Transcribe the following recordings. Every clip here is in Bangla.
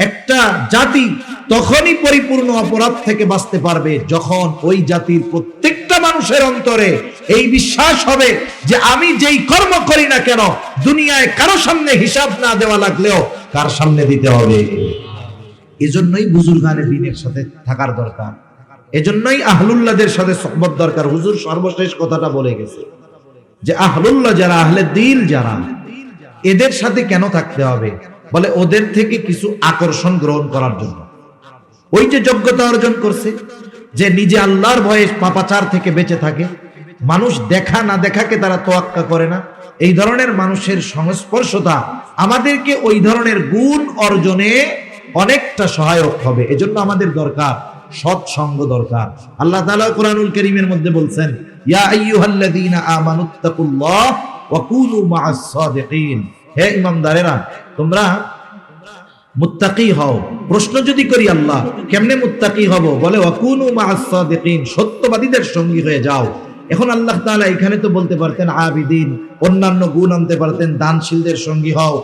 একটা জাতি তখনই পরিপূর্ণ অপরাধ থেকে বাঁচতে পারবে যখন ওই জাতির প্রত্যেকটা মানুষের অন্তরে এই বিশ্বাস হবে যে আমি যেই কর্ম করি না কেন দুনিয়ায় কারো সামনে হিসাব না দেওয়া লাগলেও কার সামনে দিতে হবে। এজন্যই বুজুর্গানে দ্বীনের সাথে থাকার দরকার, এজন্যই আহলুল্লাহদের সাথে সোহবত দরকার। হুজুর সর্বশেষ কথাটা বলে গেছে যে আহলুল্লাহ যারা, আহলে দিল যারা, এদের সাথে কেন থাকতে হবে? বলে ওদের থেকে কিছু আকর্ষণ গ্রহণ করার জন্য। ওই যে যোগ্যতা অর্জন করছে, যে নিজে আল্লাহর ভয়ে পাপাচার থেকে বেঁচে থাকে, মানুষ দেখা না দেখাকে তারা তোয়াক্কা করে না, এই ধরনের মানুষের সংস্পর্শতা আমাদেরকে ওই ধরনের গুণ অর্জনে অনেকটা সহায়ক হবে। এজন্য আমাদের দরকার সৎসঙ্গ দরকার। আল্লাহ তাআলা কুরআনুল কারীমের মধ্যে বলছেন, ইয়া আইয়ুহাল্লাযীনা আমানুত্তাকুল্লাহ ওয়া কুনু মা'আস সাদিকিন। হে ঈমানদারেরা, তোমরা মুত্তাকি হও। প্রশ্ন যদি করি আল্লাহ কেমনে মুত্তাকি হব? বলে ওয়া কুনু মা'আস সাদিকিন, সত্যবাদীদের সঙ্গী হয়ে যাও। এখন আল্লাহ তাআলা এখানে তো বলতে পারতেন আবিদিন, অন্যান্য গুণ আনতে পারতেন, দানশীলদের সঙ্গী হও,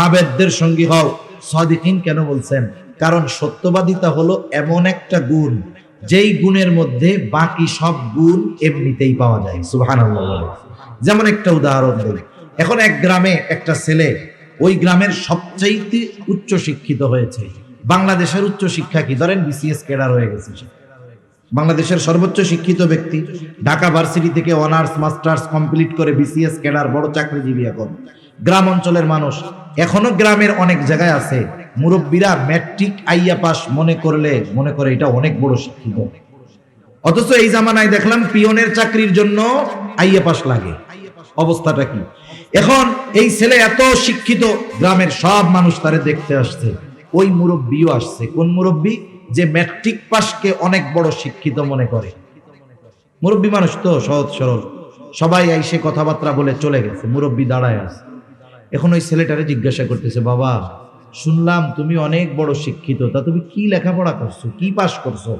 আবেদদের সঙ্গী হও। সাদিকিন কেন বলছেন? কারণ সত্যবাদিতা হলো এমন একটা গুণ যেই গুণের মধ্যে বাকি সব গুণ এমনিতেই পাওয়া যায়। সুবহানাল্লাহ। যেমন একটা উদাহরণ দেই, এখন এক গ্রামে একটা ছেলে ওই গ্রামের সবচাইতে উচ্চ শিক্ষিত হয়েছে। বাংলাদেশের উচ্চ শিক্ষা কি? ধরেন বিসিএস ক্যাডার হয়ে গেছে, বাংলাদেশের সর্বোচ্চ শিক্ষিত ব্যক্তি, ঢাকা ভার্সিটি থেকে অনার্স মাস্টার্স কমপ্লিট করে বিসিএস ক্যাডার, বড় চাকরিজীবী। এখন গ্রাম অঞ্চলের মানুষ, এখনো গ্রামের অনেক জায়গায় আছে মুরব্বীরা ম্যাট্রিক আইয়া পাস মনে করে এটা অনেক বড় শিক্ষিত, অথচ এই জামানায় দেখলাম পিয়নের চাকরির জন্য আইয়া পাস লাগে। অবস্থাটা কি? এখন এই ছেলে এত শিক্ষিত, গ্রামের সব মানুষ তারে দেখতে আসছে, ওই মুরব্বীও আসছে। কোন মুরব্বী? যে ম্যাট্রিক পাসকে অনেক বড় শিক্ষিত মনে করে। মুরব্বী মানুষ তো সহজ সরল, সবাই আইসে কথাবার্তা বলে চলে গেছে, মুরব্বী দাঁড়ায় আছে। এখন ওই ছেলেটারে জিজ্ঞাসা করতেছে, বাবা শুনলাম তুমি অনেক বড় শিক্ষিত, তা তুমি কি লেখাপড়া করছো, কি পাস করছো?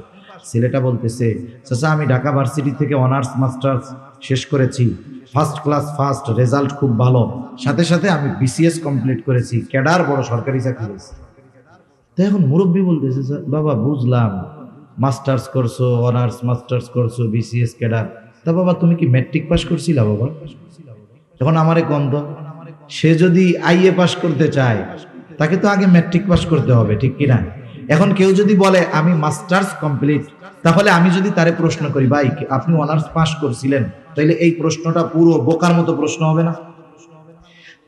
ছেলেটা বলতেছে, চাচা আমি ঢাকা ভার্সিটি থেকে অনার্স মাস্টার্স শেষ করেছি, ফার্স্ট ক্লাস ফার্স্ট, রেজাল্ট খুব ভালো, সাথে সাথে আমি বিসিএস কমপ্লিট করেছি, ক্যাডার, বড় সরকারি চাকরি হয়েছে। তো এখন মুরব্বী বলতেছে, বাবা বুঝলাম মাস্টার্স করছো, অনার্স মাস্টার্স করছো, বিসিএস ক্যাডার, তা বাবা তুমি কি ম্যাট্রিক পাস করছিলা বাবা? এখন আমারে গন্ধ, সে যদি আইএ পাস করতে চায় তাকে তো আগে ম্যাট্রিক পাস করতে হবে, ঠিক কিনা? এখন কেউ যদি বলে আমি মাস্টার্স কমপ্লিট, তাহলে আমি যদি তারে প্রশ্ন করি, ভাই আপনি অনার্স পাস করছিলেন, তাহলে এই প্রশ্নটা পুরো বোকার মতো প্রশ্ন হবে না?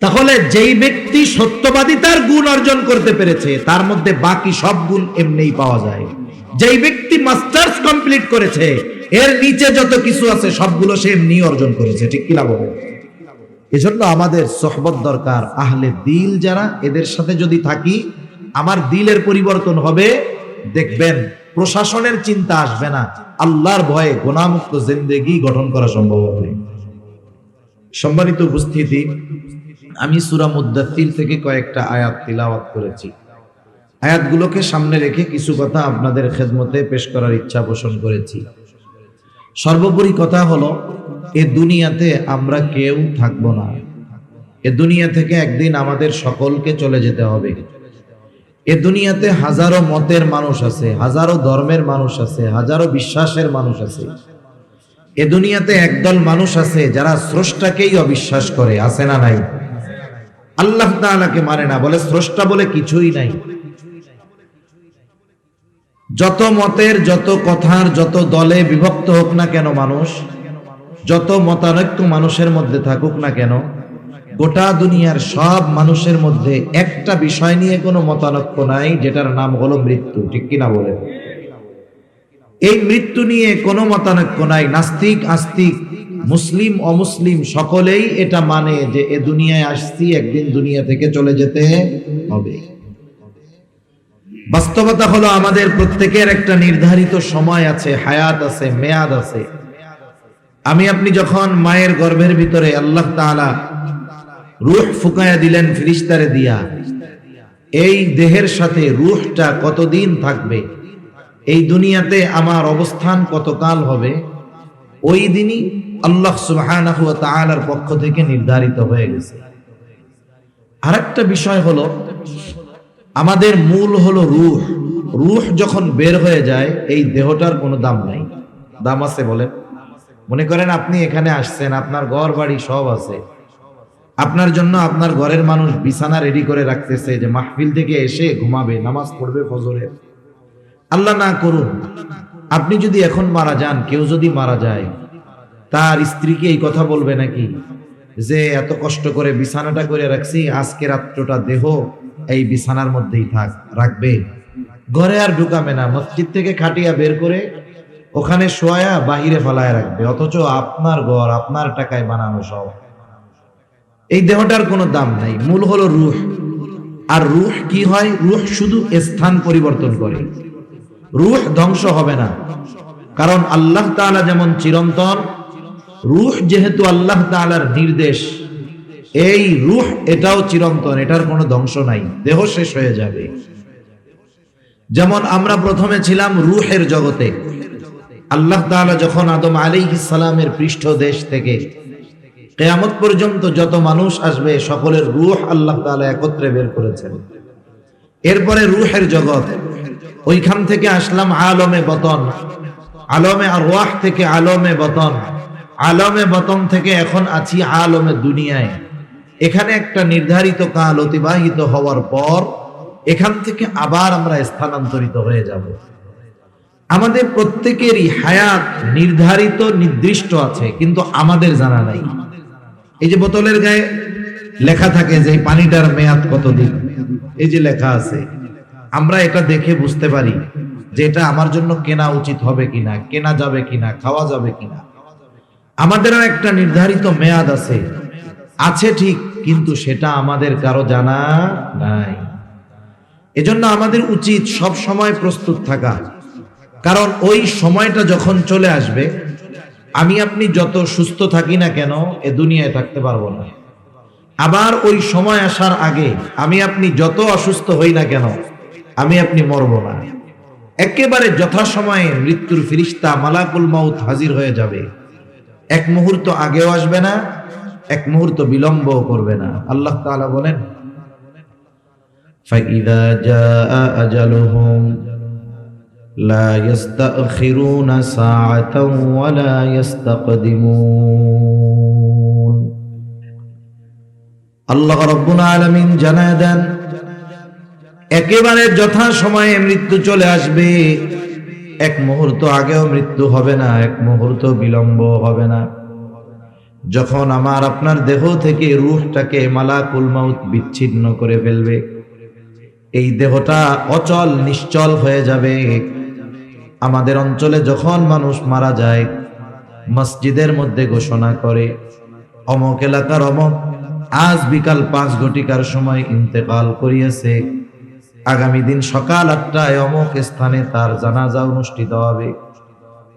তাহলে যেই ব্যক্তি সত্যবাদিতার গুণ অর্জন করতে পেরেছে তার মধ্যে বাকি সব গুণ এমনিই পাওয়া যায়। যেই ব্যক্তি মাস্টার্স কমপ্লিট করেছে এর নিচে যত কিছু আছে সবগুলো সে এমনি অর্জন করেছে, ঠিক কিনা বলে? এজন্য আমাদের সোহবত দরকার। আহলে দিল যারা, এদের সাথে যদি থাকি আমার দিলের পরিবর্তন হবে। দেখবেন প্রশাসনের চিন্তা আসবে না, আল্লাহর ভয়ে গুনাহমুক্ত জিন্দেগি গঠন করা সম্ভব হবে। সম্মানিত উপস্থিতি, আমি সূরা মুদ্দাথির থেকে কয়েকটা আয়াত তিলাওয়াত করেছি। আয়াতগুলোকে সামনে রেখে কিছু কথা আপনাদের খেদমতে পেশ করার ইচ্ছা পোষণ করেছি। সর্বোপরি কথা হলো, এ দুনিয়াতে আমরা কেউ থাকবো না। এ দুনিয়া থেকে একদিন আমাদের সকলকে চলে যেতে হবে। এ দুনিয়াতে হাজারো মতের মানুষ আছে, হাজারো ধর্মের মানুষ আছে, হাজারো বিশ্বাসের মানুষ আছে। এ দুনিয়াতে একদল মানুষ আছে যারা স্রষ্টাকেই অবিশ্বাস করে, আছে না নাই? আল্লাহ তাআলাকে মানে না, বলে স্রষ্টা বলে কিছুই নাই। যত মতের, যত কথার, যত দলে বিভক্ত হোক না কেন মানুষ, যত মতানৈক্য মানুষের মধ্যে থাকুক না কেন, গোটা দুনিয়ার সব মানুষের মধ্যে একটা বিষয় নিয়ে কোনো মতানৈক্য নাই, যেটার নাম হলো মৃত্যু, ঠিক কিনা বলে? এই মৃত্যু নিয়ে কোনো মতানৈক্য নাই। নাস্তিক আস্তিক, মুসলিম অমুসলিম সকলেই এটা মানে যে এ দুনিয়ায় আসছি, একদিন দুনিয়া থেকে চলে যেতে হবে। বাস্তবতা হলো আমাদের প্রত্যেকের একটা নির্ধারিত সময় আছে, হায়াত আছে, মেয়াদ আছে। আমি আপনি যখন মায়ের গর্ভের ভিতরে আল্লাহ তাআলা রূহ ফুকায়া দিলেন ফেরেশতারে দিয়া, এই দেহের সাথে রূহটা কতদিন থাকবে, এই দুনিয়াতে আমার অবস্থান কতকাল হবে, ওই দিনই আল্লাহ সুবহানাহু ওয়া তাআলার পক্ষ থেকে নির্ধারিত হয়ে গেছে। আরেকটা বিষয় হলো, আমাদের মূল হলো রূহ। রূহ যখন বের হয়ে যায় এই দেহটার কোনো দাম নাই। দাম আছে বলেন? মনে করেন আপনি এখানে আসছেন, আপনার ঘর বাড়ি সব আছে, আপনার জন্য আপনার ঘরের মানুষ বিছানা রেডি করে রাখতেছে যে মাহফিল থেকে এসে ঘুমাবে, নামাজ পড়বে ফজরের। আল্লাহ না করুন আপনি যদি এখন মারা যান, কেউ যদি মারা যায়, তার স্ত্রীকে এই কথা বলবে নাকি যে এত কষ্ট করে বিছানাটা করে রাখছি, আজকে রাত্রটা দেহ এই বিছানার মধ্যেই থাক? রাখবে? ঘরে আর ঢুকাবে না, মসজিদ থেকে খাটিয়া বের করে ওখানে শোয়া বাহিরে ফেলায় রাখবে, অথচ আপনার ঘর আপনার টাকায় বানানো সব। এই দেহটার কোনো দাম নাই। মূল হলো রূহ। আর রূহ কি হয়? রূহ শুধু স্থান পরিবর্তন করে, রূহ ধ্বংস হবে না। কারণ আল্লাহ তাআলা যেমন চিরন্তন, রূহ যেহেতু আল্লাহ তাআলার নির্দেশ, এই রূহ এটাও চিরন্তন, এটার কোনো ধ্বংস নাই, দেহ শেষ হয়ে যাবে। যেমন আমরা প্রথমে ছিলাম রূহের জগতে। আল্লাহ তাআলা যখন আদম আলাইহিস সালামের পৃষ্ঠদেশ থেকে কিয়ামত পর্যন্ত যত মানুষ আসবে সকলের রূহ আল্লাহ তাআলা একত্রে বের করেছেন। এরপরে রূহের জগৎ, ওইখান থেকে আসলাম আলমে বতন, আলমে আরওয়াহ থেকে আলমে বতন, আলমে বতন থেকে এখন আছি আলমে দুনিয়ায়। এখানে একটা নির্ধারিত কাল অতিবাহিত হওয়ার পর এখান থেকে আবার আমরা স্থানান্তরিত হয়ে যাব। আমাদের প্রত্যেকেরই হায়াত নির্ধারিত নির্দিষ্ট আছে, কিন্তু আমাদের জানা নাই। এই যে বোতলের গায়ে লেখা থাকে যে পানিটার মেয়াদ কতদিন, এই যে লেখা আছে, আমরা এটা দেখে বুঝতে পারি যে এটা আমার জন্য কেনা উচিত হবে কিনা, কেনা যাবে কিনা, খাওয়া যাবে কিনা। আমাদেরও একটা নির্ধারিত মেয়াদ আছে, আছে ঠিক, কিন্তু সেটা আমাদের কারো জানা নাই। এজন্য আমাদের উচিত সব সময় প্রস্তুত থাকা, কারণ ওই সময়টা যখন চলে আসবে, আমি আপনি যত সুস্থ থাকি না কেন এ দুনিয়ায় থাকতে পারবো না। আবার ওই সময় আসার আগে আমি আপনি যত অসুস্থ হই না কেন আমি আপনি মরব না। একেবারে যথাসময়ে মৃত্যুর ফেরেশতা মালাকুল মাউত হাজির হয়ে যাবে, এক মুহূর্ত আগেও আসবে না, এক মুহূর্ত বিলম্বও করবে না। আল্লাহ তাআলা বলেন, ফাইদা জাআ আজালুহুম লা ইস্তাখিরুনা সাআতাও ওয়া লা ইস্তাকদিমুন। আল্লাহ রাব্বুল আলামিন জানায় দেন, একেবারে যথা সময়ে মৃত্যু চলে আসবে, এক মুহূর্ত আগেও মৃত্যু হবে না, এক মুহূর্ত বিলম্ব হবে না। যখন আমার আপনার দেহ থেকে রূহটাকে মালাকুল মাউত বিচ্ছিন্ন করে ফেলবে, এই দেহটা অচল নিশ্চল হয়ে যাবে। আমাদের অঞ্চলে যখন মানুষ মারা যায়, মসজিদের মধ্যে ঘোষণা করে, অমুক এলাকার অমুক আজ বিকাল 5 ঘটিকার সময় ইন্তেকাল করিয়েছে, আগামী দিন সকাল 8টায় অমুক স্থানে তার জানাজা অনুষ্ঠিত হবে।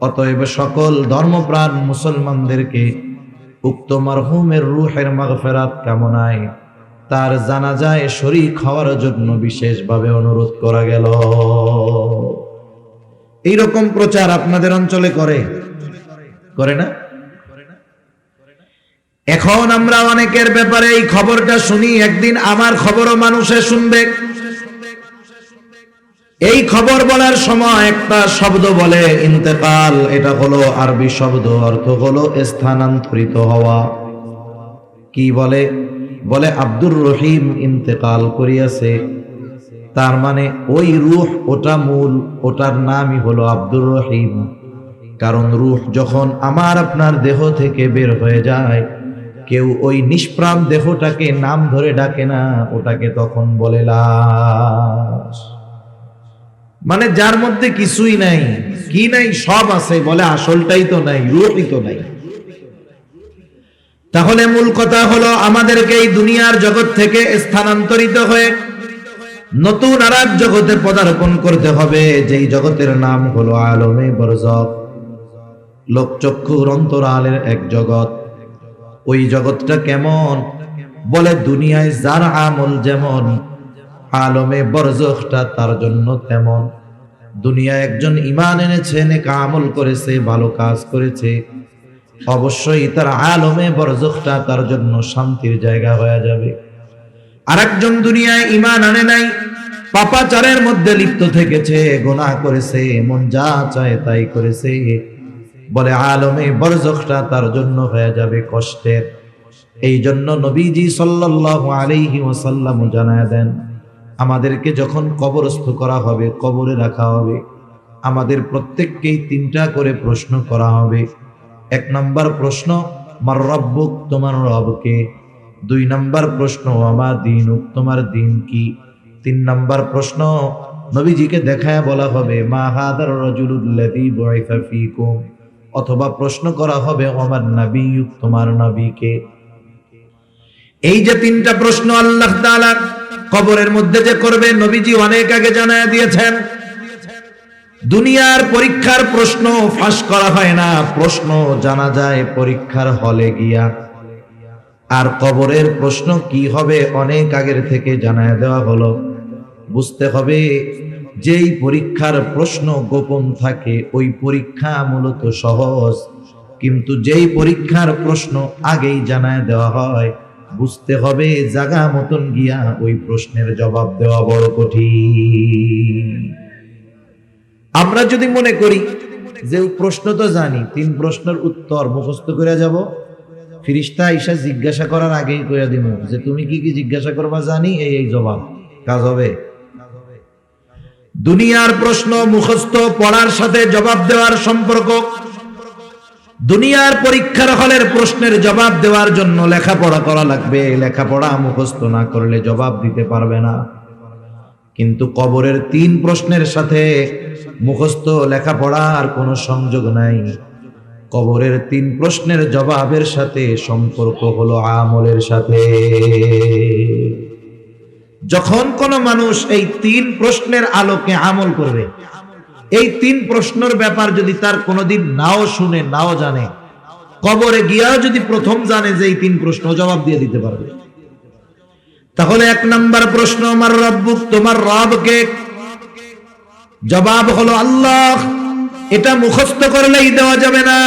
অতএব সকল ধর্মপ্রাণ মুসলমানদেরকে উক্ত মারহুমের রূহের মাগফিরাত কামনায় তার জানাজায় শরীক হওয়ার জন্য বিশেষভাবে অনুরোধ করা গেল। এইরকম প্রচার আপনাদের অঞ্চলে করে না? এখন আমরা অনেকের ব্যাপারে এই খবরটা শুনি, একদিন আমার খবরও মানুষে শুনবে। এই খবর বলার সময় একটা শব্দ বলে ইন্তেকাল, এটা হলো আরবি শব্দ, অর্থ হলো স্থানান্তরিত হওয়া। কি বলে? বলে আব্দুর রহিম ইন্তেকাল করিয়াছে। তার মানে ওই রূহ, ওটা মূল, ওটার নামই হলো আব্দুর রহিম। কারণ রূহ যখন আমার আপনার দেহ থেকে বের হয়ে যায়, কেউ ওই নিষ্প্রাণ দেহটাকে নাম ধরে ডাকে না, ওটাকে তখন বলে লাশ। মানে যার মধ্যে কিছুই নাই, কি নাই, সব আছে, বলে আসলটাই তো নাই, রূহই তো নাই। তাহলে মূল কথা হলো আমাদেরকে এই দুনিয়ার জগৎ থেকে স্থানান্তরিত হয়ে নতুন আরেক জগতে পদার্পণ করতে হবে, যেই জগতের নাম হলো আলমে বরজখ, লোকচক্ষুর অন্তরালের এক জগৎ। ওই জগৎটা কেমন? বলে দুনিয়ায় যার আমল যেমন, আলমে বরজখটা তার জন্য তেমন। দুনিয়ায় একজন ঈমান এনেছে, নেক আমল করেছে, ভালো কাজ করেছে, অবশ্যই তার আলমে বরজখটা তার জন্য শান্তির জায়গা হয়ে যাবে। আরেকজন দুনিয়ায় ঈমান আনে নাই, পাপাচারের মধ্যে লিপ্ত থেকেছে, গুনাহ করেছে, মন যা চায় তাই করেছে, বলে আলমে বরজখটা তার জন্য হয়ে যাবে কষ্টের। এই জন্য নবীজি সাল্লাল্লাহু আলাইহি ওয়াসাল্লাম জানায় দেন, আমাদেরকে যখন কবরস্থ করা হবে, কবরে রাখা হবে, আমাদের প্রত্যেককেই তিনটা করে প্রশ্ন করা হবে। এক নাম্বার প্রশ্ন, মার রব্বুক, তোমার রবকে। দুই নাম্বার প্রশ্ন, আমা দীনুক, তোমার দিন কি। তিন নাম্বার প্রশ্ন, নবীজিকে দেখায় বলা হবে, মা হাদার রাজুলুল্লাযী বুইসা ফীকুম, অথবা প্রশ্ন করা হবে, আমার নবিয়ুক, তোমার নবীকে। এই যে তিনটা প্রশ্ন আল্লাহ তাআলা কবরের মধ্যে যে করবে, নবীজি অনেক আগে জানায় দিয়েছেন। দুনিয়ার পরীক্ষার প্রশ্ন ফাঁস করা হয় না, প্রশ্ন জানা যায় পরীক্ষার হলে গিয়া। আর কবরের প্রশ্ন কি হবে অনেক আগের থেকে জানায় দেওয়া হলো। বুঝতে হবে, যেই পরীক্ষার প্রশ্ন গোপন থাকে ওই পরীক্ষা মূলত সহজ, কিন্তু যেই পরীক্ষার প্রশ্ন আগেই জানায় দেওয়া হয়, বুঝতে হবে জাগা মতন গিয়া ওই প্রশ্নের জবাব দেওয়া বড় কঠিন। আমরা যদি মনে করি যে প্রশ্ন তো জানি, তিন প্রশ্নের উত্তর মুখস্থ করে যাব, ফিরিস্তা আইসা জিজ্ঞাসা করার আগেই কইয়া দিব যে তুমি কি কি জিজ্ঞাসা করবা জানি, এই জবাব, কাজ হবে? দুনিয়ার প্রশ্ন মুখস্থ পড়ার সাথে জবাব দেওয়ার সম্পর্ক। দুনিয়ার পরীক্ষার হলের প্রশ্নের জবাব দেওয়ার জন্য লেখাপড়া করা লাগবে, লেখাপড়া মুখস্থ না করলে জবাব দিতে পারবে না। কিন্তু কবরের তিন প্রশ্নের সাথে মুখস্থ লেখাপড়ার কোনো সংযোগ নাই। কবরের তিন প্রশ্নের জবাবের সাথে সম্পর্ক হলো আমলের সাথে। যখন কোন মানুষ এই তিন প্রশ্নের আলোকে আমল করবে, এই তিন প্রশ্নের ব্যাপার যদি তার কোনোদিন নাও শুনে নাও জানে, কবরে গিয়াও যদি প্রথম জানে যে এই তিন প্রশ্ন, জবাব দিয়ে দিতে পারবে। তাহলে এক নাম্বার প্রশ্ন, আমার রব্বুক, তোমার রবকে। জবাব হলো আল্লাহ। এটা মুখস্থ করলেই দেওয়া যাবে না।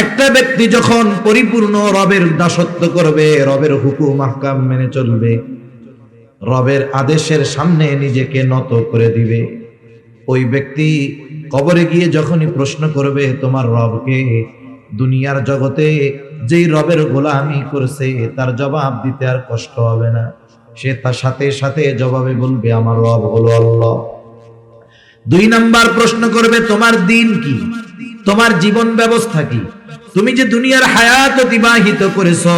একটা ব্যক্তি যখন পরিপূর্ণ রবের দাসত্ব করবে, রবের হুকুম আহকাম মেনে চলবে, রবের আদেশের সামনে নিজেকে নত করে দিবে, ওই ব্যক্তি কবরে গিয়ে যখনই প্রশ্ন করবে তোমার রবকে, দুনিয়ার জগতে যেই রবের গোলামি করছে তার জবাব দিতে আর কষ্ট হবে না। সে তার সাথে সাথে জবাবে বলবে আমার রব হলো আল্লাহ। দুই নাম্বার প্রশ্ন করবে তোমার দিন কি, তোমার জীবন ব্যবস্থা কি, তুমি যে দুনিয়ার হায়াত অতিবাহিত করেছো,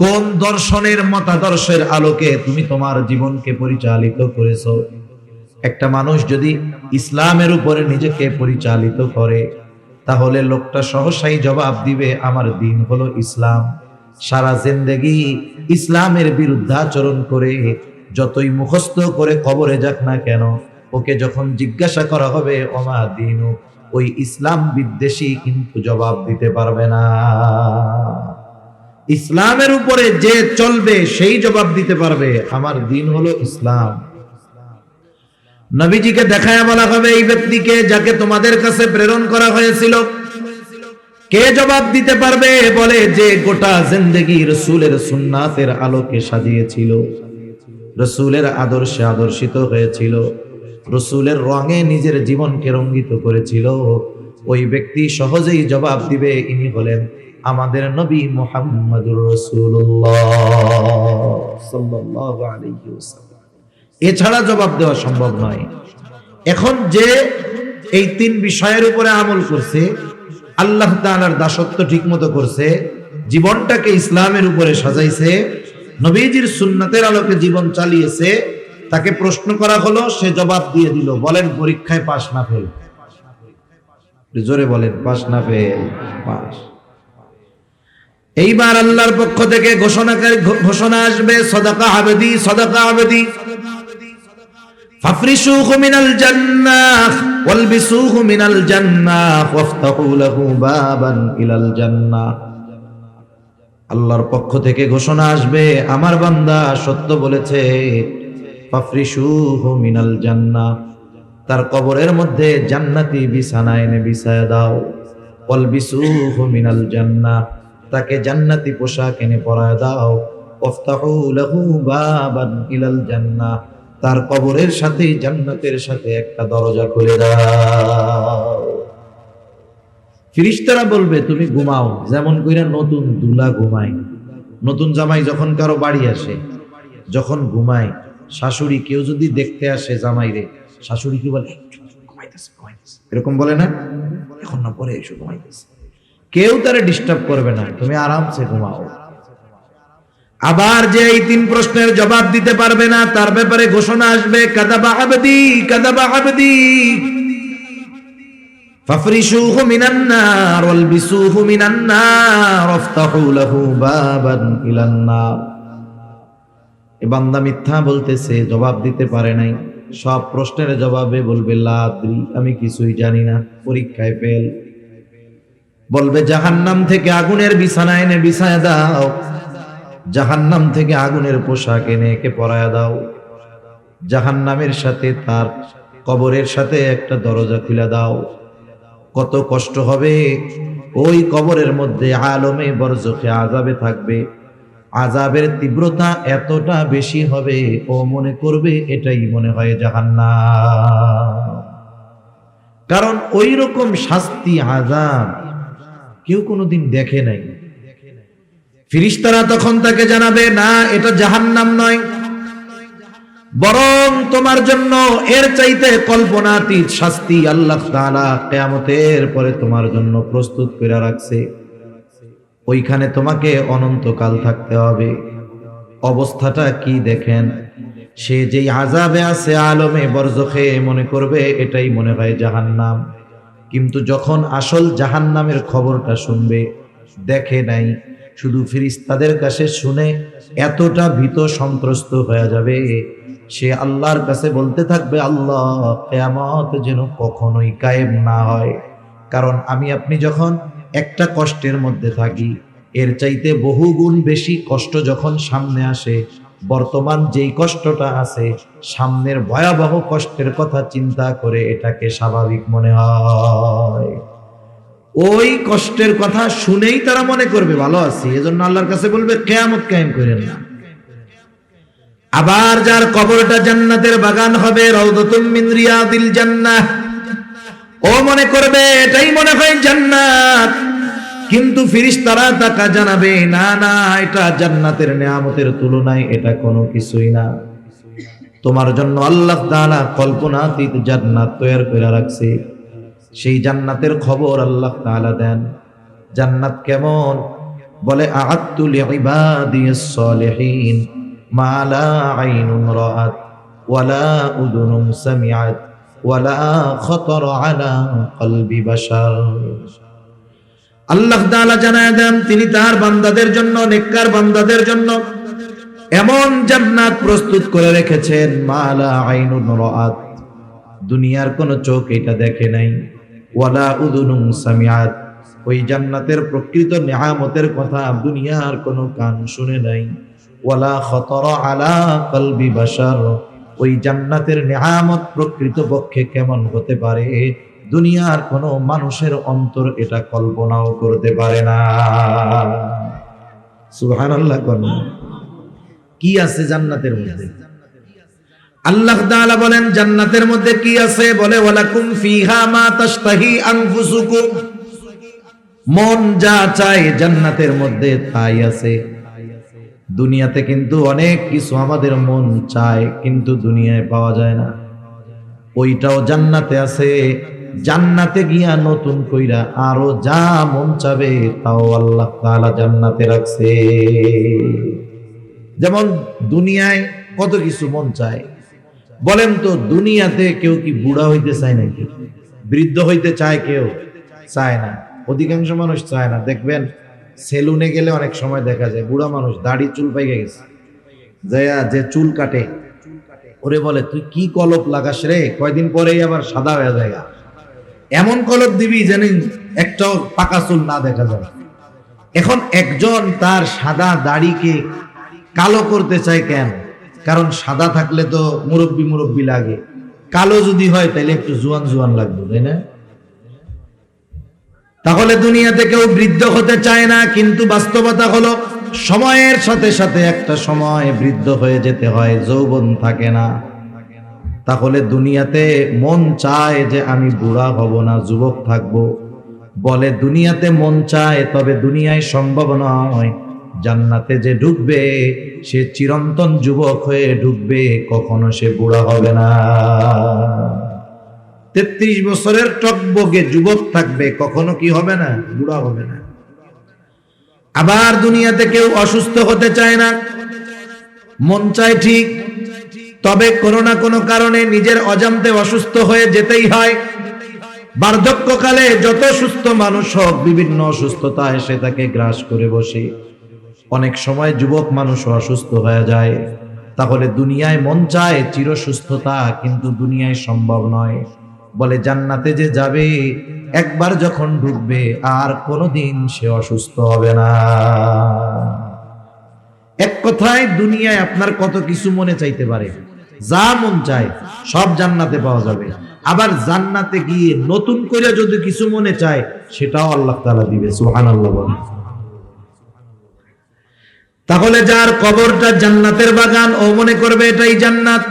কোন দর্শনের মতাদর্শের আলোকে তুমি তোমার জীবনকে পরিচালিত করেছো। একটা মানুষ যদি ইসলামের উপরে নিজেকে পরিচালিত করে, তাহলে লোকটা সহসাই জবাব দিবে আমার দিন হলো ইসলাম। সারা জিন্দেগি ইসলামের বিরুদ্ধাচরণ করে যতই মুখস্থ করে কবরে যাক না কেন, ওকে যখন জিজ্ঞাসা করা হবে ওমা দিন, ওই ইসলাম বিদ্বেষী কিন্তু জবাব দিতে পারবে না। ইসলামের উপরে যে চলবে সেই জবাব দিতে পারবে আমার দিন হলো ইসলাম। নবীজিকে দেখায় বলা হবে এই ব্যক্তিকে যাকে তোমাদের কাছে প্রেরণ করা হয়েছিল, কে জবাব দিতে পারবে? বলে যে গোটা জিন্দেগি রাসূলের সুন্নাতের আলোকে সাজিয়েছিল, রাসূলের আদর্শে আদর্শিত হয়েছিল, রাসূলের রঙে নিজের জীবনকে রঙ্গিত করেছিল। ওই ব্যক্তি সহজেই জবাব দিবে ইনি হলেন আমাদের নবী মুহাম্মদুর রাসূলুল্লাহ সাল্লাল্লাহু আলাইহি ওয়াসাল্লাম। এছাড়া জবাব দেওয়া সম্ভব নয়। এখন যে এই তিন বিষয়ের উপরে আমল করছে, আল্লাহ তাআলার দাসত্ব ঠিকমতো করছে, জীবনটাকে ইসলামের উপরে সাজাইছে, নবীজির সুন্নাতের আলোকে জীবন চালিয়েছে, তাকে প্রশ্ন করা হলো, সে জবাব দিয়ে দিল। বলেন পরীক্ষায় পাস না ফেল? জোরে বলেন, পাস না ফেল? পাস। এইবার আল্লাহর পক্ষ থেকে ঘোষণা আসবে, সাদাকা আবদি, সাদাকা আবদি, ফাফরিশুহু মিনাল জান্নাহ ওয়ালবিসুহু মিনাল জান্নাহ ওয়াফতাহু লাহু বাবান ইলাল জান্নাহ। আল্লাহর পক্ষ থেকে ঘোষণা আসবে আমার বান্দা সত্য বলেছে, ফাফরিশুহু মিনাল জান্নাহ, তার কবরের মধ্যে জান্নাতি বিছানা এনে বিছায়া দাও। ওয়ালবিসুহু মিনাল জান্নাহ, তাকে জান্নাতি পোশাক এনে পরায় দাও। ওয়াফতাহু লাহু বাবান ইলাল জান্নাহ, তার কবরের সাথে জান্নাতের সাথে একটা দরজা খুলে দাও। ফেরেশতারা বলবে তুমি ঘুমাও, যেমন কইরা নতুন দুলা ঘুমায়। নতুন জামাই যখন কারো বাড়ি আসে, যখন ঘুমায়, শাশুড়ি কেউ যদি দেখতে আসে জামাইরে, শাশুড়ি কি বলে, ঘুমাইতেছে ঘুমাইতেছে, এরকম বলে না? এখন না, পরে এসো, ঘুমাইতেছে। কেউ তারে ডিস্টার্ব করবে না, তুমি আরামসে ঘুমাও। আবার যে এই 3 প্রশ্নের জবাব দিতে পারবে না, তার ব্যাপারে ঘোষণা আসবে, কাযাবা আবদি কাযাবা আবদি ফাফরিশুহু মিনান নার ওয়ালবিসুহু মিনান নার ওয়াফতাহু লাহু বাবান ইলান নার। এ বান্দা মিথ্যা বলতেছে, জবাব দিতে পারে নাই। সব প্রশ্নের জবাবে বলবে লা আদরি, আমি কিছুই জানি না, পরীক্ষায় ফেল। বলবে জাহান্নাম থেকে আগুনের বিছানা এনে বিছায়া দাও, জাহান্নাম থেকে আগুনের পোশাক এনে একে পরায়া দাও, জাহান্নামের সাথে তার কবরের সাথে একটা দরজা খুলে দাও। কত কষ্ট হবে ওই কবরের মধ্যে, আলমে বরজখে আযাবে থাকবে। আযাবের তীব্রতা এতটা বেশি হবে, ও মনে করবে এটাই মনে হয় জাহান্নাম। কারণ ওই রকম শাস্তি, আযাব কেউ কোনোদিন দেখে নাই। ফেরেশতারা তখন তাকে জানাবে, না, এটা জাহান্নাম নয়, বরং তোমার জন্য এর চাইতে কল্পনাতীত শাস্তি আল্লাহ তাআলা কিয়ামতের পরে তোমার জন্য প্রস্তুত করে রাখছে। ওইখানে তোমাকে অনন্তকাল থাকতে হবে। অবস্থাটা কি দেখেন, সে যেই আযাবে আছে আলমে বরজখে, মনে করবে এটাই মনে হয় জাহান্নাম। কিন্তু যখন আসল জাহান্নামের খবরটা শুনবে, দেখে নাই, শুধু ফেরেশতাদের কাছে শুনে এতটা ভীত সন্ত্রস্ত হয়ে যাবে, সে আল্লাহর কাছে বলতে থাকবে, আল্লাহ, কিয়ামত যেন কখনোই কায়েম না হয়। কারণ আমি আপনি যখন একটা কষ্টের মধ্যে থাকি, এর চাইতে বহুগুণ বেশি কষ্ট যখন সামনে আসে, বর্তমান যেই কষ্টটা আছে, সামনের ভয়াবহ কষ্টের কথা চিন্তা করে এটাকে স্বাভাবিক মনে হয়। ওই কষ্টের কথা শুনেই তারা মনে করবে ভালো আছি, এজন্য আল্লাহর কাছে বলবে কিয়ামত কায়েম করেন না। আবার যার কবরটা জান্নাতের বাগান হবে, রাউদাতুম মিন রিয়াদিল জান্নাহ, ও মনে করবে এটাই মনে হয় জান্নাত। কিন্তু ফেরেশতারা তাকে জানাবে, না না, এটা জান্নাতের নিয়ামতের তুলনায় এটা কোনো কিছুই না। তোমার জন্য আল্লাহ তাআলা কল্পনাতীত জান্নাত তৈরি করে রাখছে। সেই জান্নাতের খবর আল্লাহ তাআলা দেন। জান্নাত কেমন? বলে, আ'আদতু লিইবাদিস সালিহিন মা লা আইনুন রাআত ওয়ালা উযুনুন সামিআত ওয়ালা খাতারা আলা কলবি বাশার। আল্লাহ তাআলা জানায় দেন, তিনি তার বান্দাদের জন্য, নেককার বান্দাদের জন্য এমন জান্নাত প্রস্তুত করে রেখেছেন, মা লা আইনুন রাআত, দুনিয়ার কোন চোখ এটা দেখে নাই, ওয়ালা উযুনুন সামিআত, ওই জান্নাতের প্রকৃত নিয়ামতের কথা দুনিয়ার কোন কান শুনে নাই, ওয়ালা খাতারা আলা কলবি বাশার, ওই জান্নাতের নিয়ামত প্রকৃত পক্ষে কেমন হতে পারে দুনিয়ার কোন মানুষের অন্তর এটা কল্পনাও করতে পারে না। সুবহানাল্লাহ। কি আছে জান্নাতের মধ্যে? আল্লাহ তাআলা বলেন জান্নাতের মধ্যে কি আছে? বলে, ওয়ালাকুম ফিহা মা তাশতাহি আনফুসুকুম, মন যা চায় জান্নাতের মধ্যে তাই আছে। দুনিয়াতে কিন্তু অনেক কিছু আমাদের মন চায়, কিন্তু দুনিয়ায় পাওয়া যায় না, ওইটাও জান্নাতে আছে। জান্নাতে গিয়া নতুন কইরা আরো যা মন চাবে তাও আল্লাহ তাআলা জান্নাতে রাখছে। যেমন দুনিয়ায় কত কিছু মন চায়, বলেন তো, দুনিয়াতে কেউ কি বুড়া হইতে চায় নাকি? বৃদ্ধ হইতে চায়? কেউ চায় না, অধিকাংশ মানুষ চায় না। দেখবেন সেলুনে গেলে অনেক সময় দেখা যায় বুড়া মানুষ দাড়ি চুল পাইকে গেছে, যে চুল কাটে, ওরে বলে, তুই কি কলপ লাগাস রে, কয়দিন পরেই আবার সাদা হয়ে যায়। এমন কলপ দিবি যেন একটাও পাকা চুল না দেখা যায়। এখন একজন তার সাদা দাড়িকে কালো করতে চায় কেন? কারণ সাদা থাকলে তো মুরব্বি মুরব্বি লাগে, কালো যদি হয় তাহলে একটু জোয়ান জোয়ান লাগবে, তাই না? তাহলে দুনিয়াতে কেউ বৃদ্ধ হতে চায় না, কিন্তু বাস্তবতা হলো সময়ের সাথে সাথে একটা সময় বৃদ্ধ হয়ে যেতে হয়, যৌবন থাকে না। তাহলে দুনিয়াতে মন চায় যে আমি বুড়া হব না, যুবক থাকবো। বলে দুনিয়াতে মন চায়, তবে দুনিয়ায় সম্ভব নয়। জান্নাতে যে ঢুকবে সে চিরন্তন যুবক হয়ে ঢুকবে, কখনো সে বুড়া হবে না। 33 বছরের টকবগে যুবক থাকবে, কখনো কি হবে না, বুড়া হবে না। আবার দুনিয়াতে কেউ অসুস্থ হতে চায় না, মন চায় ঠিক, তবে কোনো না কোনো কারণে নিজের অজান্তে অসুস্থ হয়ে যেতেই হয়। বার্ধক্যকালে যত সুস্থ মানুষ হোক, বিভিন্ন অসুস্থতা এসে তাকে গ্রাস করে বসে। অনেক সময় যুবক মানুষ অসুস্থ হয়ে যায়। তাহলে দুনিয়ায় মন চায় চির সুস্থতা, কিন্তু দুনিয়ায় সম্ভব নয়। বলে জান্নাতে যে যাবে, একবার যখন ঢুকবে আর কোনোদিন সে অসুস্থ হবে না। এক কথায় দুনিয়ায় আপনার কত কিছু মনে চাইতে পারে, যা মন চায় সব জান্নাতে পাওয়া যাবে। আবার জান্নাতে গিয়ে নতুন করে যদি কিছু মনে চায়, সেটাও আল্লাহ তাআলা দিবে। সুবহানাল্লাহ বলেন। তাহলে যার কবরটা জান্নাতের বাগান, ও মনে করবে এটাই জান্নাত।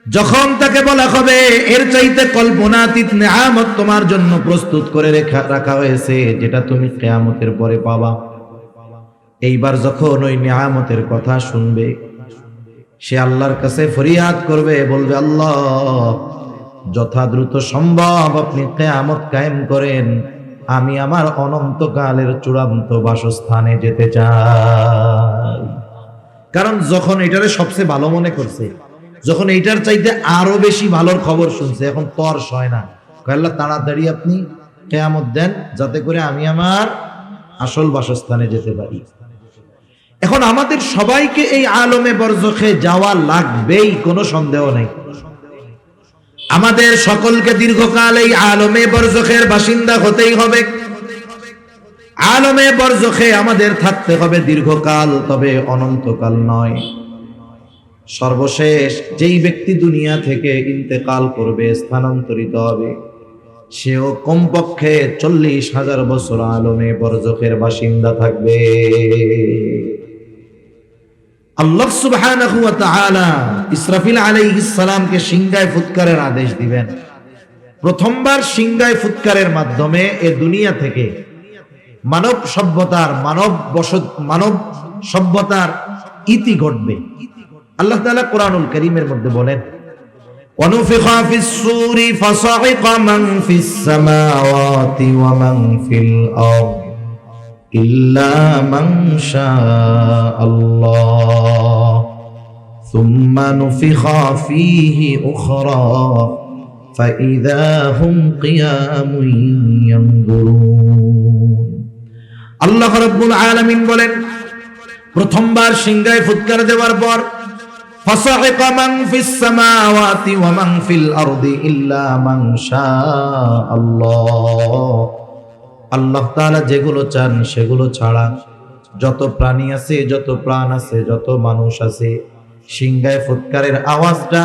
যখন তাকে বলা হবে এর চাইতে কল্পনাতীত নেয়ামত তোমার জন্য প্রস্তুত করে রাখা হয়েছে, যেটা তুমি কিয়ামতের পরে পাবা, এইবার যখন ওই নেয়ামতের কথা শুনবে, সে আল্লাহর কাছে ফরিয়াদ করবে, বলবে আল্লাহ যথা দ্রুত সম্ভব আপনি কিয়ামত কায়েম করেন, আমি আমার অনন্তকালের চূড়ান্ত বাসস্থানে যেতে চাই। কারণ যখন এটারে সবচেয়ে ভালো মনে করছে, যখন এইটার চাইতে আরো বেশি ভালোর খবর শুনছে, এখন তর সয় না, আল্লাহ তাড়াতাড়ি আপনি কিয়ামত দেন, যাতে করে আমি আমার আসল বাসস্থানে যেতে পারি। এখন আমাদের সবাইকে এই আলমে বরজখে যাওয়া লাগবেই, কোনো সন্দেহ নেই। আমাদের সকলকে দীর্ঘকাল এই আলমে বরজখের বাসিন্দা হতেই হবে। আলমে বরজখে আমাদের থাকতে হবে দীর্ঘকাল, তবে অনন্তকাল নয়। সর্বশেষ যেই ব্যক্তি দুনিয়া থেকে ইন্তেকাল করবে, স্থানান্তরিত হবে, সেও কমপক্ষে 40,000 বছর আলমে বরজখের বাসিন্দা থাকবে। আল্লাহ সুবহানাহু ওয়া তাআলা ইসরাফিল আলাইহিস সালামকে সিংহায় ফুৎকারের আদেশ দিবেন। প্রথমবার সিংহায় ফুৎকারের মাধ্যমে এ দুনিয়া থেকে মানব সভ্যতার ইতি ঘটবে। আল্লাহ তাআলা কোরআনুল কারীমের মধ্যে বলেন, ওয়ানুফিখা ফিস সূরি ফাসাইকা মান ফিস সামাওয়াতি ওয়া মান ফিল আরদ ইল্লা মান শাআল্লাহ সুম্মা নুফিখা ফীহি উখরা ফাইযা হুম কিয়ামুন ইয়ানজুরুন। আল্লাহ রাব্বুল আলামিন বলেন, প্রথমবার সিংহায় ফুৎকার দেওয়ার পর ফাসাইকা মান ফিস সামাওয়াতি ওয়া মান ফিল আরদি ইল্লা মান শাআল্লাহ। আল্লাহ তাআলা যেগুলো চান সেগুলো ছাড়া যত প্রাণী আছে, যত প্রাণ আছে, যত মানুষ আছে, সিংহায় ফুৎকারের আওয়াজটা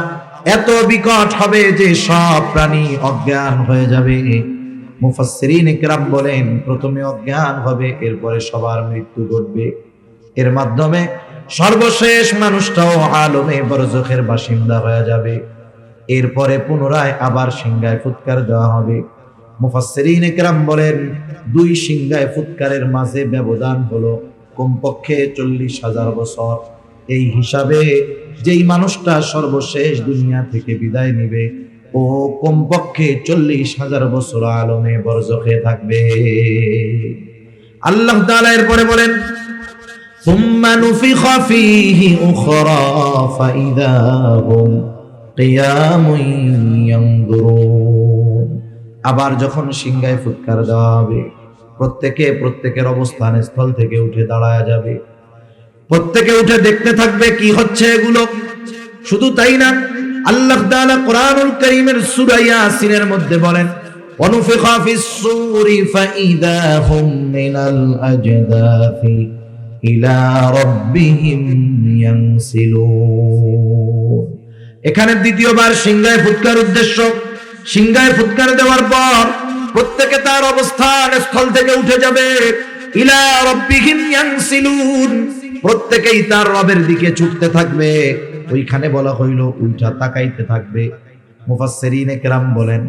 এত বিকট হবে যে সব প্রাণী অজ্ঞান হয়ে যাবে। মুফাসসিরিন ইকরাম বলেন, প্রথমে অজ্ঞান হবে, এরপরে সবার মৃত্যু ঘটবে। এর মাধ্যমে সর্বশেষ মানুষটাও আলমে বরজখের বাসিন্দা হয়ে যাবে। এরপরে পুনরায় আবার সিংহায় ফুৎকার দেওয়া হবে। মুফাসসিরিন ইকরাম বলেন, দুই সিংহায় ফুৎকারের মাঝে ব্যবধান হলো কমপক্ষে 40,000 বছর। এই হিসাবে যেই মানুষটা সর্বশেষ দুনিয়া থেকে বিদায় নিবে, ও কমপক্ষে 40,000 বছর আলমে বরজখে থাকবে। আল্লাহ তাআলা এরপরে বলেন, সুম্মা নুফিখা ফীহি উখরা ফাইযা হুম কিয়ামুন ইয়ানজুরুন। আবার যখন সিংহায় ফুৎকার দেওয়া হবে, প্রত্যেকের অবস্থান স্থল থেকে উঠে দাঁড়ায় যাবে। প্রত্যেকে উঠে দেখতে থাকবে কি হচ্ছে এগুলো। শুধু তাই না, আল্লাহ তাআলা কোরআনুল কারীমের সূরা ইয়াসিনের মধ্যে বলেন, ওয়ানুফিখা ফিস সূরি ফাইযা হুম মিনাল আজদাফি ইলা রাব্বিহিম ইয়ানসিলুন। এখানে দ্বিতীয়বার সিংহায় ফুৎকার উদ্দেশ্য, সিংহায় ফুৎকার দেওয়ার পর প্রত্যেকে তার অবস্থান স্থল থেকে উঠে যাবে। ইলা রাব্বিহিম ইয়ানসিলুন, প্রত্যেকেই তার রবের দিকে ছুটতে থাকবে। ওইখানে বলা হইল উল্টা তাকাইতে থাকবে। মুফাসসিরিনে কেরাম বলেন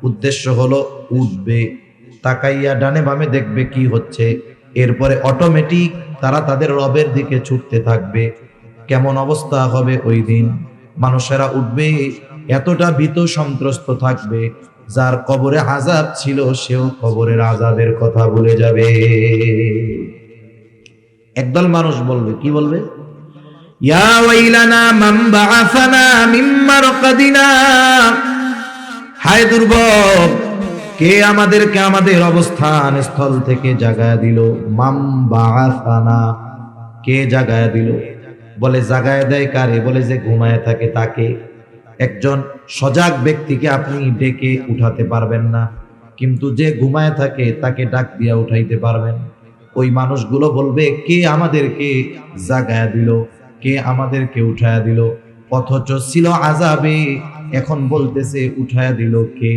উদ্দেশ্য হলো উঠবে, তাকাইয়া ডানে বামে দেখবে কি হচ্ছে, এরপরে অটোমেটিক তারা তাদের রবের দিকে ছুটতে থাকবে। কেমন অবস্থা হবে ওই দিন? মানুষেরা উঠবে, এতটা ভীত সন্ত্রস্ত থাকবে, যার কবরে আযাব ছিল সেও কবরের আযাবের কথা ভুলে যাবে। একদল মানুষ বলবে, কি বলবে? ইয়া ওয়াইলানা মান বাআসানা মিন মারকাদিনা, হায় দুর্ভোগ, কে আমাদেরকে আমাদের অবস্থান স্থল থেকে জাগায়া দিল। মাম বাআসানা, কে জাগায়া দিল? বলে জাগায়া দেয় কারে? বলে যে ঘুমায় থাকে তাকে। একজন সজাগ ব্যক্তিকে আপনি ডেকে উঠাতে পারবেন না, কিন্তু যে ঘুমায় থাকে তাকে ডাক দিয়া উঠাইতে পারবেন। ওই মানুষগুলো বলবে কে আমাদেরকে জাগায়া দিল, কে আমাদেরকে উঠায়া দিল, অথচ ছিল আযাবে, এখন বলতেছে উঠায়া দিল কে?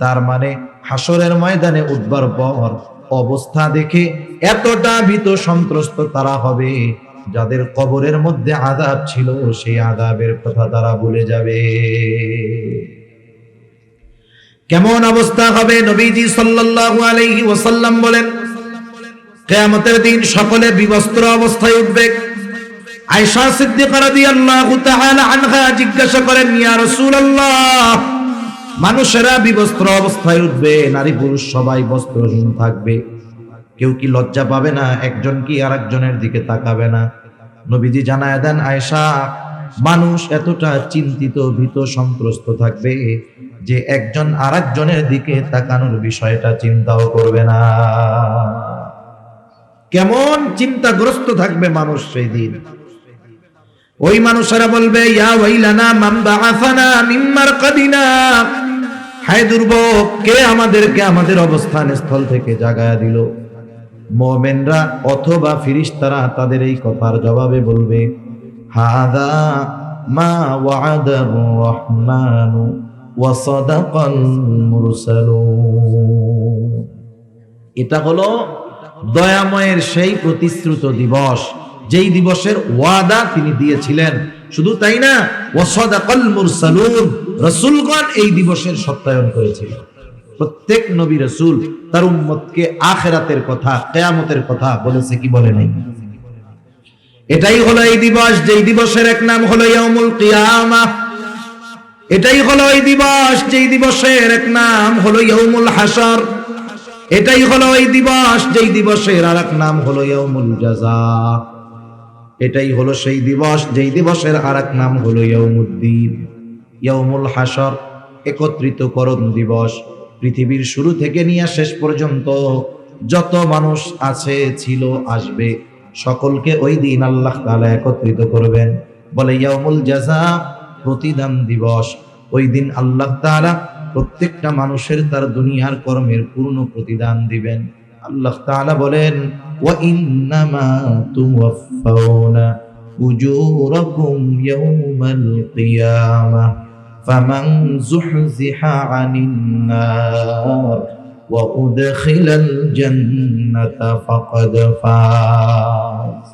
তার মানে হাসরের ময়দানে উঠবার পর অবস্থা দেখে এতটা ভীত সন্ত্রস্ত তারা হবে, যাদের কবরের মধ্যে আযাব ছিল সেই আযাবের কথা তারা ভুলে যাবে। কেমন অবস্থা হবে? নবীজি সাল্লাল্লাহু আলাইহি ওয়াসাল্লাম বলেন কিয়ামতের দিন সকলে বিবস্ত্র অবস্থায় উঠবে। আয়েশা সিদ্দিকা রাদিয়াল্লাহু তাআলা আনহা জিজ্ঞাসা করেন, ইয়া রাসূলুল্লাহ, মানুষেরা বিবস্ত্র অবস্থায় উঠবে, নারী পুরুষ সবাই বস্ত্রহীন থাকবে, কেউ কি লজ্জা পাবে না? একজন কি আরেকজনের দিকে তাকাবে না? নবীজি জানায় দেন, আয়েশা, মানুষ এতটা চিন্তিত ভীত সন্ত্রস্ত থাকবে যে একজন আরেকজনের দিকে তাকানোর বিষয়টা চিন্তাও করবে না। কেমন চিন্তাগ্রস্ত থাকবে মানুষ সেই দিন। ওই মানুষেরা বলবে, ইয়া ওয়াইলানা মান বাআসানা মিন মারকাদিনা, হায় দুর্ভোগ, কে আমাদেরকে আমাদের অবস্থান স্থল থেকে জাগায়া দিল। মুমিনরা অথবা ফেরেশতারা তাদের এই কথার জবাবে বলবে, হাযা মা ওয়া'আদার রাহমানু ওয়া সাদাকাল মুরসালুন, এটা হলো দয়াময়ের সেই প্রতিশ্রুত দিবস, যেই দিবসের ওয়াদা তিনি দিয়েছিলেন। শুধু তাই না, ওয়া সাদাকাল মুরসালুন, রাসূলগণ এই দিবসের সত্যায়ন করেছিল। প্রত্যেক নবী রাসূল তার উম্মতকে আখিরাতের কথা, কিয়ামতের কথা বলেছে কি বলে নাই? এটাই হলো এই দিবস, যেই দিবসের এক নাম হলো ইয়াউমুল কিয়ামah। এটাই হলো এই দিবস, যেই দিবসের এক নাম হলো ইয়াউমুল হাসর। এটাই হলো এই দিবস, যেই দিবসের আরেক নাম হলো ইয়াউমুল জাযা। এটাই হলো সেই দিবস, যেই দিবসের আরেক নাম হলো ইয়াউমুদ্দিন। ইয়াউমুল হাসর, একত্রিতকরণ দিবস। পৃথিবীর শুরু থেকে নিয়ে শেষ পর্যন্ত যত মানুষ আছে, ছিল, আসবে, সকলকে ওই দিন আল্লাহ তাআলা একত্রিত করবেন। বলে ইয়াউমুল জাযা, প্রতিদান দিবস। ওই দিন আল্লাহ তাআলা প্রত্যেকটা মানুষের তার দুনিয়ার কর্মের পূর্ণ প্রতিদান দিবেন। আল্লাহ তাআলা বলেন, ওয়া ইন্নামা তুওয়াফাউনা উজুরাকুম ইয়াউমাল কিয়ামাহ ফামান যুহজিহা আনিন নার ওয়া উদখিলাল জান্নাতা ফাকাদ ফাজ।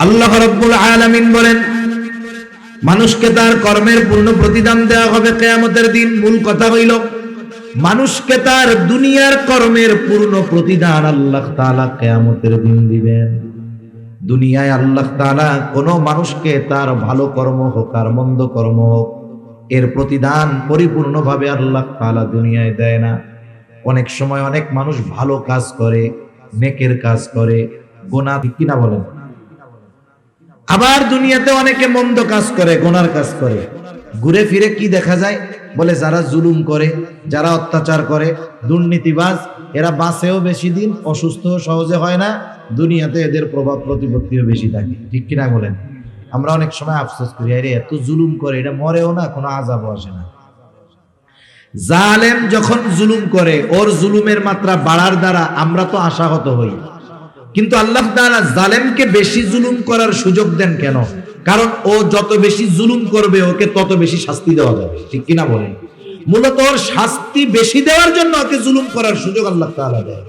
আল্লাহ রাব্বুল আলামিন বলেন, মানুষকে তার কর্মের পূর্ণ প্রতিদান দেওয়া হবে কিয়ামতের দিন। মূল কথা হইল মানুষকে তার দুনিয়ার কর্মের পূর্ণ প্রতিদান আল্লাহ তাআলা কিয়ামতের দিন দিবেন। দুনিয়ায় আল্লাহ তাআলা কোন মানুষকে তার ভালো কর্ম হোক আর মন্দ কর্ম হোক, এর প্রতিদান পরিপূর্ণভাবে আল্লাহ তাআলা দুনিয়ায় দেয় না। অনেক সময় অনেক মানুষ ভালো কাজ করে, নেকের কাজ করে, গুনাহ কিনা বলেন, আবার দুনিয়াতে অনেকে মন্দ কাজ করে, গুনার কাজ করে। ঘুরে ফিরে কি দেখা যায়? বলে যারা জুলুম করে, যারা অত্যাচার করে, দুর্নীতিবাজ, এরা বাঁচেও বেশি দিন, অসুস্থ সহজে হয় না, দুনিয়াতে এদের প্রভাব প্রতিপত্তিও বেশি থাকে। ঠিক কিনা বলেন? আমরা অনেক সময় আফসোস করি, আরে এত জুলুম করে, এটা মরেও না, কোনো আযাবও আসে না। জালেম যখন জুলুম করে, ওর জুলুমের মাত্রা বাড়ার দ্বারা আমরা তো আশাহত হই, কিন্তু আল্লাহ তাআলা জালেমকে বেশি জুলুম করার সুযোগ দেন কেন? কারণ ও যত বেশি জুলুম করবে, ওকে তত বেশি শাস্তি দেওয়া যাবে। ঠিক কিনা বলেন? মূলত ওর শাস্তি বেশি দেওয়ার জন্য ওকে জুলুম করার সুযোগ আল্লাহ তাআলা দেয়।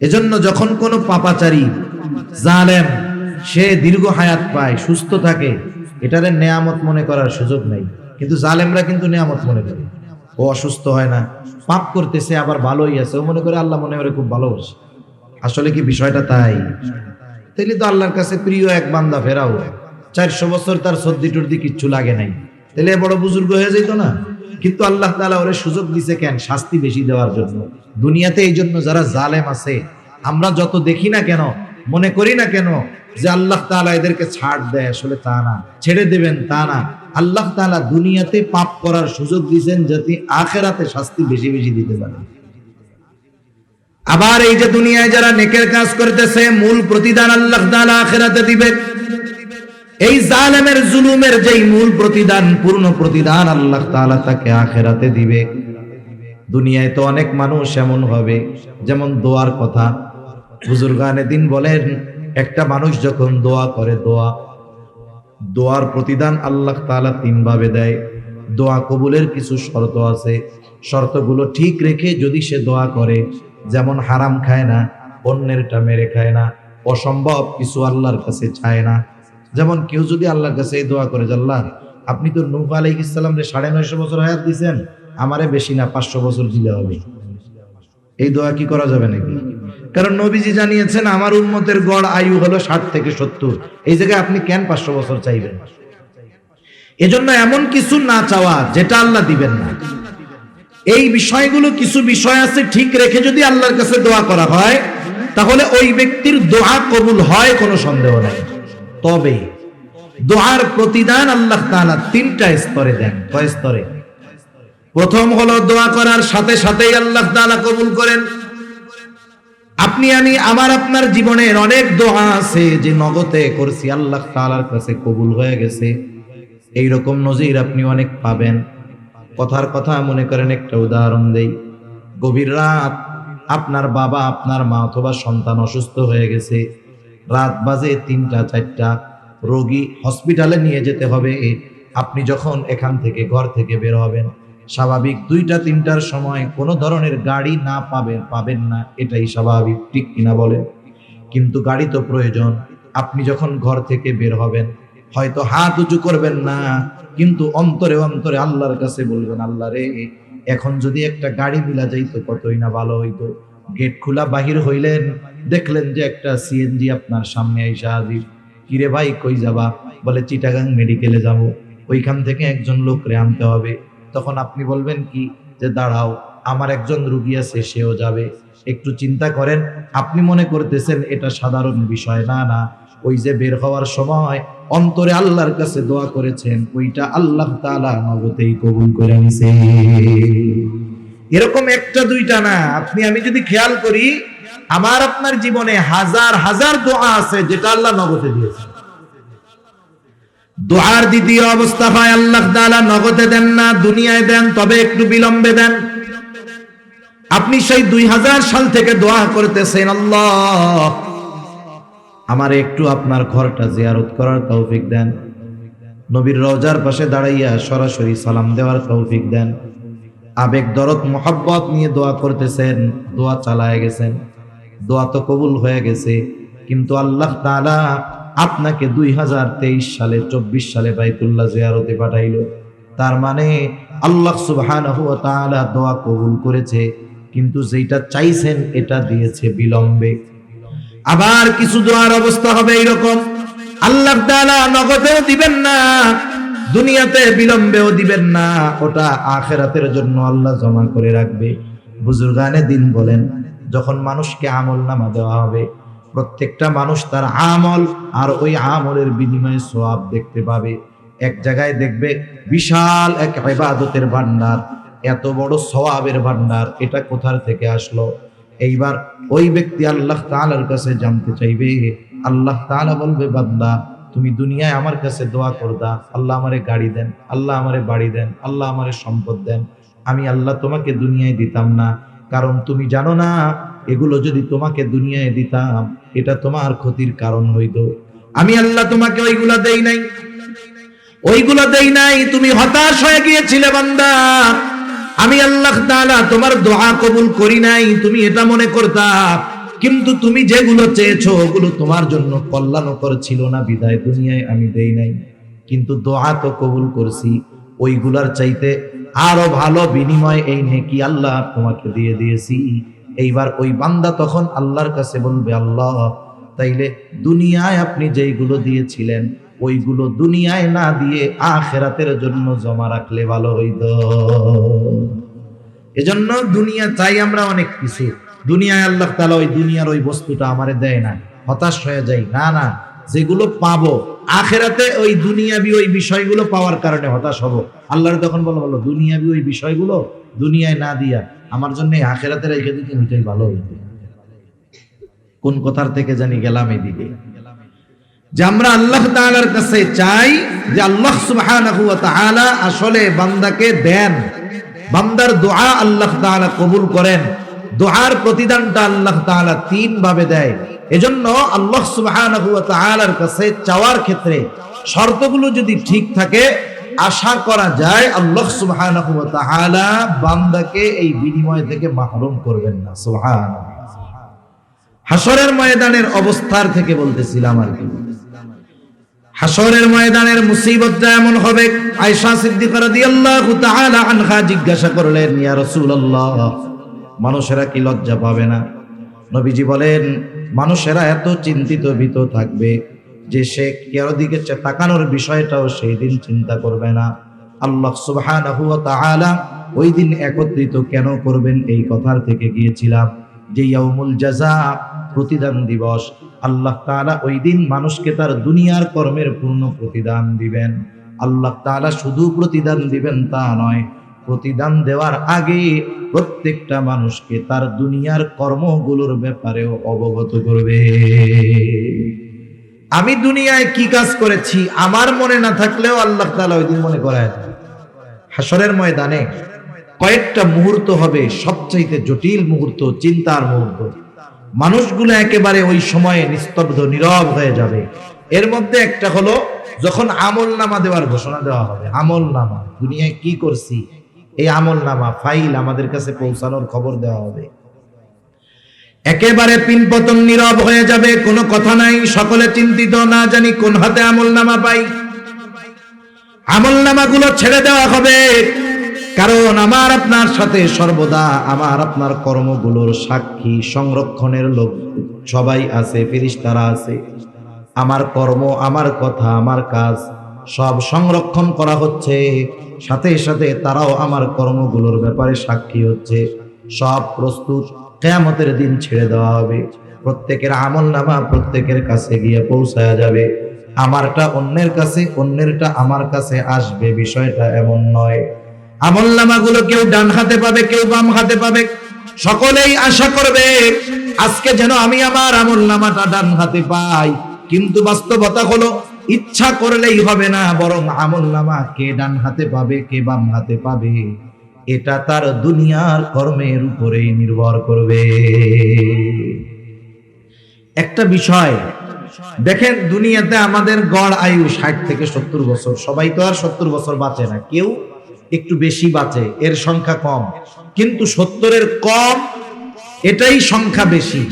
এজন্য যখন কোনো পাপাচারী, জালেম সে দীর্ঘ হায়াত পায়, সুস্থ থাকে, এটারে নেয়ামত মনে করার সুযোগ নাই। কিন্তু জালেমরা কিন্তু নেয়ামত মনে করে। ও অসুস্থ হয় না, পাপ করতেছে, আবার ভালোই আছে, ও মনে করে আল্লাহ মনে করে খুব ভালোবাসে। আসলে কি বিষয়টা তাই? তাইলে তো আল্লাহর কাছে প্রিয় এক বান্দা ফেরাও, 400 বছর তার সর্দি টর্দি কিচ্ছু লাগে নাই, তাহলে বড় বুজুর্গ হয়ে যেত না? কিন্তু আল্লাহ তাআলা ওরে সুযোগ দিছে কেন? শাস্তি বেশি দেওয়ার জন্য। দুনিয়াতে এই জন্য যারা জালেম আছে, আমরা যত দেখি না কেন, মনে করি না কেন যে আল্লাহ তাআলা এদেরকে ছাড় দেয়, আসলে তা না, ছেড়ে দেবেন তা না। আল্লাহ তাআলা দুনিয়াতে পাপ করার সুযোগ দিয়েছেন যাতে আখিরাতে শাস্তি বেশি বেশি দিতে পারে। আবার এই যে দুনিয়ায় যারা নেকের কাজ করতেছে, মূল প্রতিদান আল্লাহ তাআলা আখিরাতে দিবে। এই জালেমের জুলুমের যেই মূল প্রতিদান, পূর্ণ প্রতিদান আল্লাহ তাআলা তাকে আখিরাতে দিবে। দুনিয়ায় তো অনেক মানুষ এমন হবে, যেমন দোয়ার কথা বুজুর্গানে দিন বলেন, একটা মানুষ যখন দোয়া করে, দোয়ার প্রতিদান আল্লাহ তাআলা 3 ভাবে দেয়। দোয়া কবুলের কিছু শর্ত আছে, শর্তগুলো ঠিক রেখে যদি সে দোয়া করে, যেমন হারাম খায় না, অন্যেরটা মেরে খায় না, অসম্ভব কিছু আল্লাহর কাছে চায় না। যেমন কেউ যদি আল্লাহর কাছে এই দোয়া করে, আল্লাহ আপনি তো নূহ আলাইহিস সালাম রে 950 বছর হায়াত দিয়েছেন, আমারে বেশি না 500 বছর দিলে হবে। এই দোয়া কি করা যাবে নাকি? কারণ নবীজি জানিয়েছেন আমার উম্মতের গড় আয়ু হলো 60 থেকে 70। এই জায়গায় আপনি কেন 500 বছর চাইবেন? এজন্য এমন কিছু না চাওয়া যেটা আল্লাহ দিবেন না। এই বিষয়গুলো, কিছু বিষয় আছে, ঠিক রেখে যদি আল্লাহর কাছে দোয়া করা হয়, তাহলে ওই ব্যক্তির দোয়া কবুল হয়, কোনো সন্দেহ নাই। তবে দোয়ার প্রতিদান আল্লাহ তাআলা 3টা স্তরে দেন। কয় স্তরে? প্রথম হলো দোয়া করার সাথে সাথেই আল্লাহ তাআলা কবুল করেন। আপনি আমি আমার আপনার জীবনের অনেক দোয়া আছে যে নগদে করছি, আল্লাহ তাআলার কাছে কবুল হয়ে গেছে। এই রকম নজির আপনি অনেক পাবেন। কথার কথা মনে করেন, একটা উদাহরণ দেই। গভীর রাত আপনার বাবা, আপনার মা অথবা সন্তান অসুস্থ হয়ে গেছে, রাত বাজে 3টা 4টা, রোগী হসপিটালে নিয়ে যেতে হবে। আপনি যখন এখান থেকে, ঘর থেকে বের হবেন, স্বাভাবিক 2টা 3টার সময় কোনো ধরনের গাড়ি না পাবেন না, এটাই স্বাভাবিক, ঠিক কিনা বলেন? কিন্তু গাড়ি তো প্রয়োজন। আপনি যখন ঘর থেকে বের হবেন, হয়তো হাত উঁচু করবেন না, কিন্তু অন্তরে অন্তরে আল্লাহর কাছে বলবেন, আল্লাহ রে, এখন যদি একটা গাড়ি মিলা যাইতো কতই না ভালো হইতো। গেট খোলা বাহির হইলেন, দেখলেন যে একটা সিএনজি আপনার সামনে আইসা হাজির। কিরে ভাই, কই যাবা? বলে চিটাগাং মেডিকেলে যাব, ওইখান থেকে একজন লোক রে আনতে হবে। তখন আপনি বলবেন কি, যে দাঁড়াও, আমার একজন রুগী আছে, সেও যাবে। একটু চিন্তা করেন, আপনি মনে করতেছেন এটা সাধারণ বিষয়। না না, ওই যে বের হওয়ার সময় অন্তরে আল্লাহর কাছে দোয়া করেছেন, ওইটা আল্লাহ তাআলা নগদেই কবুল করে নিছে। এরকম 1টা 2টা না, আপনি আমি যদি খেয়াল করি, আমার আপনার জীবনে হাজার হাজার দোয়া আছে যেটা আল্লাহ নগদে দিয়েছে। দোয়ার দ্বিতীয় অবস্থা হয়, আল্লাহ তাআলা নগদে দেন না, দুনিয়ায় দেন, তবে একটু বিলম্বে দেন। আপনি সেই 2000 সাল থেকে দোয়া করতেছেন, আল্লাহ আমার একটু আপনার ঘরটা জিয়ারত করার তৌফিক দেন, নবীর রওজার পাশে দাঁড়াইয়া সরাসরি সালাম দেওয়ার তৌফিক দেন। আবেগ, দরদ, মোহাব্বত নিয়ে দোয়া করতেছেন, দোয়া চালায় গেছেন, দোয়া তো কবুল হয়ে গেছে। কিন্তু আল্লাহ তাআলা আপনাকে 2023 সালে 24 সালে বাইতুল্লাহ জিয়ারতে পাঠাইলো। তার মানে আল্লাহ সুবহানাহু ওয়া তাআলা দোয়া কবুল করেছে, কিন্তু যেটা চাইছেন এটা দিয়েছে বিলম্বে। আবার কিছু দোয়ার অবস্থা হবে এইরকম, আল্লাহ তাআলা নগদেও দিবেন না, দুনিয়াতে বিলম্বেও দিবেন না, ওটা আখিরাতের জন্য আল্লাহ জমা করে রাখবে। বুজুর্গানে দিন বলেন, যখন মানুষকে আমলনামা দেওয়া হবে, প্রত্যেকটা মানুষ তার আমল আর ওই আমলের বিনিময়ে সওয়াব দেখতে পাবে। এক জায়গায় দেখবে বিশাল এক ইবাদতের ভান্ডার, এত বড় সওয়াবের ভান্ডার, এটা কোথা থেকে আসলো? এইবার ওই ব্যক্তি আল্লাহ তাআলার কাছে জানতে চাইবে। আল্লাহ তাআলা বলবে, বান্দা তুমি দুনিয়ায় আমার কাছে দোয়া করদা, আল্লাহ আমারে গাড়ি দেন, আল্লাহ আমারে বাড়ি দেন, আল্লাহ আমারে সম্পদ দেন। আমি আল্লাহ তোমাকে দুনিয়ায় দিতাম না, কারণ তুমি জানো না এগুলো যদি তোমাকে দুনিয়ায় দিতাম এটা তোমার ক্ষতির কারণ হইতো। আমি আল্লাহ তোমাকে ওইগুলা দেই নাই, ওইগুলা দেই নাই, তুমি হতাশ হয়ে গিয়েছিলে বান্দা। আমি আল্লাহ তাআলা তোমার দোয়া কবুল করি নাই, তুমি এটা মনে করতা। কিন্তু তুমি যেগুলো চেয়েছো ওগুলো তোমার জন্য কল্যাণকর ছিল না, বিদায় দুনিয়ায় আমি দেই নাই। কিন্তু দোয়া তো কবুল করছি, ওইগুলার চাইতে আরো ভালো বিনিময় এই নেকি আল্লাহ তোমাকে দিয়ে দিয়েছি। এইবার ওই বান্দা তখন আল্লাহর কাছে বলবে, আল্লাহ তাইলে দুনিয়ায় আপনি যেইগুলো দিয়েছিলেন ওইগুলো দুনিয়ায় না দিয়ে আখিরাতের জন্য জমা রাখলে ভালো হইতো। এজন্য দুনিয়া চাই আমরা অনেক কিছু, দুনিয়ায় আল্লাহ তাআলা ওই দুনিয়ার ওই বস্তুটা আমারে দেয় না, হতাশ হয়ে যাই না, না, যেগুলো পাবো আখিরাতে ওই দুনিয়াবি ওই বিষয়গুলো পাওয়ার কারণে হতাশ হব। আল্লাহর তখন বলো দুনিয়াবি ওই বিষয়গুলো দুনিয়ায় না দিয়া আমার জন্য আখিরাতে রেখে দিতে ওইটাই ভালো হইতো। কোন কথার থেকে জানি গেলাম এদিকে, যে আমরা আল্লাহ তাআলার কাছে চাই যে আল্লাহ সুবহানাহু ওয়া তাআলা আসলে বান্দাকে দেন, বান্দার দোয়া আল্লাহ তাআলা কবুল করেন। দোয়ার প্রতিদানটা আল্লাহ তাআলা তিন ভাবে দেয়। এজন্য আল্লাহ সুবহানাহু ওয়া তাআলার কাছে চাওয়ার ক্ষেত্রে শর্তগুলো যদি ঠিক থাকে, আশা করা যায় আল্লাহ সুবহানাহু ওয়া তাআলা বান্দাকে এই বিনিময় থেকে মাহরুম করবেন না। সুবহানাল্লাহ। হাসরের ময়দানের অবস্থার থেকে বলতেছিলাম আর কি। হাসরের ময়দানের মুসিবতটা এমন হবে, আয়েশা সিদ্দিকা রাদিয়াল্লাহু তাআলা আনহা জিজ্ঞাসা করলেন, ইয়া রাসূলুল্লাহ, মানুষেরা কি লজ্জা পাবে না? নবীজি বলেন, মানুষেরা এত চিন্তিত ভীত থাকবে যে সে কারো দিকে তাকানোর বিষয়টাও সেই দিন চিন্তা করবে না। আল্লাহ সুবহানাহু ওয়া তাআলা ওই দিন একত্রিত কেন করবেন এই কথার থেকে গিয়েছিলাম যে ইয়াউমুল জাযা, প্রতিদান দিবস। আল্লাহ তাআলা ওই দিন মানুষকে তার দুনিয়ার কর্মের পূর্ণ প্রতিদান দিবেন। আল্লাহ তাআলা শুধু প্রতিদান দিবেন তা নয়, প্রতিদান দেওয়ার আগে প্রত্যেকটা মানুষকে তার দুনিয়ার কর্মগুলোর ব্যাপারেও অবগত করবে। আমি দুনিয়ায় কি কাজ করেছি আমার মনে না থাকলেও আল্লাহ তাআলা ওই দিন মনে করায় দেন। হাসরের ময়দানে কয়েকটা মুহূর্ত হবে সবচাইতে জটিল মুহূর্ত, চিন্তার মুহূর্ত। মানুষগুলো একেবারে ওই সময়ে নিস্তব্ধ নীরব হয়ে যাবে। এর মধ্যে একটা হলো যখন আমলনামা দেওয়ার ঘোষণা দেওয়া হবে। আমলনামা, দুনিয়ায় কি করছি এই আমলনামা ফাইল আমাদের কাছে পৌঁছানোর খবর দেওয়া হবে। একেবারে পিনপতন নীরব হয়ে যাবে, কোনো কথা নাই, সকলে চিন্তিত, না জানি কোন হাতে আমলনামা পাই। আমলনামাগুলো ছেড়ে দেওয়া হবে, কারণ আমার আপনার সাথে সর্বদা আমার আপনার কর্মগুলোর সাক্ষী সংরক্ষণের লোক সবাই আছে, ফেরেশতারা আছে। আমার কর্ম, আমার কথা, আমার কাজ সব সংরক্ষণ করা হচ্ছে, সাথে সাথে তারাও আমার কর্মগুলোর ব্যাপারে সাক্ষী হচ্ছে। সব প্রস্তুত, কিয়ামতের দিন ছেড়ে দেওয়া হবে। প্রত্যেকের আমলনামা প্রত্যেকের কাছে গিয়ে পৌঁছায়া যাবে। আমারটা অন্যের কাছে, অন্যেরটা আমার কাছে আসবে, বিষয়টা এমন নয়। আমলনামাগুলো কেউ ডান হাতে পাবে, কেউ বাম হাতে পাবে। সকলেই আশা করবে আজকে যেন আমি আমার আমলনামাটা ডান হাতে পাই। কিন্তু বাস্তবতা হলো ইচ্ছা করলেই হবে না, বরং আমলনামা কে ডান হাতে পাবে কে বাম হাতে পাবে এটা তার দুনিয়ার কর্মের উপরেই নির্ভর করবে। একটা বিষয় দেখেন, দুনিয়াতে আমাদের গড় আয়ু 60 থেকে 70 বছর। সবাই তো আর 70 বছর বাঁচে না, কেউ একটু বেশি বাঁচে, এর সংখ্যা কম। কিন্তু 70-এর কম, এটাই সংখ্যা বেশি।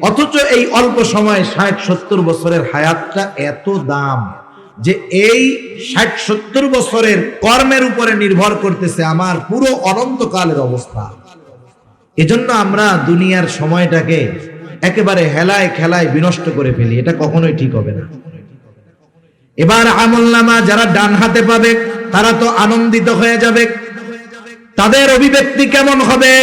অথচ এই অল্প সময়ে 60-70 বছরের হায়াতটা এত দাম যে এই 60-70 বছরের কর্মের উপরে নির্ভর করতেছে আমার পুরো অনন্তকালের অবস্থা। এজন্য আমরা দুনিয়ার সময়টাকে একেবারে হেলায় খেলায় বিনষ্ট করে ফেলি, এটা কখনোই ঠিক হবে না। এবার আমলনামা যারা ডান হাতে পাবে তারা তো আনন্দিত হয়ে যাবে। তাদের অভিব্যক্তি কেমন হবে,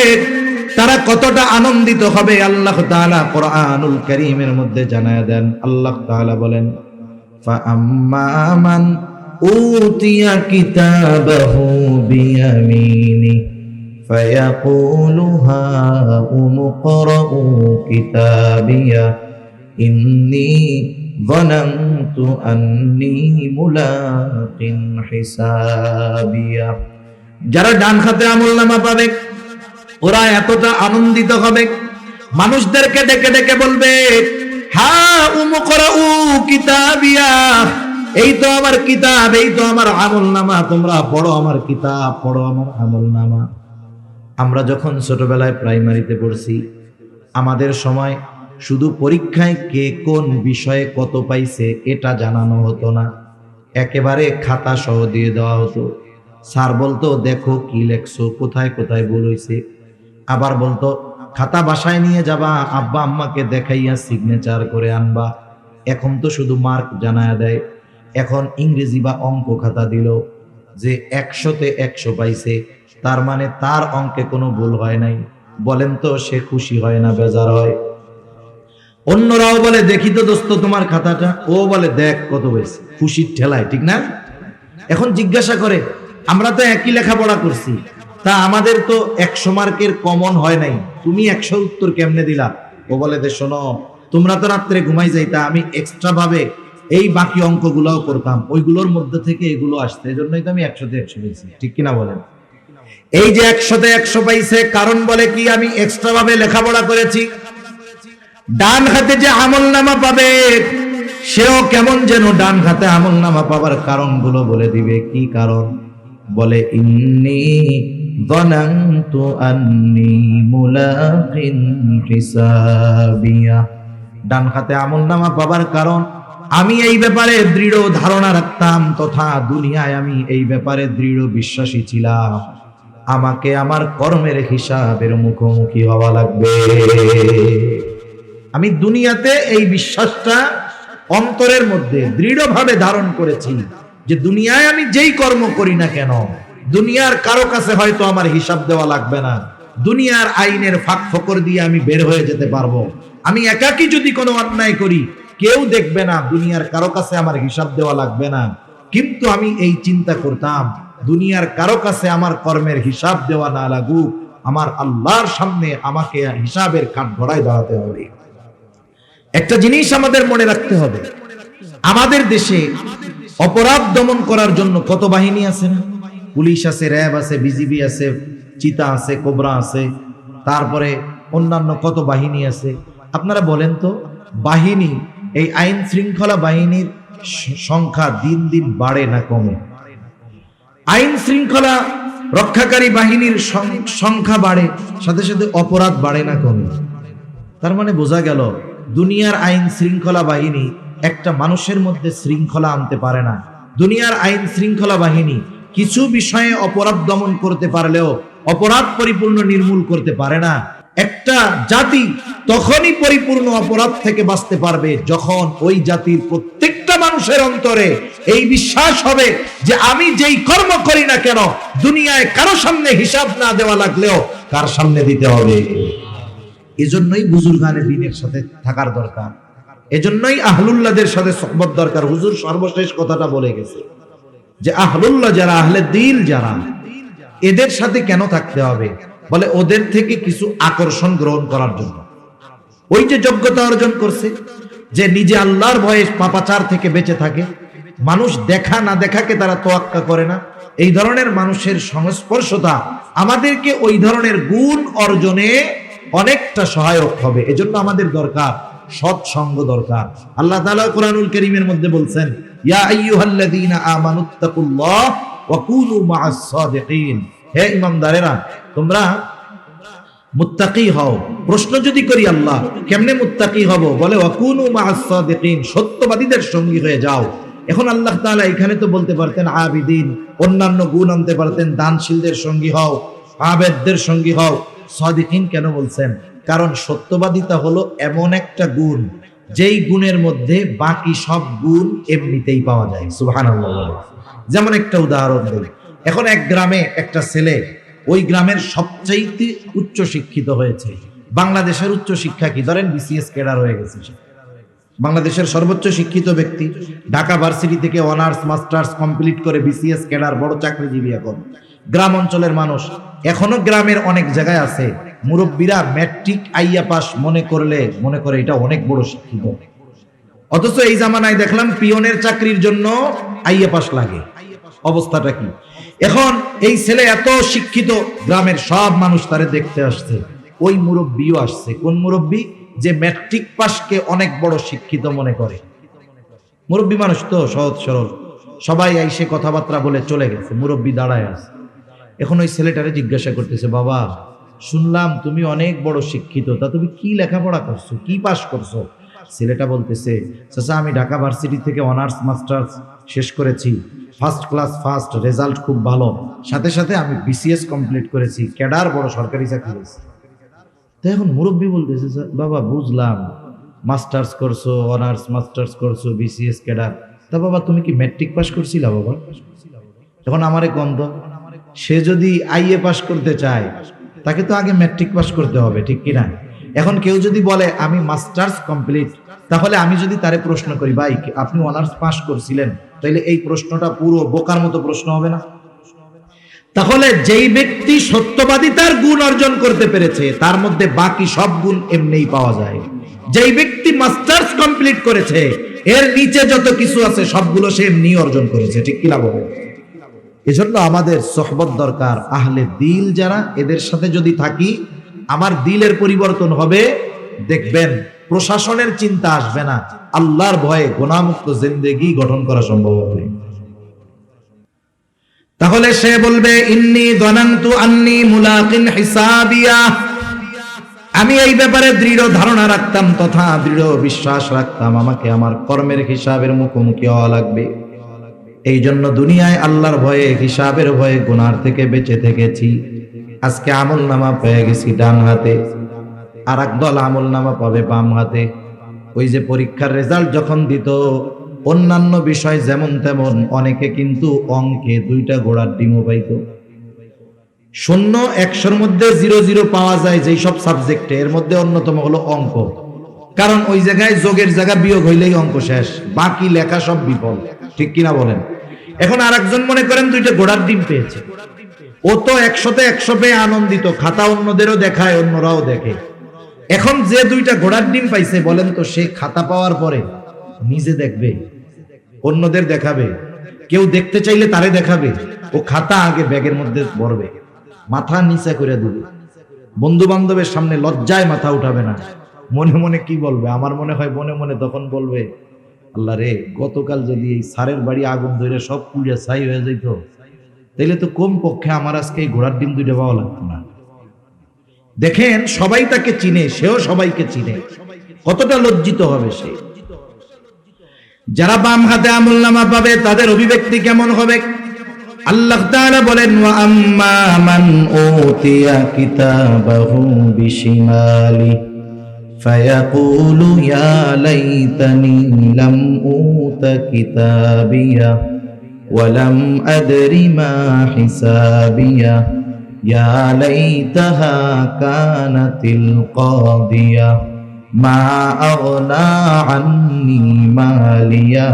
তারা কতটা আনন্দিত হবে, আল্লাহ তাআলা কোরআনুল কারীমের মধ্যে জানায় দেন। আল্লাহ তাআলা বলেন, ফাআম্মা মান উতিয়া কিতাবাহু বিয়ামিনি ফায়াকুলু হাউমু ইকরাউ কিতাবিয়া ইন্নী যানানতু আন্নী মুলাকিন হিসাবিয়া। যারা ডান হাতে আমলনামা পাবে ওরা এতটা আনন্দিত হবে, মানুষদেরকে ডেকে ডেকে বলবে, হাউমু ইকরাউ কিতাবিয়া, এই তো আমার কিতাব, এই তো আমার আমলনামা, তোমরা পড়ো আমার কিতাব, পড়ো আমার আমলনামা। আমরা যখন ছোটবেলায় প্রাইমারিতে পড়ছি, আমাদের সময় শুধু পরীক্ষায় কে কোন বিষয়ে কত পাইছে এটা জানানো হতো না, একেবারে খাতা সহ দিয়ে দেওয়া হতো। স্যার বলতো দেখো কি লেখছো, কোথায় কোথায় ভুল হইছে। আবার বলতো খাতা বাসায় নিয়ে যাবা, আব্বা আম্মাকে দেখাইয়া সিগনেচার করে আনবা। এখন তো শুধু মার্ক জানায়া দেয়। এখন ইংরেজি বা অঙ্ক খাতা দিল যে 100-তে 100 পাইছে, তার মানে তার অঙ্কে কোনো ভুল হয় নাই। বলেন তো সে খুশি হয় না বেজার হয়? অন্যরাও বলে দেখি তো দোস্ত তোমার খাতাটা, ও বলে দেখ কত হয়েছে, খুশির ঠেলায়, ঠিক না? এখন জিজ্ঞাসা করে আমরা তো একই লেখাপড়া করছি, তা আমাদের তো 100 মার্কের কমন হয় নাই, তুমি 100 উত্তর কেমনে দিলা? ও বলে যে শোনো, তোমরা তো রাত্রে ঘুমাই যাইতা, আমি এক্সট্রা ভাবে এই বাকি অঙ্কগুলোও করতাম, ওইগুলোর মধ্যে থেকে এগুলো আসছে, এজন্যই তো আমি 100-তে 100 পেয়েছি, ঠিক কিনা বলেন? এই যে 100-তে 100 পাইছে, কারণ বলে কি আমি এক্সট্রা ভাবে লেখাপড়া করেছি। ডান হাতে যে আমলনামা পাবে সেও কেমন যেন ডান হাতে আমলনামা পাবার কারণগুলো বলে দিবে। কি কারণ? বলে ইন্নী যানানতু আন্নী মুলাকিন হিসাবিয়া। ডান হাতে আমলনামা পাবার কারণ আমি এই ব্যাপারে দৃঢ় ধারণা রাখতাম, তথা দুনিয়ায় আমি এই ব্যাপারে দৃঢ় বিশ্বাসী ছিলাম, আমাকে আমার কর্মের হিসাবের মুখোমুখি হওয়া লাগবে। আমি দুনিয়াতে এই বিশ্বাসটা অন্তরের মধ্যে দৃঢ়ভাবে ধারণ করেছি যে দুনিয়ায় আমি যেই কর্ম করি না কেন, দুনিয়ার কারো কাছে হয়তো আমার হিসাব দেওয়া লাগবে না, দুনিয়ার আইনের ফাঁক ফকর দিয়ে আমি বের হয়ে যেতে পারবো। আমি একাকী যদি কোনো অন্যায় করি কেউ দেখবে না, দুনিয়ার কারো কাছে আমার হিসাব দেওয়া লাগবে না। কিন্তু আমি এই চিন্তা করতাম দুনিয়ার কারো কাছে আমার কর্মের হিসাব দেওয়া না লাগুক, আমার আল্লাহর সামনে আমাকে হিসাবের কাঠগড়ায় দাঁড়াতে হবে। একটা জিনিস আমাদের মনে রাখতে হবে, আমাদের দেশে অপরাধ দমন করার জন্য কত বাহিনী আছে না? পুলিশ আছে, র্যাব আছে, বিজিবি আছে, চিতা আছে, কোবরা আছে, তারপরে অন্যান্য কত বাহিনী আছে। আপনারা বলেন তো, বাহিনী, এই আইন শৃঙ্খলা বাহিনীর সংখ্যা দিন দিন বাড়ে না কমে? আইন শৃঙ্খলা রক্ষাকারী বাহিনীর সংখ্যা বাড়ে, সাথে সাথে অপরাধ বাড়ে না কমে? তার মানে বোঝা গেল দুনিয়ার আইন শৃঙ্খলা বাহিনী একটা মানুষের মধ্যে শৃঙ্খলা আনতে পারে না। দুনিয়ার আইন শৃঙ্খলা বাহিনী কিছু বিষয়ে অপরাধ দমন করতে পারলেও অপরাধ পরিপূর্ণ নির্মূল করতে পারে না। একটা জাতি তখনই পরিপূর্ণ অপরাধ থেকে বাঁচতে পারবে যখন ওই জাতির প্রত্যেকটা মানুষের অন্তরে এই বিশ্বাস হবে যে আমি যেই কর্ম করি না কেন দুনিয়ায় কারো সামনে হিসাব না দেওয়া লাগলেও কার সামনে দিতে হবে। এজন্যই বুজুর্গানে দ্বীনের সাথে থাকার দরকার, এজন্যই আহলুল্লাহদের সাথে সোহবত দরকার। হুজুর সর্বশেষ কথাটা বলে গেছে যে আহলুল্লাহ যারা, আহলে দিল যারা, এদের সাথে কেন থাকতে হবে? বলে ওদের থেকে কিছু আকর্ষণ গ্রহণ করার জন্য। ওই যে যোগ্যতা অর্জন করছে, যে নিজে আল্লাহর ভয়ে পাপাচার থেকে বেঁচে থাকে, মানুষ দেখা না দেখাকে তারা তোয়াক্কা করে না, এই ধরনের মানুষের সংস্পর্শতা আমাদেরকে ওই ধরনের গুণ অর্জনে অনেকটা সহায়ক হবে। এজন্য আমাদের দরকার সৎসঙ্গ দরকার। আল্লাহ তাআলা কোরআনুল কারীমের মধ্যে বলছেন, ইয়া আইয়ুহাল্লাযীনা আমানুত্তাকুল্লাহ ওয়া কুনু মা'আস সাদিকিন। হে ঈমানদারেরা, তোমরা মুত্তাকি হও। প্রশ্ন যদি করি আল্লাহ কেমনে মুত্তাকি হব? বলে ওয়া কুনু মা'আস সাদিকিন, সত্যবাদীদের সঙ্গী হয়ে যাও। এখন আল্লাহ তাআলা এখানে তো বলতে পারতেন আবিদিন, অন্যান্য গুণ আনতে পারতেন, দানশীলদের সঙ্গী হও, আবেদদের সঙ্গী হও। সাদিকিন কেন বলছেন? কারণ সত্যবাদিতা হলো এমন একটা গুণ যেই গুণের মধ্যে বাকি সব গুণ এমনিতেই পাওয়া যায়। সুবহানাল্লাহ। যেমন একটা উদাহরণ দেই, এখন এক গ্রামে একটা ছেলে ওই গ্রামের সবচাইতে উচ্চ শিক্ষিত হয়েছে। বাংলাদেশের উচ্চ শিক্ষা কি? ধরেন বিসিএস ক্যাডার হয়ে গেছে, বাংলাদেশের সর্বোচ্চ শিক্ষিত ব্যক্তি, ঢাকা ভার্সিটি থেকে অনার্স মাস্টার্স কমপ্লিট করে বিসিএস ক্যাডার, বড় চাকরিজীবী। এখন গ্রাম অঞ্চলের মানুষ, এখনো গ্রামের অনেক জায়গায় আছে মুরব্বীরা ম্যাট্রিক আইয়া পাস মনে করে এটা অনেক বড় শিক্ষিত, অথচ এই জামানায় দেখলাম পিয়নের চাকরির জন্য আইয়া পাস লাগে। অবস্থাটা কি? এখন এই ছেলে এত শিক্ষিত, গ্রামের সব মানুষ তারে দেখতে আসছে। ওই মুরব্বীও আসছে। কোন মুরব্বী? যে ম্যাট্রিক পাসকে অনেক বড় শিক্ষিত মনে করে। মুরব্বী মানুষ তো সহজ সরল, সবাই আইসে কথাবার্তা বলে চলে গেছে, মুরব্বী দাঁড়ায় আছে। এখন ওই ছেলেটারে জিজ্ঞাসা করতেছে, বাবা শুনলাম তুমি অনেক বড় শিক্ষিত, তা তুমি কি লেখাপড়া করছো, কি পাস করছো? ছেলেটা বলতেছে, চাচা আমি ঢাকা ভার্সিটি থেকে অনার্স মাস্টার্স শেষ করেছি, ফার্স্ট ক্লাস ফার্স্ট, রেজাল্ট খুব ভালো, সাথে সাথে আমি বিসিএস কমপ্লিট করেছি, ক্যাডার বড় সরকারি চাকরি হয়েছে। তো এখন মুরব্বী বলতেছে, বাবা বুঝলাম মাস্টার্স করছো, অনার্স মাস্টার্স করছো, বিসিএস ক্যাডার, তা বাবা তুমি কি ম্যাট্রিক পাস করছিলা বাবা? এখন আমারে গন্ধ, সে যদি আইএ পাস করতে চায় তাকে তো আগে ম্যাট্রিক পাস করতে হবে, ঠিক কিনা? এখন কেউ যদি বলে আমি মাস্টার্স কমপ্লিট, তাহলে আমি যদি তারে প্রশ্ন করি, ভাই আপনি অনার্স পাস করছিলেন, তাইলে এই প্রশ্নটা পুরো বোকার মতো প্রশ্ন হবে না? তাহলে যেই ব্যক্তি সত্যবাদিতার গুণ অর্জন করতে পেরেছে তার মধ্যে বাকি সব গুণ এমনিই পাওয়া যায়। যেই ব্যক্তি মাস্টার্স কমপ্লিট করেছে এর নিচে যত কিছু আছে সবগুলো সে এমনি অর্জন করেছে, ঠিক কিনা বলে? এজন্য আমাদের সোহবত দরকার, আহলে দিল যারা, এদের সাথে যদি থাকি আমার দিলের পরিবর্তন হবে। দেখবেন প্রশাসনের চিন্তা আসবে না, আল্লাহর ভয়ে গুনাহমুক্ত জিন্দেগি গঠন করা সম্ভব হবে। তাহলে সে বলবে ইন্নী যানানতু আন্নী মুলাকিন হিসাবিয়া, আমি এই ব্যাপারে দৃঢ় ধারণা রাখতাম তথা দৃঢ় বিশ্বাস রাখতাম আমাকে আমার কর্মের হিসাবের মুখোমুখি হওয়া লাগবে। এই জন্য দুনিয়ায় আল্লাহর ভয়ে, হিসাবের ভয়ে গুনার থেকে বেঁচে থেকেছি। আজকে আমল নামা পেয়ে গেছি ডান হাতে, আর একদল আমল নামা পাবে বাম হাতে। ওই যে পরীক্ষার রেজাল্ট যখন দিত, অন্যান্য বিষয় যেমন তেমন, অনেকে কিন্তু অঙ্কে 2টা ঘোড়ার ডিমও পাইত। 0-100-র মধ্যে 0-0 পাওয়া যায় যেই সব সাবজেক্টে, এর মধ্যে অন্যতম হলো অঙ্ক। কারণ ওই জায়গায় যোগের জায়গা বিয়োগ হইলেই অঙ্ক শেষ, বাকি লেখা সব বিফল, ঠিক কিনা বলেন? এখন আরেকজন মনে করেন 2টা ঘোড়ার ডিম পেয়েছে, ও তো 100-তে 100 পেয়ে আনন্দিত, খাতা অন্যদেরও দেখায়, অন্যরাও দেখে। এখন যে 2টা ঘোড়ার ডিম পাইছে, বলেন তো সে খাতা পাওয়ার পরে নিজে দেখবে, অন্যদের দেখাবে? কেউ দেখতে চাইলে তারে দেখাবে? ও খাতা আগে ব্যাগের মধ্যে ভরবে, মাথা নিচে করে দিবে, বন্ধু বান্ধবের সামনে লজ্জায় মাথা উঠাবে না। মনে মনে কি বলবে? আমার মনে হয় মনে মনে তখন বলবে, আল্লাহ রে, গতকাল যদি এই সারের বাড়ি আগুন ধরে সব পুড়িয়া ছাই হয়ে যেত, তাইলে তো কম পক্ষে আমার আজকে এই ঘোড়ার ডিম 2টা পাওয়া লাগতো না। দেখেন সবাই তাকে চিনে, সেও সবাইকে চিনে, কতটা লজ্জিত হবে সে। যারা বাম হাতে আমলনামা পাবে তাদের অভিব্যক্তি কেমন হবে? আল্লাহ তাআলা বলেন, ওয়া আম্মা মান উতিয়া কিতাবাহু বিশিমালি ফায়াকুলু ইয়া লাইতানি লাম উতা কিতাবিয়া ওয়া লাম আদরি মা হিসাবিয়া ইয়া লাইতাহা কানাতিল কাদিয়া মা আগনা আন্নি মালিয়া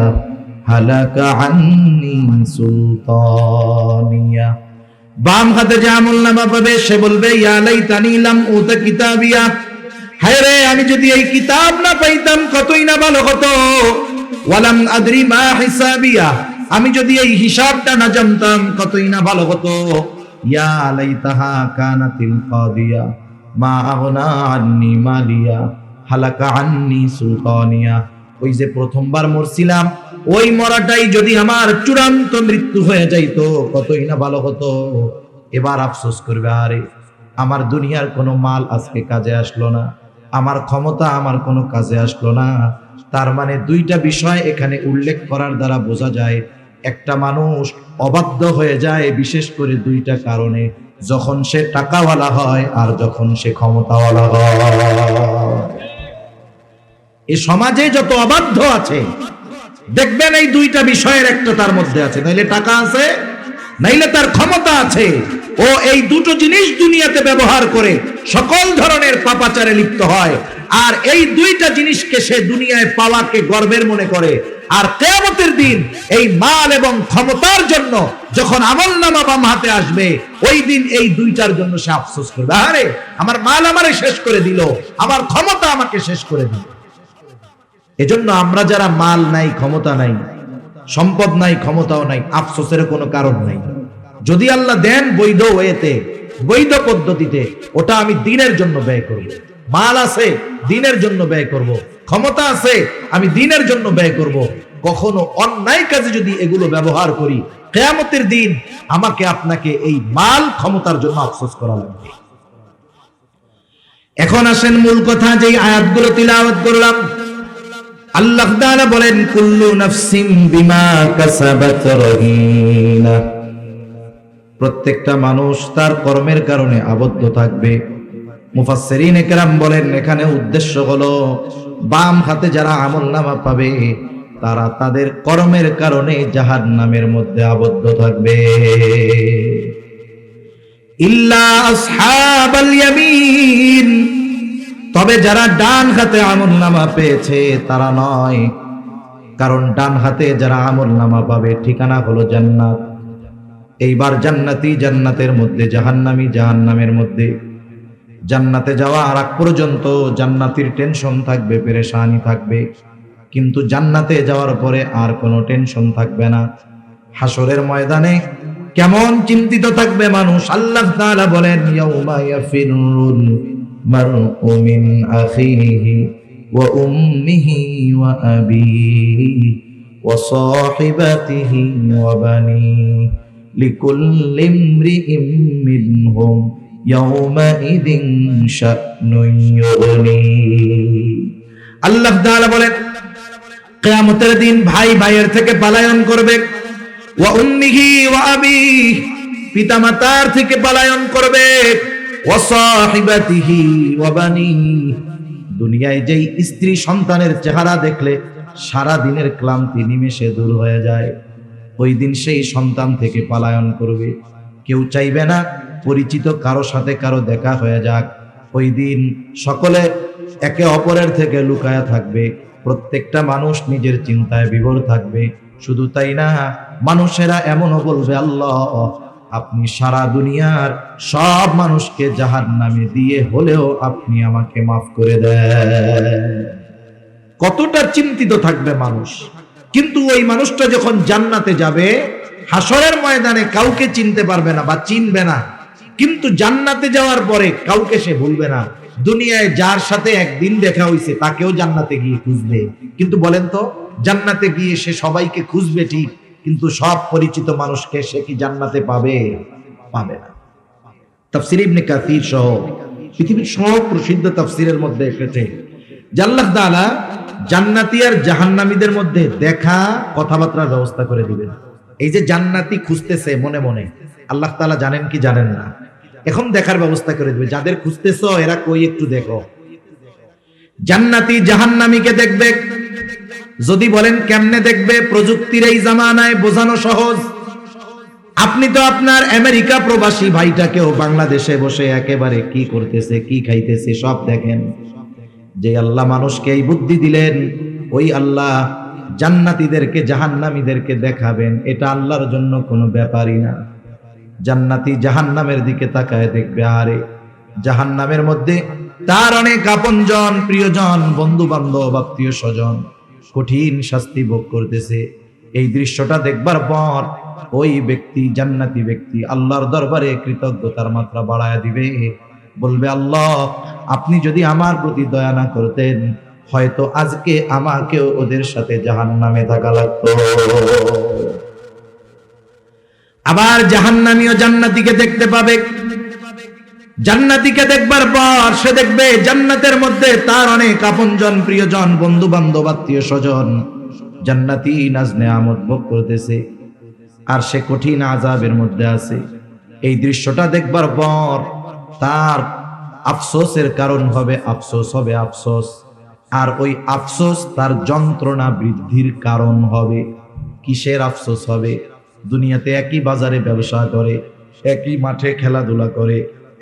হালাকা আন্নি সুলতানিয়া। বাম হাতে যে আমলনামা পাবে সে বলবে, ইয়া লাইতানি লাম উতা কিতাবিয়া, হায় রে আমি যদি এই কিতাব না পাইতাম কতই না ভালো হতো। ওয়ালাম আদরি মা হিসাবিয়া, আমি যদি এই হিসাবটা না জানতাম কতই না ভালো হতো। ইয়া লাইতাহা কানাতিল কাদিয়া মা আগনা আন্নি মালিয়া হালাকা আন্নি সুলতানিয়া। ওই যে প্রথমবার মরছিলাম, ওই মরাটাই যদি আমার চূড়ান্ত মৃত্যু হয়ে যাইতো কতই না ভালো হতো। এবার আফসোস করবে, আরে আমার দুনিয়ার কোনো মাল আজকে কাজে আসলো না, আমার ক্ষমতা আমার কোনো কাজে আসলো না। তার মানে 2টা বিষয় এখানে উল্লেখ করার দ্বারা বোঝা যায়, একটা মানুষ অবাধ্য হয়ে যায় বিশেষ করে 2টা কারণে, যখন সে টাকাওয়ালা হয় আর যখন সে ক্ষমতাওয়ালা হয়। এই সমাজে যত অবাধ্য আছে দেখবেন এই 2টা বিষয়ের একটা তার মধ্যে আছে, নাইলে টাকা আছে নাইলে তার ক্ষমতা আছে। ও এই 2টো জিনিস দুনিয়াতে ব্যবহার করে সকল ধরনের পাপাচারে লিপ্ত হয়, আর এই 2টা জিনিসকে সে দুনিয়ায় পাওয়াকে গর্বের মনে করে। আর কিয়ামতের দিন এই মাল এবং ক্ষমতার জন্য যখন আমলনামা বাম হাতে আসবে, ওই দিন এই 2টার জন্য সে আফসোস করবে, আরে আমার মাল আমারে শেষ করে দিল, আমার ক্ষমতা আমাকে শেষ করে দিল। এজন্য আমরা যারা মাল নাই, ক্ষমতা নাই, সম্পদ নাই, ক্ষমতাও নাই, আফসোসের কোনো কারণ নাই। যদি আল্লাহ দেন বৈধ ওয়েতে, বৈধ পদ্ধতিতে, ওটা আমি দ্বীনের জন্য ব্যয় করব। মাল আছে দ্বীনের জন্য ব্যয় করব, ক্ষমতা আছে আমি দ্বীনের জন্য ব্যয় করব। কখনো অন্যায় কাজে যদি এগুলো ব্যবহার করি, কিয়ামতের দিন আমাকে আপনাকে এই মাল ক্ষমতার জন্য আফসোস করা লাগবে। এখন আসেন মূল কথা, যেই আয়াতগুলো তিলাওয়াত করলাম। আল্লাহ তাআলা বলেন কুল্লু নাফসিন বিমা কাসাবাত রহিনা, প্রত্যেকটা মানুষ তার কর্মের কারণে আবদ্ধ থাকবে। মুফাসসিরিনে কেরাম বলেন এখানে উদ্দেশ্য হলো বাম হাতে যারা আমলনামা পাবে তারা তাদের কর্মের কারণে জাহান্নামের মধ্যে আবদ্ধ থাকবে। ইল্লা আসহাবাল ইয়ামিন, তবে যারা ডান হাতে আমলনামা পেয়েছে তারা নয়, কারণ ডান হাতে যারা আমলনামা পাবে ঠিকানা হলো জান্নাত। এইবার জান্নাতি জান্নাতের মধ্যে, জাহান্নামী জাহান্নামের মধ্যে। জান্নাতে যাওয়া আর আগ পর্যন্ত জান্নাতীর টেনশন থাকবে, পেরেশানি থাকবে, কিন্তু জান্নাতে যাওয়ার পরে আর কোনো টেনশন থাকবে না। হাসরের ময়দানে কেমন চিন্তিত থাকবে মানুষ। আল্লাহ তাআলা বলেন ইয়াউমা ইয়াফিরুল মারউ মিন আখিহি ওয়া উম্মিহি ওয়া আবিহি ওয়া সাহিবাতিহি ওয়া বানিহি লিকুল্লি ইমরিইম মিনহুম ইয়াউমাইযিন শা'নুন ইউগনি। আল্লাহ তাআলা বলেন কিয়ামতের দিন ভাই ভাইয়ের থেকে পলায়ন করবে, ওয়া উম্মিহি ওয়া আবিহি, পিতামাতার থেকে পলায়ন করবে, ওয়া সাহিবাতিহি ওয়া বানিহি, দুনিয়ায় যেই স্ত্রী সন্তানের চেহারা দেখলে সারা দিনের ক্লান্তি নিমেষে দূর হয়ে যায়, ওই দিন সেই সন্তান থেকে পলায়ন করবে। কেউ চাইবে না পরিচিত কারো সাথে কারো দেখা হয়ে যাক। ওই দিন সকলে একে অপরের থেকে লুকায়া থাকবে, প্রত্যেকটা মানুষ নিজের চিন্তায় বিভোর থাকবে। শুধু তাই না, মানুষেরা এমনও বলবে আল্লাহ আপনি সারা দুনিয়ার সব মানুষকে জাহান্নামে দিয়ে হলেও আপনি আমাকে মাফ করে দেন। কতটা চিন্তিত থাকবে মানুষ। কিন্তু ওই মানুষটা যখন জান্নাতে যাবে, হাসরের ময়দানে কাউকে চিনতে পারবে না বা চিনবে না, কিন্তু জান্নাতে যাওয়ার পরে কাউকে সে ভুলবে না। দুনিয়ায় যার সাথে একদিন দেখা হইছে তাকেও জান্নাতে গিয়ে খুঁজবে, কিন্তু বলেন তো জান্নাতে গিয়ে সে সবাইকে খুঁজবে ঠিক, কিন্তু সব পরিচিত মানুষকে সে কি জান্নাতে পাবে? পাবে না। তাফসীর ইবনে কাসির সহ পৃথিবীর সব প্রসিদ্ধ তাফসীরের মধ্যে এসেছে যে আল্লাহ তাআলা জান্নাতি আর জাহান্নামীদের মধ্যে দেখা কথাবার্তার ব্যবস্থা করে দিবেন। এই যে জান্নাতি খুঁজতেছে মনে মনে, আল্লাহ তাআলা জানেন কি জানেন না, এখন দেখার ব্যবস্থা করে দিবে। যাদের খুঁজতেছো এরা কই একটু দেখো। জান্নাতি জাহান্নামীকে দেখবে। যদি বলেন কেমনে দেখবে, প্রযুক্তির এই জামানায় বোঝানো সহজ। আপনি তো আপনার আমেরিকা প্রবাসী ভাইটাকেও বাংলাদেশে বসে একেবারে কি করতেছে কি খাইতেছে সব দেখেন। যে আল্লাহ মানুষকে এই বুদ্ধি দিলেন, ওই আল্লাহ জান্নাতীদেরকে জাহান্নামীদেরকে দেখাবেন, এটা আল্লাহর জন্য কোনো ব্যাপারই না। জান্নাতি জাহান্নামের দিকে তাকায় দেখবে, আরে জাহান্নামের মধ্যে তার অনেক আপনজন, প্রিয়জন, বন্ধু বান্ধব, আত্মীয় স্বজন কঠিন শাস্তি ভোগ করতেছে। এই দৃশ্যটা দেখবার পর ওই ব্যক্তি, জান্নাতি ব্যক্তি আল্লাহর দরবারে কৃতজ্ঞতার মাত্রা বাড়ায়া দিবে, বলবে আল্লাহ আপনি যদি আমার প্রতি দয়া না করতেন হয়তো আজকে আমাকেও ওদের সাথে জাহান্নামে থাকা লাগতো। আবার জাহান্নামীও জান্নাতীকে দেখতে পাবে। জান্নাতীকে দেখবার পর সে দেখবে জান্নাতের মধ্যে তার অনেক আপনজন, প্রিয়জন, বন্ধু বান্ধব, আত্মীয় স্বজন জান্নাতি নাজ নেয়ামত ভোগ করতেছে, আর সে কঠিন আযাবের মধ্যে আছে। এই দৃশ্যটা দেখবার পর তার আফসোসের কারণ হবে, আফসোস হবে, আফসোস। আর ওই আফসোস তার যন্ত্রণা বৃদ্ধির কারণ হবে। কিসের আফসোস হবে? দুনিয়াতে একই বাজারে ব্যবসা করে, একই মাঠে খেলাধুলা করে,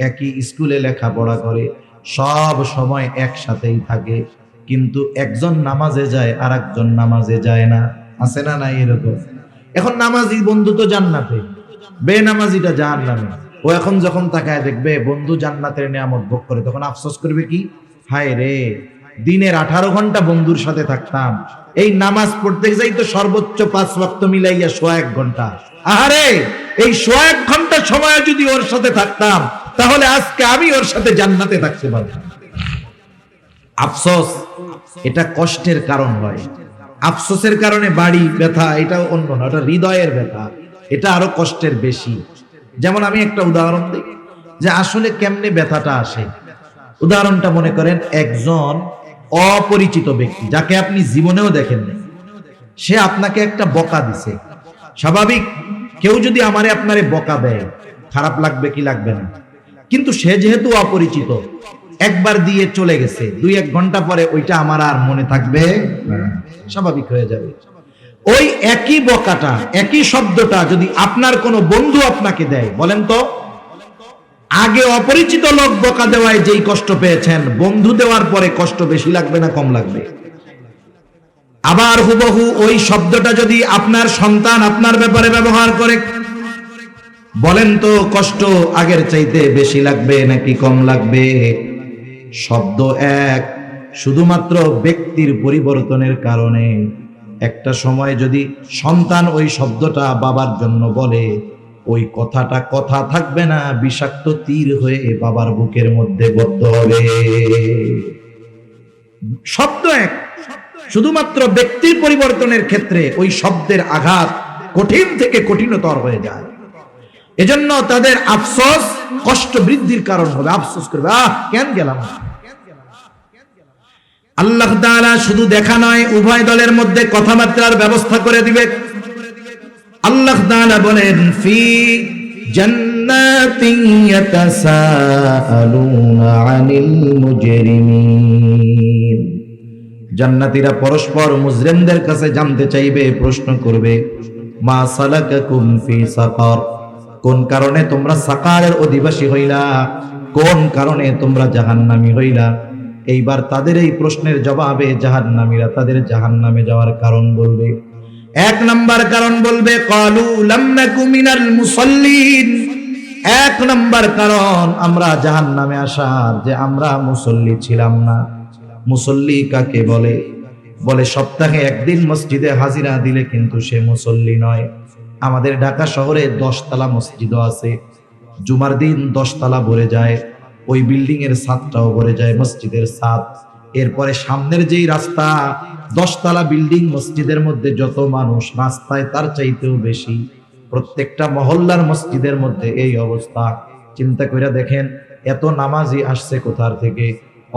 একই স্কুলে লেখাপড়া করে, সব সময় একসাথেই থাকে, কিন্তু একজন নামাজে যায় আর একজন নামাজে যায় না। আছে না নাই এরকম? এখন নামাজি বন্ধু তো জান্নাতে, বেনামাজিটা জাহান্নামে। ও এখন যখন তাকায় দেখবে বন্ধু জান্নাতের নিয়ামত ভোগ করে, তখন আফসোস করবে কি, হায় রে দিনের 18 ঘন্টা বন্ধুর সাথে থাকতাম, এই নামাজ পড়তে যাই তো সর্বোচ্চ 5 ওয়াক্ত মিলাইয়া 1 ঘন্টা, আরে এই 1 ঘন্টা সময় যদি ওর সাথে থাকতাম তাহলে আজকে আমি ওর সাথে জান্নাতে থাকতে পারতাম। আফসোস এটা কষ্টের কারণ হয়। আফসোসের কারণে বাড়ি ব্যথা এটাও অন্য না, এটা হৃদয়ের ব্যথা, এটা আরো কষ্টের বেশি। যেমন আমি একটা উদাহরণ দিই যে আসলে কেমনে ব্যথাটা আসে। উদাহরণটা মনে করেন একজন অপরিচিত ব্যক্তি যাকে আপনি জীবনেও দেখেন না, সে আপনাকে একটা বকা দিছে। স্বাভাবিক কেউ যদি আমারে আপনারে বকা দেয় খারাপ লাগবে কি লাগবে না, কিন্তু সে যেহেতু অপরিচিত একবার দিয়ে চলে গেছে, 2-1 ঘন্টা পরে ওইটা আমার আর মনে থাকবে না, স্বাভাবিক হয়ে যাবে। ওই একই বকাটা, একই শব্দটা যদি আপনার কোনো বন্ধু আপনাকে দেয়, বলেন তো আগে অপরিচিত লোক বকা দেওয়ায় যেই কষ্ট পেয়েছেন, বন্ধু দেওয়ার পরে কষ্ট বেশি লাগবে না কম লাগবে? আবার হুবহু ওই শব্দটা যদি আপনার সন্তান আপনার ব্যাপারে ব্যবহার করে, বলেন তো কষ্ট আগের চাইতে বেশি লাগবে নাকি কম লাগবে? শব্দ এক, শুধুমাত্র ব্যক্তির পরিবর্তনের কারণে একটা সময় যদি সন্তান ওই শব্দটা বাবার জন্য বলে, ওই কথাটা কথা থাকবে না, বিষাক্ত তীর হয়ে বাবার বুকের মধ্যে বদ্ধ হবে। শব্দ এক, শুধুমাত্র ব্যক্তির পরিবর্তনের ক্ষেত্রে ওই শব্দের আঘাত কঠিন থেকে কঠিনতর হয়ে যায়। এজন্য তাদের আফসোস কষ্ট বৃদ্ধির কারণ হবে, আফসোস করবে, কেন গেলাম। আল্লাহ তাআলা শুধু দেখা নয়, উভয় দলের মধ্যে কথাবার্তার ব্যবস্থা করে দিবে। আল্লাহ তাআলা বলেন, ফি জান্নাতিন ইয়াতাসাআলুনা আনিল মুজরিমিন। জান্নাতীরা পরস্পর মুজরিমদের কাছে জানতে চাইবে, প্রশ্ন করবে, মা সালাকাকুম ফি সাকার, কোন কারণে তোমরা সাকারের অধিবাসী হইলা, কোন কারণে তোমরা জাহান্নামী হইলা। এইবার তাদের এই প্রশ্নের জবাবে জাহান্নামীরা তাদের জাহান্নামে যাওয়ার কারণ বলবে। 1 নাম্বার কারণ বলবে, ক্বালু লাম নাকু মিনাল মুসাল্লিন। 1 নাম্বার কারণ আমরা জাহান্নামে আসার, যে আমরা মুসল্লি ছিলাম না। মুসল্লি কাকে বলে? বলে সপ্তাহে 1 দিন মসজিদে হাজিরা দিলে কিন্তু সে মুসল্লি নয়। আমাদের ঢাকা শহরে 10 তলা মসজিদও আছে, জুমার দিন 10 তলা ভরে যায়, ওই বিল্ডিং এর ছাদটাও ভরে যায়, মসজিদের ছাদ। এরপরে সামনের যেই রাস্তা, 10 তলা বিল্ডিং, মসজিদের মধ্যে যত মানুষ, রাস্তায় তার চাইতেও বেশি। প্রত্যেকটা মহল্লার মসজিদের মধ্যে এই অবস্থা। চিন্তা করে দেখেন এত নামাজি আসছে কোথার থেকে?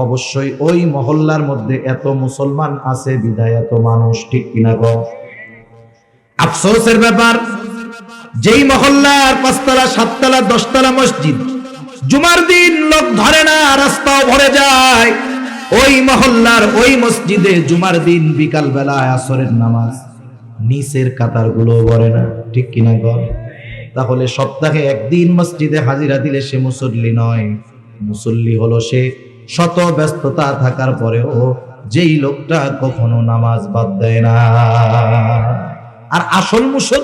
অবশ্যই ওই মহল্লার মধ্যে এত মুসলমান আছে বিধায় এত মানুষ, ঠিক কিনা গো? আফসোসের ব্যাপার, যেই মহল্লার 5 তলা 7 তলা 10 তলা মসজিদ, জুমার দিন লোক ধরে না, রাস্তাও ভরে যায়। ওই মহল্লার ওই মসজিদে জুমার দিন বিকাল বেলায় আসরের নামাজ, নিচের কাতারগুলো ভরে না, ঠিক কিনা গো? তাহলে সপ্তাহে 1 দিন মসজিদে হাজিরা দিলে সে মুসল্লি নয়। মুসল্লি হলো সে শত ব্যস্ততা থাকার পরেও যেই লোকটা কখনো নামাজ বাদ দেয় না। আর আসল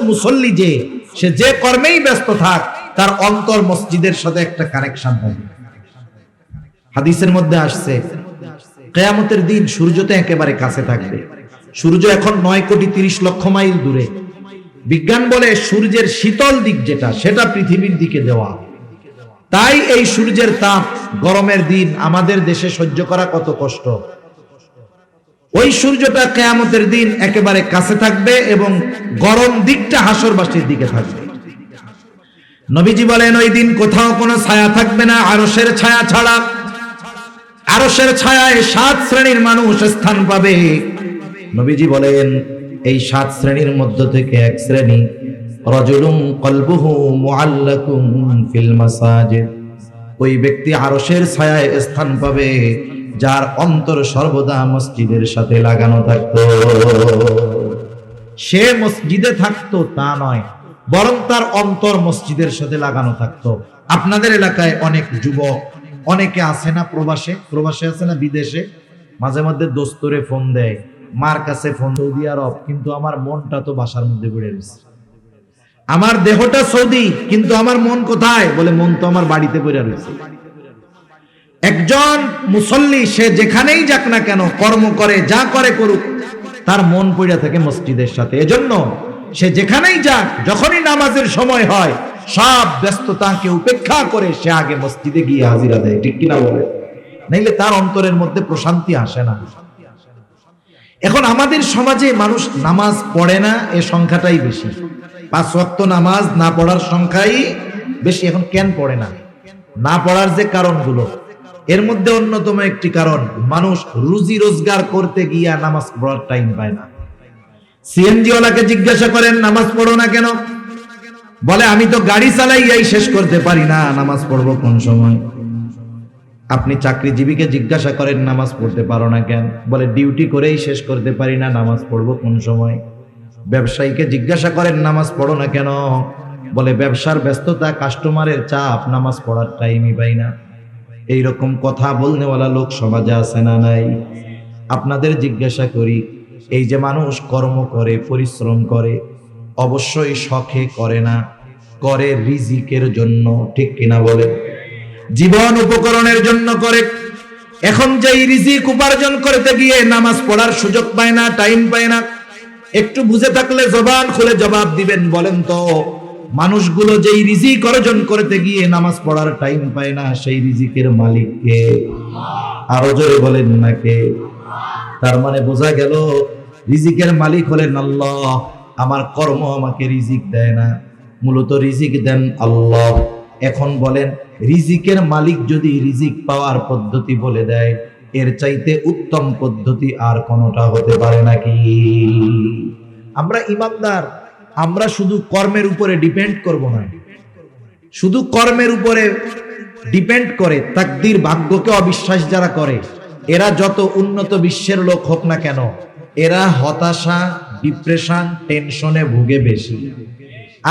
মুসল্লি যে, সে যে কর্মেই ব্যস্ত থাক, তার অন্তর মসজিদের সাথে একটা কানেকশন থাকে। হাদিসের মধ্যে আসছে, কিয়ামতের দিন সূর্য তো একেবারে কাছে থাকবে। সূর্য এখন 9,30,00,000 মাইল দূরে। বিজ্ঞান বলে সূর্যের শীতল দিক যেটা, সেটা পৃথিবীর দিকে দেওয়া। তাই এই সূর্যের তাপ গরমের দিন আমাদের দেশে সহ্য করা কত কষ্ট। ওই সূর্যটা কিয়ামতের দিন একেবারে কাছে থাকবে এবং গরম দিকটা হাসরবাসীর দিকে থাকবে। নবীজি বলেন, ওই দিন কোথাও কোনো ছায়া থাকবে না আরশের ছায়া ছাড়া। আরশের ছায়ায় 7 শ্রেণীর মানুষ স্থান পাবে। নবীজি বলেন, এই 7 শ্রেণীর মধ্য থেকে 1 শ্রেণী, রাজুলুন কলবুহু মুআল্লাকুন ফিল মাসাজিদ। ওই ব্যক্তি আরশের ছায়ায় স্থান পাবে যার অন্তর সর্বদা মসজিদের সাথে লাগানো থাকতো। সে মসজিদে থাকতো তা নয়, বরং তার অন্তর মসজিদের সাথে লাগানো থাকতো। আপনাদের এলাকায় অনেক যুবক, অনেকে আছে না প্রবাসে আছে না বিদেশে, মাঝে মধ্যে দোস্তরে ফোন দেয়, মার কাছে ফোন, সৌদি আরব, কিন্তু আমার মনটা তো বাসার মধ্যে পড়ে রয়েছে। আমার দেহটা সৌদি, কিন্তু আমার মন কোথায়? বলে মন তো আমার বাড়িতে পড়ে রয়েছে। একজন মুসল্লি সে যেখানেই যাক না কেন, কর্ম করে, যা করে করুক, তার মন পড়ে থাকে মসজিদের সাথে। এজন্য সে যেখানেই যাক, যখনই নামাজের সময় হয়, সব ব্যস্ততাকে উপেক্ষা করে সে আগে মসজিদে গিয়ে হাজিরা দেয়, ঠিক কিনা বলে? নাইলে তার অন্তরের মধ্যে প্রশান্তি আসে না। এখন আমাদের সমাজে মানুষ নামাজ পড়ে না, এ সংখ্যাটাই বেশি। 5 ওয়াক্ত নামাজ না পড়ার সংখ্যাই বেশি। এখন কেন পড়ে না? না পড়ার যে কারণগুলো, এর মধ্যে অন্যতম একটি কারণ, মানুষ রুজি রোজগার করতে গিয়া নামাজ পড়ার টাইম পায় না। সিএনজি ওয়ালাকে জিজ্ঞাসা করেন নামাজ পড়ো না কেন, বলে আমি তো গাড়ি চালাইয়াই শেষ করতে পারি না, নামাজ পড়বো কোন সময়। আপনি চাকরিজীবীকে জিজ্ঞাসা করেন নামাজ পড়তে পারো না কেন, বলে ডিউটি করেই শেষ করতে পারি না, নামাজ পড়বো কোন সময়। ব্যবসায়ীকে জিজ্ঞাসা করেন নামাজ পড়ো না কেন, বলে ব্যবসার ব্যস্ততা, কাস্টমারের চাপ, নামাজ পড়ার টাইমই পাই না। এইরকম কথা বলনেওয়ালা লোক সমাজে আছে না নাই? আপনাদের জিজ্ঞাসা করি, এই যে মানুষ কর্ম করে, পরিশ্রম করে, অবশ্যই শখে করে না, করে রিজিকের জন্য, ঠিক কিনা বলে? জীবন উপকরণের জন্য করে। এখন যেই রিজিক উপার্জন করতে গিয়ে নামাজ পড়ার সুযোগ পায় না, টাইম পায় না, একটু বুঝে থাকলে জবান খুলে জবাব দিবেন, বলেন তো মানুষগুলো যেই রিজিক অর্জন করতে গিয়ে নামাজ পড়ার টাইম পায় না, সেই রিজিকের মালিক কে? আরো জোরে বলেন না কে? তার মানে বোঝা গেল রিজিকের মালিক হলেন আল্লাহ। আমার কর্ম আমাকে রিজিক দেয় না, মূলত রিজিক দেন আল্লাহ। এখন বলেন, রিজিকের মালিক যদি রিজিক পাওয়ার পদ্ধতি বলে দেয়, এর চাইতে উত্তম পদ্ধতি আর কোনটা হতে পারে নাকি? আমরা ইমানদার, আমরা শুধু কর্মের উপরে ডিপেন্ড করব না। শুধু কর্মের উপরে ডিপেন্ড করে তাকদীর, ভাগ্যকে অবিশ্বাস যারা করে, এরা যত উন্নত বিশ্বের লোক হোক না কেন, এরা হতাশা, ডিপ্রেশন, টেনশনে ভুগে বেশি।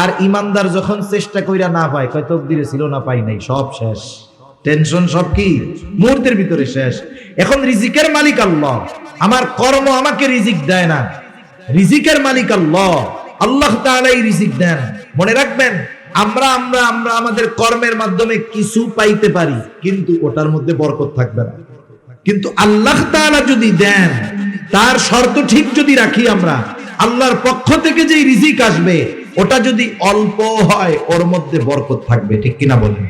আর ইমানদার যখন চেষ্টা কইরা না পায়, কয় তকদিরে ছিল না, পাই নাই, সব শেষ, টেনশন সব কি মুহূর্তের ভিতরে শেষ। এখন রিজিকের মালিক আল্লাহ, আমার কর্ম আমাকে রিজিক দেয় না, রিজিকের মালিক আল্লাহ, আল্লাহ তাআলাই রিজিক দেন। মনে রাখবেন, আমরা আমরা আমরা আমাদের কর্মের মাধ্যমে কিছু পাইতে পারি, কিন্তু ওটার মধ্যে বরকত থাকবে না। কিন্তু আল্লাহ তাআলা যদি দেন, তার শর্ত ঠিক যদি রাখি আমরা, আল্লাহর পক্ষ থেকে যেই রিজিক আসবে, ওটা যদি অল্প হয়, ওর মধ্যে বরকত থাকবে, ঠিক কিনা বলেন?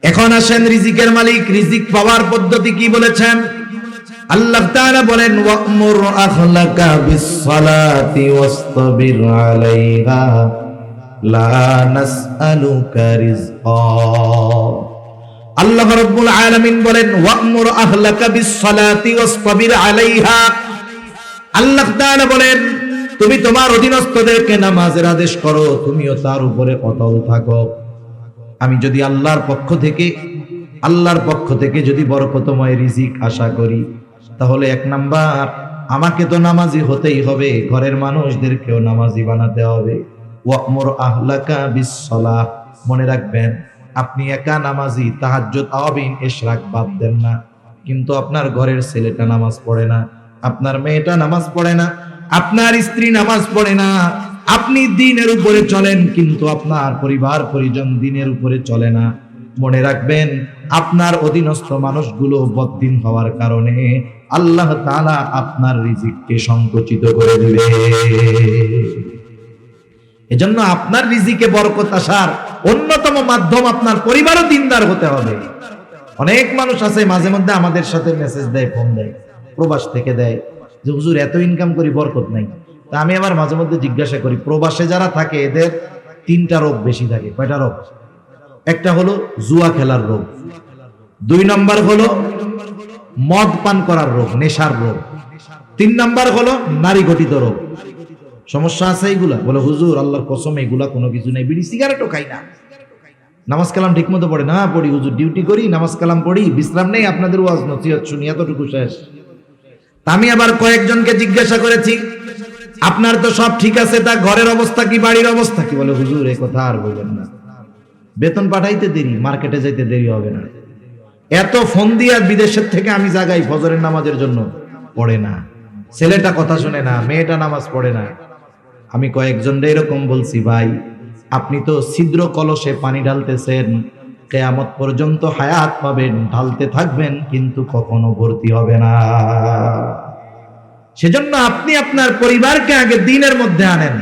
এখন আসেন, রিজিকের মালিক, রিজিক পাওয়ার পদ্ধতি কি বলেছেন? আল্লাহ তাআলা বলেন, ওয়া'মুর আখলাকা বিস-সালাতি ওয়াসতাবির আলাইহা লা নাসআলুকা রিজকা। আল্লাহ রাব্বুল আলামিন বলেন, ওয়া'মুর আখলাকা বিস-সালাতি ওয়াসতাবির আলাইহা। আল্লাহ তাআলা বলেন, তুমি তোমার অধীনস্থদেরকে নামাজের আদেশ করো, তুমিও তার উপরে অটল থাকো। আমি যদি আল্লাহর পক্ষ থেকে যদি বরকতময় রিজিক আশা করি, তাহলে এক নাম্বার, আমাকে তো নামাজি হতেই হবে, ঘরের মানুষদেরকেও নামাজি বানাতে হবে। ওয়া'মুর আহলাকা বিস-সালাহ, মনে রাখবেন, আপনি একা নামাজি, তাহাজ্জুদ, তাওয়াবিন, ইশরাক বাদ দেন না, কিন্তু আপনার ঘরের ছেলেটা নামাজ পড়ে না, আপনার মেয়েটা নামাজ পড়ে না, আপনার স্ত্রী নামাজ পড়ে না, আপনি দ্বীনের উপরে চলেন, কিন্তু আপনার পরিবার পরিজন দ্বীনের উপরে চলে না। মনে রাখবেন, আপনার অধীনস্থ মানুষগুলো বদ্দীন হওয়ার কারণে আল্লাহ তাআলা আপনার রিজিককে সংকুচিত করে দিবে। এজন্য আপনার রিজিকে বরকত আসার অন্যতম মাধ্যম আপনার পরিবারও দ্বীনদার হতে হবে। অনেক মানুষ আছে মাঝে মধ্যে আমাদের সাথে মেসেজ দেয়, ফোন দেয়, প্রবাস থেকে দেয়, যে হুজুর এত ইনকাম করি, বরকত নাই। তা আমি আবার মাঝে মধ্যে জিজ্ঞাসা করি, প্রবাসে যারা থাকে এদের 3টা রোগ বেশি থাকে। কয়টা রোগ? একটা হলো জুয়া খেলার রোগ, 2 নম্বর হলো মদ পান করার রোগ, নেশার রোগ, 3 নম্বর হলো নারী ঘটিত রোগ। সমস্যা আছে এইগুলা? বলে হুজুর আল্লাহর কসম এইগুলা কোনো কিছু নেই, বিড়ি সিগারেটও খাই না, নামাজ কালাম ঠিক মতো পড়ে না, পড়ি হুজুর, ডিউটি করি, নামাজ কালাম পড়ি, বিশ্রাম নেই, আপনাদের ওয়াজ নসিহত শুনি, এতটুকু শেষ। আমি আবার কয়েকজনকে জিজ্ঞাসা করেছি, আপনার তো সব ঠিক আছে, তা ঘরের অবস্থা কি, বাড়ির অবস্থা কি? বলে হুজুর এই কথা আর বলবেন না, বেতন পাঠাইতে দেরি, মার্কেটে যাইতে দেরি হবে না, এত ফোন দিয়া বিদেশের থেকে আমি জাগাই, ফজরের নামাজের জন্য পড়ে না, ছেলেটা কথা শুনে না, মেয়েটা নামাজ পড়ে না। আমি কয়েকজনরে এরকম বলছি, ভাই আপনি তো ছিদ্র কলসে পানি ঢালতেছেন, কিয়ামত পর্যন্ত হায়াত পাবেন, ঢালতে থাকবেন, কিন্তু কখনো ভর্তি হবে না। সেজন্য আপনি আপনার পরিবারকে আগে দ্বীনের মধ্যে আনেন,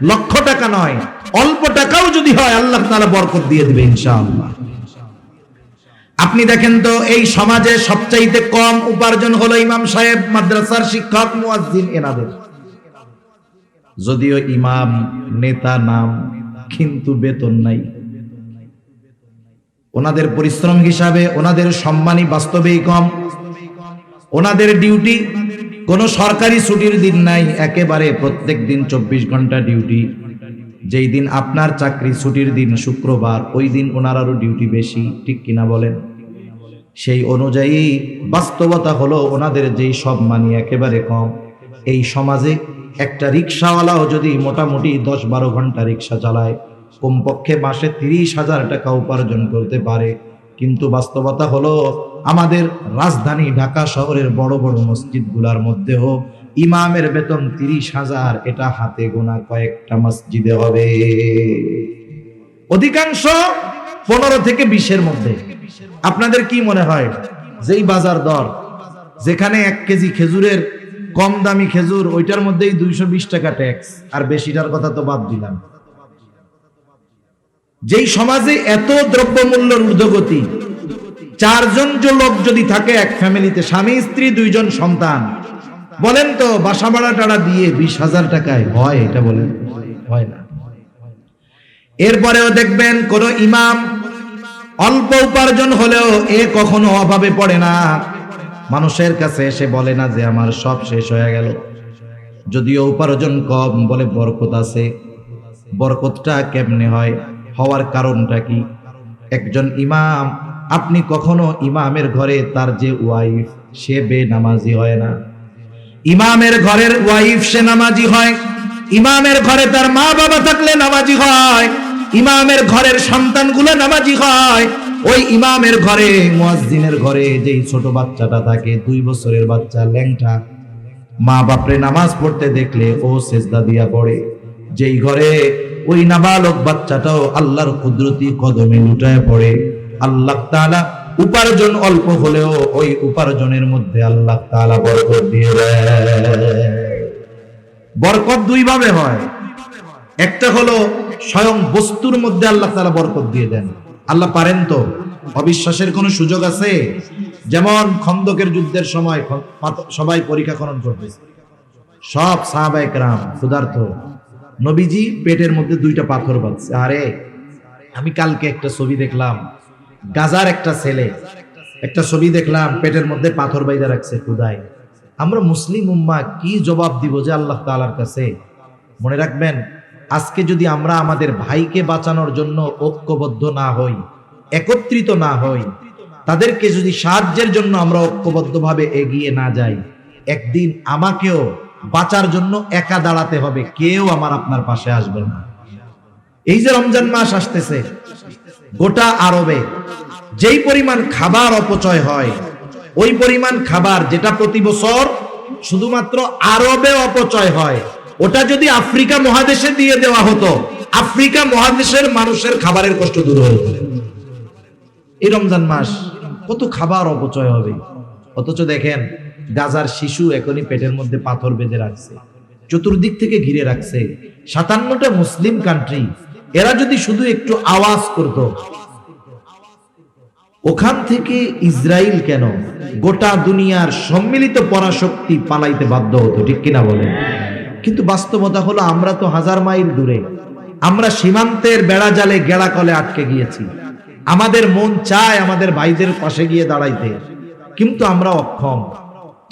লক্ষ টাকা নয়, অল্প টাকাও যদি হয় আল্লাহ তাআলা বরকত দিয়ে দিবে ইনশাআল্লাহ। আপনি দেখেন তো, এই সমাজে সবচাইতে কম উপার্জন হলো ইমাম সাহেব, মাদ্রাসার শিক্ষক, মুয়াজ্জিন, এনাদের। যদিও ইমাম, নেতা নাম, কিন্তু বেতন নাই। ওনাদের পরিশ্রম হিসাবে ওনাদের সম্মানই বাস্তবেই কম। ওনাদের ডিউটি কোনো সরকারি ছুটির দিন নাই, একেবারে প্রত্যেক দিন 24 ঘন্টা ডিউটি। যেই দিন আপনার চাকরি ছুটির দিন শুক্রবার, ওই দিন ওনারারও ডিউটি বেশি, ঠিক কিনা বলেন? সেই অনুযায়ী বাস্তবতা হলো ওনাদের যেই সম্মানই একেবারে কম। এই সমাজে একটা রিক্সাওয়ালাও যদি মোটামুটি 10-12 ঘন্টা রিক্সা চালায়, কমপক্ষে মাসে 30,000 টাকা উপার্জন করতে পারে। কিন্তু বাস্তবতা হলো আমাদের রাজধানী ঢাকা শহরের বড় বড় মসজিদগুলোর মধ্যেও ইমামের বেতন 30,000, এটা হাতে গোনা কয়েকটা মসজিদে হবে। অধিকাংশ 15 থেকে 20-এর মধ্যে। আপনাদের কি মনে হয় যেই বাজার দর, যেখানে 1 কেজি খেজুরের কম দামি খেজুর, ওইটার মধ্যেই 220 টাকা ট্যাক্স, আর বেশিটার কথা তো বাদ দিলাম। যেই সমাজে এত দ্রব্যমূল্যের ঊর্ধ্বগতি, 4 জন লোক যদি থাকে এক ফ্যামিলিতে, স্বামী স্ত্রী 2 জন সন্তান, বলেন তো বাসা ভাড়া টাড়া দিয়ে 20,000 টাকায় হয়? এটা বলেন, হয় না। এরপরেও দেখবেন কোন ইমাম অল্প উপার্জন হলেও কখনো অভাবে পড়ে না। মানুষের কাছে এসে বলে না যে আমার সব শেষ হয়ে গেল। যদিও উপার্জন কম, বলে বরকত আছে। বরকতটা কেমনে হয়? হওয়ার কারণটা কি? একজন ইমাম, আপনি কখনো ইমামের ঘরে তার যে ওয়াইফ, সে বেনামাজি হয় না। ইমামের ঘরের ওয়াইফ সে নামাজি হয়। ইমামের ঘরে তার মা বাবা থাকলে নামাজি হয়। ইমামের ঘরের সন্তানগুলো নামাজি হয়। ওই ইমামের ঘরে, মুয়াজ্জিনের ঘরে যেই ছোট বাচ্চাটা থাকে, 2 বছরের বাচ্চা, ল্যাংটা, মা বাপরে নামাজ পড়তে দেখলে ও সেজদা দিয়া পড়ে। যেই ঘরে ওই নাবালক বাচ্চাটাও আল্লাহর কুদরতি কদমে লুটায় পড়ে, আল্লাহ তাআলা উপার্জন অল্প হলেও ওই উপার্জনের মধ্যে আল্লাহ তাআলা বরকত দিয়ে দেয়। বরকত 2 ভাবে হয়। একটা হলো স্বয়ং বস্তুর মধ্যে আল্লাহ তাআলা বরকত দিয়ে দেন। আল্লাহ পারেন তো? অবিশ্বাসের কোনো সুযোগ আছে? যেমন খন্দকের যুদ্ধের সময় সবাই পরীক্ষা খনন করতেছে, সব সাহাবায়ে কেরাম ক্ষুধার্ত, নবীজি পেটের মধ্যে 2টা পাথর বাঁধছে। আরে আমি কালকে একটা ছবি দেখলাম, গাজার একটা ছেলে, একটা ছবি দেখলাম, পেটের মধ্যে পাথর বাইদা রাখছে ক্ষুধায়। আমরা মুসলিম উম্মাহ কি জবাব দিব যে আল্লাহ তাআলার কাছে? মনে রাখবেন, আজকে যদি আমরা আমাদের ভাইকে বাঁচানোর জন্য ঐক্যবদ্ধ না হই, একত্রিত না হই, তাদেরকে যদি সাহায্যের জন্য আমরা ঐক্যবদ্ধভাবে এগিয়ে না যাই, একদিন আমাকেও বাঁচার জন্য একা দাঁড়াতে হবে, কেউ আমার আপনার পাশে আসবে না। এই যে রমজান মাস আসতেছে, গোটা আরবে যেই পরিমাণ খাবার অপচয় হয়, ওই পরিমাণ খাবার যেটা প্রতি বছর শুধুমাত্র আরবে অপচয় হয়, ওটা যদি আফ্রিকা মহাদেশে দিয়ে দেওয়া হতো, আফ্রিকা মহাদেশের মানুষের খাবারের কষ্ট দূর হতো। এই রমজান মাস কত খাবার অপচয় হবে। অথচ দেখেন, গাজার শিশু এখনই পেটের মধ্যে পাথর বেঁধে রাখছে, চতুর্দিক থেকে ঘিরে রাখছে। 57টা মুসলিম কান্ট্রি, এরা যদি শুধু একটু আওয়াজ করত, ওখান থেকে ইসরায়েল কেন, গোটা দুনিয়ার সম্মিলিত পরাশক্তি পালাইতে বাধ্য হতো, ঠিক কিনা বলেন? কিন্তু বাস্তবতা হলো আমরা তো 1000 মাইল দূরে, আমরা সীমান্তের বেড়া জালে গেড়া কলে আটকে গিয়েছি। আমাদের মন চায় আমাদের ভাইদের পাশে গিয়ে দাঁড়াইতে, কিন্তু আমরা অক্ষম।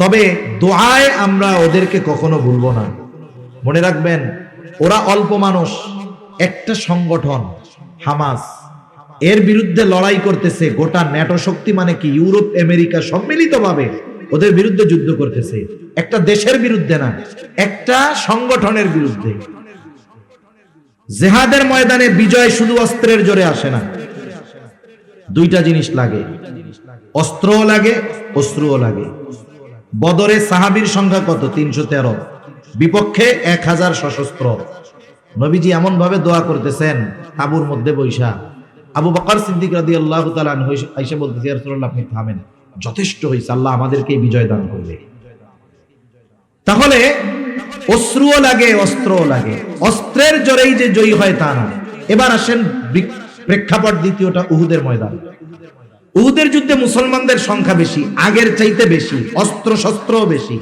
তবে দোয়ায় আমরা ওদেরকে কখনো ভুলবো না। মনে রাখবেন, ওরা অল্প মানুষ, একটা সংগঠন হামাস, এর বিরুদ্ধে লড়াই করতেছে গোটা ন্যাটো শক্তি, মানে কি ইউরোপ আমেরিকা সম্মিলিতভাবে ওদের বিরুদ্ধে যুদ্ধ করতেছে। একটা দেশের বিরুদ্ধে না, একটা সংগঠনের বিরুদ্ধে। জিহাদের ময়দানে বিজয় শুধু অস্ত্রের জোরে আসে না, 2টা জিনিস লাগে, অস্ত্রও লাগে, অশ্রুও লাগে। বদরে সাহাবীর সংখ্যা কত? 313, বিপক্ষে 1000 সশস্ত্র। নবীজি এমন ভাবে দোয়া করতেছেন তাঁবুর মধ্যে বৈশা। আবু বকর সিদ্দিক রাদিয়াল্লাহু তাআলা আনহু আয়েশা বলতেছে, ইয়া রাসূলুল্লাহ আপনি থামেন, যথেষ্ট হয়েছে, আল্লাহ আমাদেরকে বিজয় দান করবে। তাহলে অশ্রুও লাগে, অস্ত্রও লাগে। অস্ত্রের জোরেই যে জয়ী হয় তা না। এবার আসেন প্রেক্ষাপট দ্বিতীয়টা, উহুদের ময়দান। উহুদের যুদ্ধে মুসলমানদের সংখ্যা বেশি, আগের চাইতে বেশি, অস্ত্র শস্ত্রও বেশি।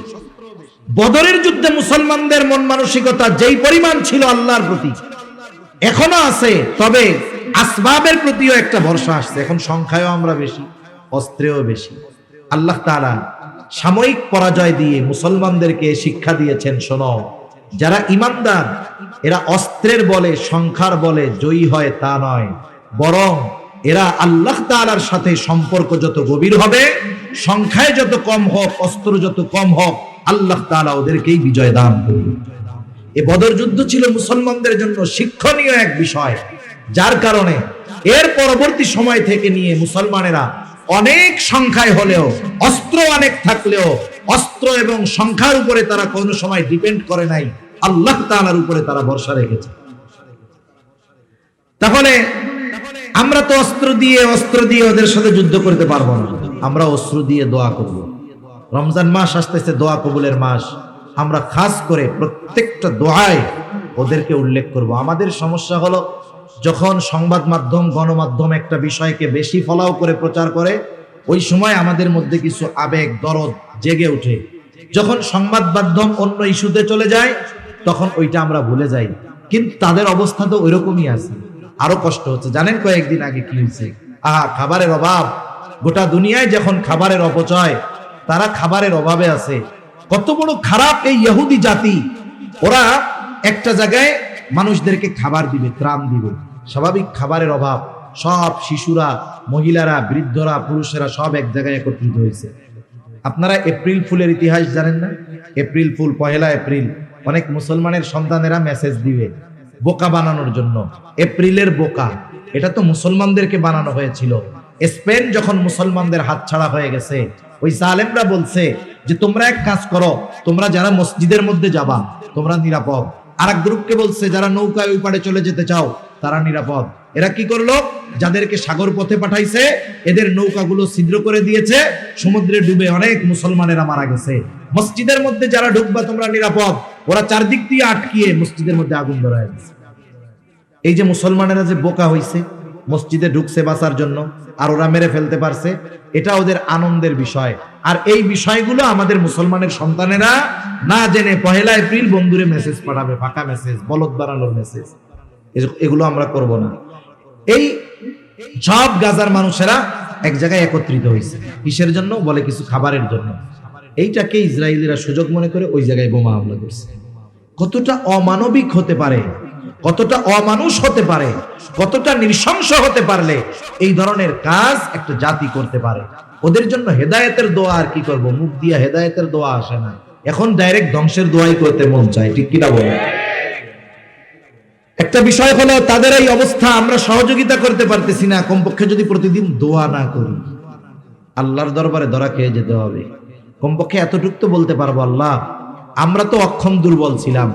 বদরের যুদ্ধে মুসলমানদের মন মানসিকতা যেই পরিমাণ ছিল আল্লাহর প্রতি, এখনো আছে, তবে আসবাবের প্রতিও একটা ভরসা আসছে। এখন সংখ্যায়ও আমরা বেশি, অস্ত্রেও বেশি। আল্লাহ তাআলা সাময়িক পরাজয় দিয়ে মুসলমানদেরকে শিক্ষা দিয়েছেন, শোনো, যারা ঈমানদার এরা অস্ত্রের বলে, সংখ্যার বলে জয়ী হয় তা নয়, বরং এরা আল্লাহ তাআলার সাথে সম্পর্ক যত গভীর হবে, সংখ্যায় যত কম হোক, অস্ত্র যত কম হোক, আল্লাহ তাআলা ওদেরকেই বিজয় দান করবে। এই বদর যুদ্ধ ছিল মুসলমানদের জন্য শিক্ষণীয় এক বিষয়, যার কারণে এর পরবর্তী সময় থেকে নিয়ে মুসলমানেরা অনেক সংখ্যায় হলেও, অস্ত্র অনেক থাকলেও, অস্ত্র এবং সংখ্যার উপরে তারা কোনো সময় ডিপেন্ড করে নাই, আল্লাহ তাআলার উপরে তারা ভরসা রেখেছে। তাহলে আমরা তো অস্ত্র দিয়ে ওদের সাথে যুদ্ধ করতে পারবো না, আমরা অস্ত্র দিয়ে দোয়া করব। রমজান মাস আসতেছে, দোয়া কবুলের মাস, আমরা খাস করে প্রত্যেকটা দোয়ায় ওদেরকে উল্লেখ করব। আমাদের সমস্যা হলো, যখন সংবাদ মাধ্যম, গণমাধ্যম একটা বিষয়কে বেশি ফলাও করে প্রচার করে, ওই সময় আমাদের মধ্যে কিছু আবেগ, দরদ জেগে ওঠে। যখন সংবাদ মাধ্যম অন্য ইস্যুতে চলে যায়, তখন ওইটা আমরা ভুলে যাই। কিন্তু তাদের অবস্থা তো ওইরকমই আছে, আরো কষ্ট হচ্ছে। জানেন কয়েকদিন আগে কি হয়েছে? খাবারের অভাব, গোটা দুনিয়ায় যখন খাবারের অপচয়, তারা খাবারের অভাবে আছে। কত বড় খারাপ এই ইহুদি জাতি! ওরা একটা জায়গায় মানুষদেরকে খাবার দিবে, ত্রাণ দিবে, স্বাভাবিক খাবারের অভাব, সব শিশুরা, মহিলারা, বৃদ্ধরা, পুরুষেরা সব এক জায়গায় একত্রিত হয়েছে। আপনারা এপ্রিল ফুলের ইতিহাস জানেন না? এপ্রিল ফুল, 1 এপ্রিল অনেক মুসলমানের সন্তানেরা মেসেজ দিবে বোকা বানানোর জন্য। এপ্রিলের বোকা, এটা তো মুসলমানদেরকে বানানো হয়েছিল। স্পেন যখন মুসলমানদের হাতছাড়া হয়ে গেছে, ওই জালেমরা বলছে যে তোমরা এক কাজ করো, তোমরা যারা মসজিদের মধ্যে যাবা তোমরা নিরাপদ। আর এক গ্রুপকে বলছে যারা নৌকায় ওই পাড়ে চলে যেতে চাও তারা নিরাপদ। এরা কি করলো? যাদেরকে সাগর পথে পাঠাইছে এদের নৌকাগুলো ছিদ্র করে দিয়েছে, সমুদ্রে ডুবে অনেক মুসলমানেরা মারা গেছে। মসজিদের মধ্যে যারা ঢুকবা তোমরা নিরাপদ, ওরা চারদিক দিয়ে আটকিয়ে মসজিদের মধ্যে আগুন ধরায় দিয়েছে। এই যে মুসলমানেরা যে বোকা হইছে, মসজিদে ঢুকছে বাঁচার জন্য, আর ওরা মেরে ফেলতে পারছে, এটা ওদের আনন্দের বিষয়। আর এই বিষয়গুলো আমাদের মুসলমানের সন্তানেরা না জেনে 1 এপ্রিল বন্ধুরে মেসেজ পাঠাবে, ফাঁকা মেসেজ, বলদ বানানোর মেসেজ, এগুলো আমরা করব না। এই সব গাজার মানুষেরা এক জায়গায় একত্রিত হয়েছে, কিসের জন্য? বলে কিছু খাবারের জন্য। এইটাকে ইসরায়েলিরা সুযোগ মনে করে ওই জায়গায় বোমা হামলা করছে। কতটা অমানবিক হতে পারে, কতটা অমানুষ হতে পারে, কতটা নৃশংস হতে পারলে এই ধরনের কাজ একটা জাতি করতে পারে। ওদের জন্য হেদায়েতের দোয়া আর কি করব, মুখ দিয়ে হেদায়েতের দোয়া আসে না, এখন ডাইরেক্ট ধ্বংসের দোয়াই করতে মন চায়, ঠিক কিনা বলে? একটা বিষয় হলো তাদের এই অবস্থা, আমরা সহযোগিতা করতে পারতেছি না, কমপক্ষে যদি প্রতিদিন দোয়া না করি, আল্লাহর দরবারে ধরা খেয়ে যেতে হবে। কমপক্ষে এতটুকু তো বলতে পারবো, আল্লাহ আমরা তো অক্ষম, দুর্বল ছিলাম,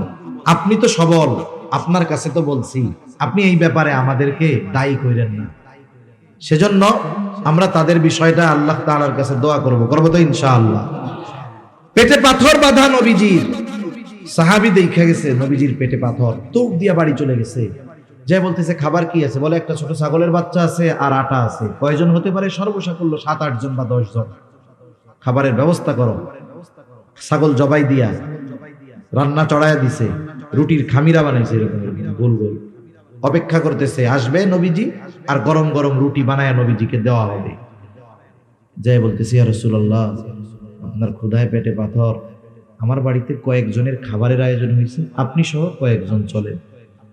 আপনি তো সবল, আপনার কাছে তো বলছি, আপনি এই ব্যাপারে আমাদেরকে দায়ী করেন না। সেজন্য আমরা তাদের বিষয়টা আল্লাহ তাআলার কাছে দোয়া করব তো ইনশাআল্লাহ। পেটে পাথর বাঁধা নবীজির, সাহাবী দেখা গেছে নবীজির পেটে পাথর, তোপ দিয়া বাড়ি চলে গেছে। যে বলতেছে খাবার কি আছে? বলে একটা ছোট ছাগলের বাচ্চা আছে আর আটা আছে। কয়জন হতে পারে? সর্বসাকুল্য 7-8 জন বা 10 জন। খাবারের ব্যবস্থা করো। ছাগল জবাই দিয়া রান্না চড়াইয়া দিছে, রুটির খামিরা বানাইছে এরকম গোল গোল, অপেক্ষা করতেছে আসবে নবীজি, আর গরম গরম রুটি বানায়া নবীজিকে দেওয়া হবে। যাই বলতেছি, ইয়া রাসূলুল্লাহ আপনার ক্ষুধায় পেটে পাথর, আমার বাড়িতে কয়েকজনের খাবারের আয়োজন হয়েছে, আপনি সহ কয়েকজন চলেন।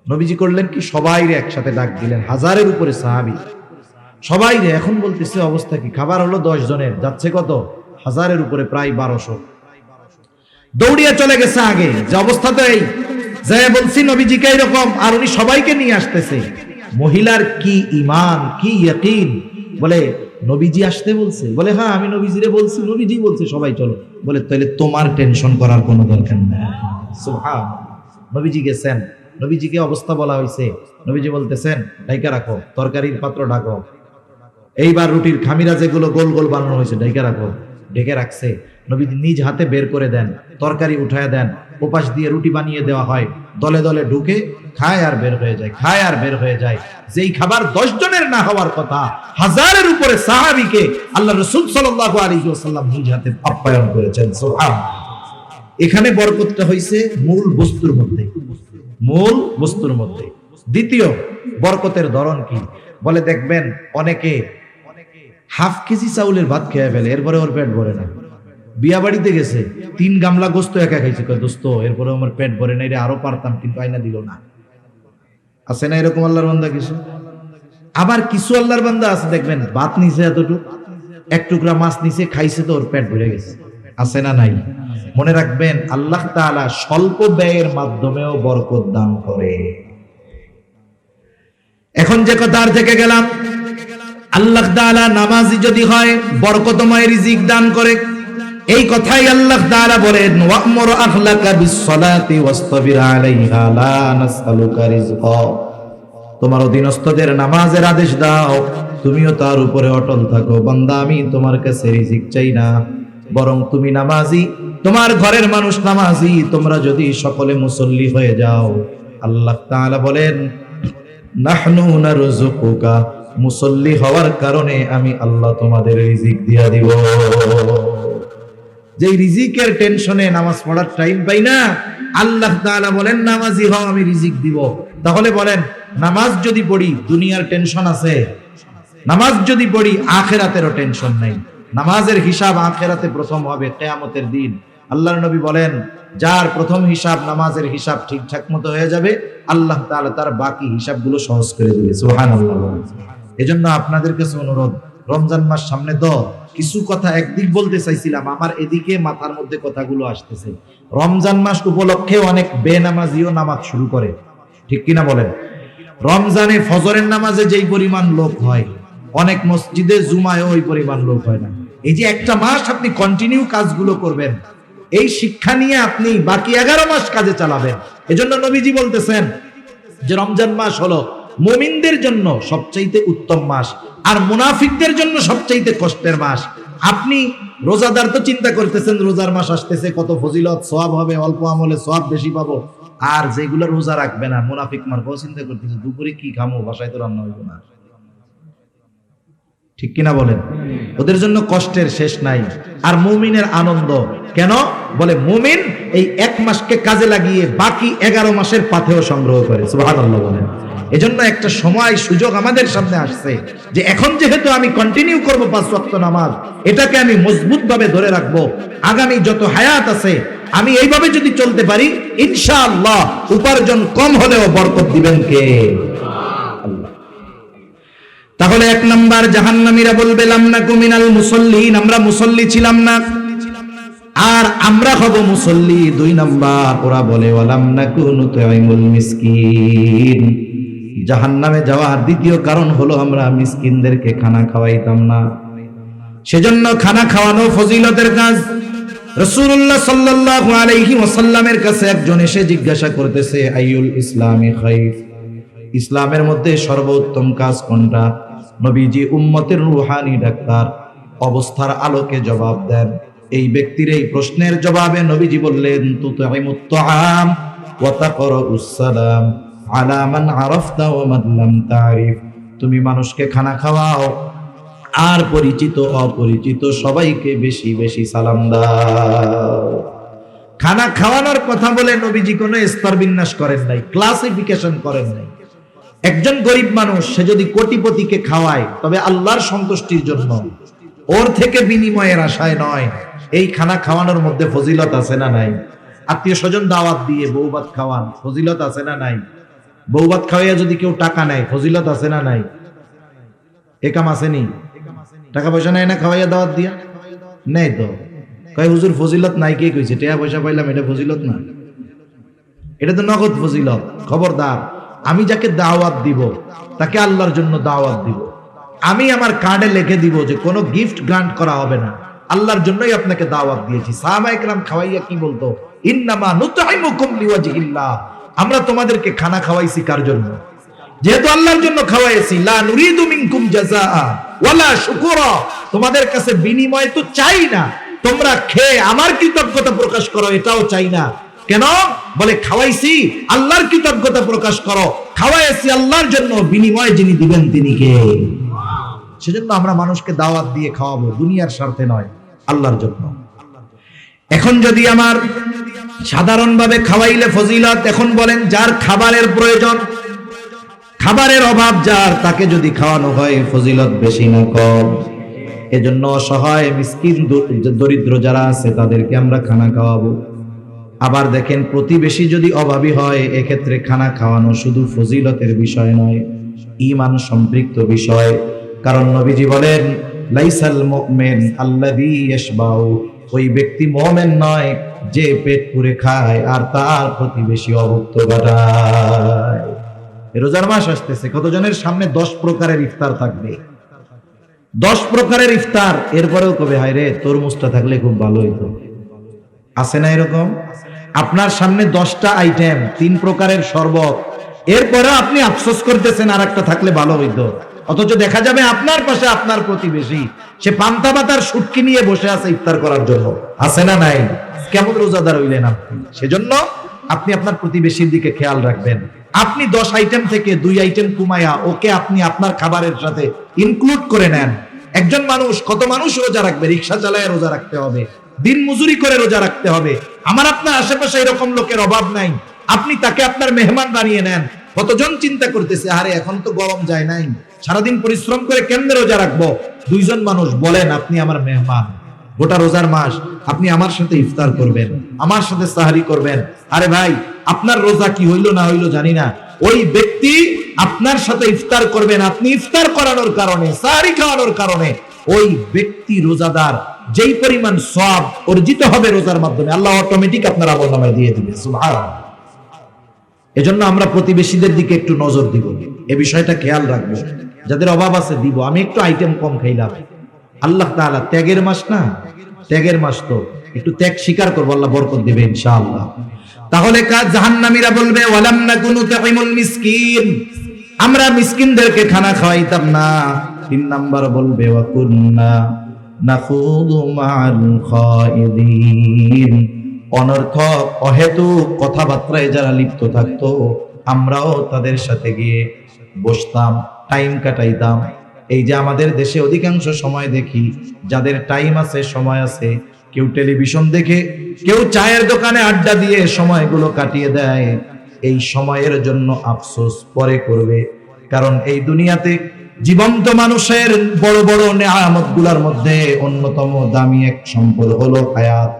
নবীজি করলেন কি, সবাইরে একসাথে ডাক দিলেন, 1000-এর উপরে সাহাবী, সবাইরে। এখন বলতেছে অবস্থা কি? খাবার হলো 10 জনের, যাচ্ছে কত? 1000-এর উপরে, প্রায় 1200। দৌড়িয়ে চলে গেছে আগে, যে অবস্থা তো এই। যাই বলছি নবীজিকে এরকম, আর উনি সবাইকে নিয়ে আসতেছে। মহিলার কি ঈমান, কি ইয়াকিন! বলে নবীজি আসতে বলছে? বলে হ্যাঁ আমি নবীজিরে বলছি, নবীজি বলছে সবাই চলো। বলে তাহলে তোমার টেনশন করার কোনো দরকার নেই। সুবহানাল্লাহ। নবীজি গেছেন, নবীজিকে অবস্থা বলা হয়েছে, নবীজি বলতেছেন ঢাইকা রাখো, তরকারির পাত্র ঢাকো, এইবার রুটির খামিরা যেগুলো গোল গোল বানানো হয়েছে ঢেকে রাখো। ঢেকে রাখছে, নবীজি নিজ হাতে বের করে দেন, তরকারি উঠায় দেন, ওপাশ দিয়ে রুটি বানিয়ে দেওয়া হয়, দলে দলে ঢুকে খায় আর বের হয়ে যায়, খায় আর বের হয়ে যায়। যেই খাবার 10 জনের না হওয়ার কথা, 1000-এর উপরে সাহাবীকে আল্লাহ রাসূল সাল্লাল্লাহু আলাইহি ওয়াসাল্লাম নিজ হাতে আপ্যায়ন করেছেন। সুবহানাল্লাহ। এখানে বরকতটা হইছে মূল বস্তুর মধ্যে, মূল বস্তুর মধ্যে। দ্বিতীয় বরকতের ধরন কি? বলে দেখবেন অনেকে হাফ কেজি চাউলের ভাত খেয়ে ফেলে, এরপরে ওর পেট ভরে না। বিয়া বাড়িতে গেছে, 3 গামলা গোস্ত একা খাইছে, কয় দোস্ত এরপরে আমার পেট ভরে না, এটা আরো পারতাম কিন্তু আইনা দিল না। আছে না এরকম আল্লাহর বান্দা কিছু? আবার কিছু আল্লাহর বান্দা আছে দেখবেন ভাত নিছে এতটুকু, এক টুকরা মাছ নিছে, খাইছে তো ওর পেট ভরে গেছে। আছে না নাই? মনে রাখবেন আল্লাহ তাআলা স্বল্প ব্যয়ের মাধ্যমেও বরকত দান করে। এখন যে কথার থেকে গেলাম, আল্লাহ তাআলা নামাজি যদি হয় বরকতময় রিজিক দান করে, এই কথাই আল্লাহ তাআলা বলেন ওয়া'মুর আহলাকা বিস-সালাতি ওয়াসতাবির আলাইহা লা নাসআলুকা রিজকা। তোমার অধীনস্থদের নামাজের আদেশ দাও, তুমিও তার উপরে অটল থাকো। বান্দা আমি তোমার কাছে রিজিক চাই না, বরং তুমি নামাজি, তোমার ঘরের মানুষ নামাজি, তোমরা যদি সকলে মুসল্লি হয়ে যাও, আল্লাহ তাআলা বলেন নাহনু নারযুকুকা, মুসল্লি হওয়ার কারণে আমি আল্লাহ তোমাদের রিজিক দিয়া দিব। যে রিজিকের টেনশনে নামাজ পড়ার টাইম পাই না, আল্লাহ তাআলা বলেন নামাজি হও আমি রিজিক দিব। তাহলে বলেন নামাজ যদি পড়ি দুনিয়ার টেনশন আছে, নামাজ যদি পড়ি আখিরাতেরও টেনশন নাই। নামাজের হিসাব আখিরাতে প্রথম হবে কিয়ামতের দিন। আল্লাহর নবী বলেন যার প্রথম হিসাব নামাজের হিসাব ঠিকঠাক মতো হয়ে যাবে, আল্লাহ তাআলা তার বাকি হিসাবগুলো সহজ করে দিবে। সুবহানাল্লাহ। এজন্য আপনাদের কাছে অনুরোধ, রমজান মাস সামনে তো কিছু কথা একদিক বলতে চাইছিলাম, আমার এদিকে মাথার মধ্যে কথাগুলো আসতেছে। রমজান মাস উপলক্ষে অনেক বেনামাজিও নামাজ শুরু করে, ঠিক কিনা বলেন? রমজানে ফজরের নামাজে যেই পরিমাণ লোক হয়, অনেক মসজিদে জুমায় ওই পরিমাণ লোক হয় না। এই যে একটা মাস আপনি কন্টিনিউ কাজগুলো করবেন, এই শিক্ষা নিয়ে আপনি বাকি 11 মাস কাজে চালাবেন। এজন্য নবীজি বলতেছেন যে রমজান মাস হলো মুমিনদের জন্য সবচাইতে উত্তম মাস, আর মুনাফিকদের জন্য সবচাইতে কষ্টের মাস। আপনি রোজাদার তো চিন্তা করতেছেন রোজার মাস আসতেছে, কত ফজিলত সওয়াব হবে, অল্প আমলে সওয়াব বেশি পাবো। আর যেগুলো রোজা রাখবে না মুনাফিক মার্কাও চিন্তা করতেছে দুপুরে কি খামো, বাসায় তো রান্না হইব না, ঠিক কিনা বলেন? ওদের জন্য কষ্টের শেষ নাই। আর মুমিনের আনন্দ কেন? বলে মুমিন এই 1 মাসকে কাজে লাগিয়ে বাকি 11 মাসের পাথেও সংগ্রহ করে। সুবহানাল্লাহ বলেন। এজন্য একটা সময় সুযোগ আমাদের সামনে আসছে যে এখন যেহেতু আমি কন্টিনিউ করব 5 ওয়াক্ত নামাজ, এটাকে আমি মজবুত ভাবে ধরে রাখবো। আগামী যত হায়াত আছে আমি এইভাবে যদি চলতে পারি, ইনশাআল্লাহ উপার্জন কম হলেও বরকত দিবেন কে? আল্লাহ। তাহলে 1 নাম্বার জাহান্নামীরা বলবে লামনাকু মিনাল মুসাল্লিন, আমরা মুসল্লি ছিলাম না, আর আমরা হব মুসল্লি। 2 নাম্বার ওরা বলে ওয়ালামনাকু নুতঈমুল মিসকিন, জাহান্নামে যাওয়ার দ্বিতীয় কারণ হলো আমরা মিসকিনদেরকে খানা খাওয়াইতাম না। সেজন্য খানা খাওয়ানো ফজিলতের কাজ। রাসূলুল্লাহ সাল্লাল্লাহু আলাইহি ওয়াসাল্লামের কাছে একজন এসে জিজ্ঞাসা করতেছে আইয়ুল ইসলামি খায়র, ইসলামের মধ্যে সর্বোত্তম কাজ কোনটা? নবীজি উম্মতের রূহানি ডাক্তার অবস্থার আলোকে জবাব দেন। এই ব্যক্তির এই প্রশ্নের জবাবে নবীজি বললেন তুতঈমুত তাআম ওয়া তাকরাউস সালাম আলা মান আরাফতা ওয়া মান লাম তারিফ, তুমি মানুষকে খানা খাওয়াও আর পরিচিত অপরিচিত সবাইকে বেশি বেশি সালাম দাও। খানা খাওয়ানোর কথা বলে নবীজি কোনো স্তর বিন্যাস করেন নাই, ক্লাসিফিকেশন করেন নাই। একজন গরিব মানুষ সে যদি কোটিপতিকে খাওয়ায় তবে আল্লাহর সন্তুষ্টির জন্য, ওর থেকে বিনিময়ের আশায় নয়। এই খানা খাওয়ানোর মধ্যে ফজিলত আছে না নাই? আত্মীয় স্বজন দাওয়াত দিয়ে বউভাত খাওয়ান, ফজিলত আছে না নাই? বউভাত খাওয়াইয়া যদি কেউ টাকা নেয়, ফজিলত আছে না নাই? এ কাম আসেনি? টাকা পয়সা নেয় না খাওয়াইয়া দাওয়াত দিয়া? নেই তো। কয় হুজুর ফজিলত নাই, কে কইছে? টাকা পয়সা পাইলাম এটা ফজিলত না, এটা তো নগদ ফজিলত। খবরদার, আমি যাকে দাওয়াত দিব তাকে আল্লাহর জন্য দাওয়াত দিব। আমি আমার কার্ডে লিখে দিব যে কোনো গিফট গ্রান্ট করা হবে না, আল্লাহর জন্যই আপনাকে দাওয়াত দিয়েছি। সাহাবায়ে কেরাম খাওয়াইয়া কি বলতো? ইন্নামা নুতঈমুকুম লিওয়াজহিল্লাহ, আমরা তোমাদেরকে খানা খাওয়াইছি কার জন্য? যেহেতু আল্লাহর জন্য খাওয়াইছি, লা নুরিদু মিনকুম জাযাআ ওয়ালা শুকুরা, তোমাদের কাছে বিনিময় তো চাই না, তোমরা খেয়ে আমার কৃতজ্ঞতা প্রকাশ করো এটাও চাই না। কেন? বলে খাওয়াইছি আল্লাহর কৃতজ্ঞতা প্রকাশ করো, খাওয়াইছি আল্লাহর জন্য, বিনিময় যিনি দিবেন তিনি কে? সেজন্য আমরা মানুষকে দাওয়াত দিয়ে খাওয়াবো, দুনিয়ার স্বার্থে নয়, আল্লাহর জন্য। এখন যদি আমার সাধারণভাবে খাওয়াইলে ফজিলত, এখন বলেন যার খাবারের প্রয়োজন খাবারের অভাব যার, তাকে যদি খাওয়ানো হয় ফজিলত বেশি না কম? এজন্য অসহায় মিসকিন দরিদ্র যারা আছে তাদেরকে আমরা খানা খাওয়াবো। আবার দেখেন প্রতিবেশী যদি অভাবী হয়, এক্ষেত্রে খানা খাওয়ানো শুধু ফজিলতের বিষয় নয়, ঈমান সম্পৃক্ত বিষয়। কারণ নবীজি বলেন, লাইসাল মুমিন আল্লাযী ইয়াশবাউ, ওই ব্যক্তি মুমিন নয় যে পেট পুরে খায় আর তার প্রতিবেশী অভুক্ত ঘটায়। রোজার মাস আসতেছে, কতজনের সামনে 10 প্রকারের ইফতার থাকবে, 10 প্রকারের ইফতার। এরপরেও কবে হায় রে তরমুজটা থাকলে খুব ভালো হইতো। আছে না এরকম? আপনার সামনে 10টা আইটেম, 3 প্রকারের শরবত, এরপরেও আপনি আফসোস করতেছেন আর একটা থাকলে ভালো হইতো। অথচ দেখা যাবে আপনার পাশে আপনার প্রতিবেশী, সে পান্তা ভাতার শুটকি নিয়ে বসে আছে ইফতার করার জন্য। আছে না নাই? কেমন রোজাদার হইলেন আপনি? সেজন্য আপনি আপনার প্রতিবেশীর দিকে খেয়াল রাখবেন। আপনি 10 আইটেম থেকে 2 আইটেম কমায়া ওকে আপনি আপনার খাবারের সাথে ইনক্লুড করে নেন। একজন মানুষ, কত মানুষ রোজা রাখবে? রিকশা চালায় রোজা রাখতে হবে, দিন মজুরি করে রোজা রাখতে হবে। আমার আপনার আশেপাশে এরকম লোকের অভাব নাই, আপনি তাকে আপনার মেহমান বানিয়ে নেন। কতজন চিন্তা করতেছে, আরে এখন তো গরম যায় নাই, সারাদিন পরিশ্রম করে কেমনে রোজা রাখবো? 2 জন মানুষ বলেন আপনি আমার মেহমান, গোটা রোজার মাস আপনি আমার সাথে ইফতার করবেন, আমার সাথে সাহারি করবেন। আরে ভাই, আপনার রোজা কি হইলো না হইলো জানি না, ওই ব্যক্তি আপনার সাথে ইফতার করবেন। আপনি ইফতার করানোর কারণে, সাহারি খাওয়ানোর কারণে ওই ব্যক্তি রোজাদার, যেই পরিমাণ সওয়াব অর্জিত হবে রোজার মাধ্যমে, আল্লাহ অটোমেটিক আপনার আমলনামায় দিয়ে দিবে। সুবহানাল্লাহ। এজন্য আমরা প্রতিবেশীদের দিকে একটু নজর দিব, এই বিষয়টা খেয়াল রাখবো। যাদের অভাব আছে দিব। আমি একটু আইটেম কম খাইলাম, আল্লাহ তাআলা ত্যাগের মাস না, ত্যাগের মাস তো একটু ত্যাগ স্বীকার করবো, আল্লাহ বরকত দিবে ইনশাআল্লাহ। তাহলে কাজ জাহান্নামীরা বলবে, ওয়ালাম নাকুনু তুইমুল মিসকিন, আমরা মিসকিনদেরকে খানা খাওয়াইতাম না। 3 নাম্বার বলবে, ওয়া কুননা নাখুদু মা'আল খাইদিন, অনর্থক অহেতুক কথাবার্তায় যারা লিপ্ত থাকতো আমরাও তাদের সাথে গিয়ে বসতাম, টাইম কাটাইতাম। এই যে আমাদের দেশে অধিকাংশ সময় দেখি, যাদের টাইম আছে, সময় আছে, কেউ টেলিভিশন দেখে, কেউ চায়ের দোকানে আড্ডা দিয়ে সময়গুলো কাটিয়ে দেয়। এই সময়ের জন্য আফসোস পরে করবে, কারণ এই দুনিয়াতে জীবন্ত মানুষের বড় বড় নেয়ামত গুলার মধ্যে অন্যতম দামি এক সম্পদ হলো হায়াত।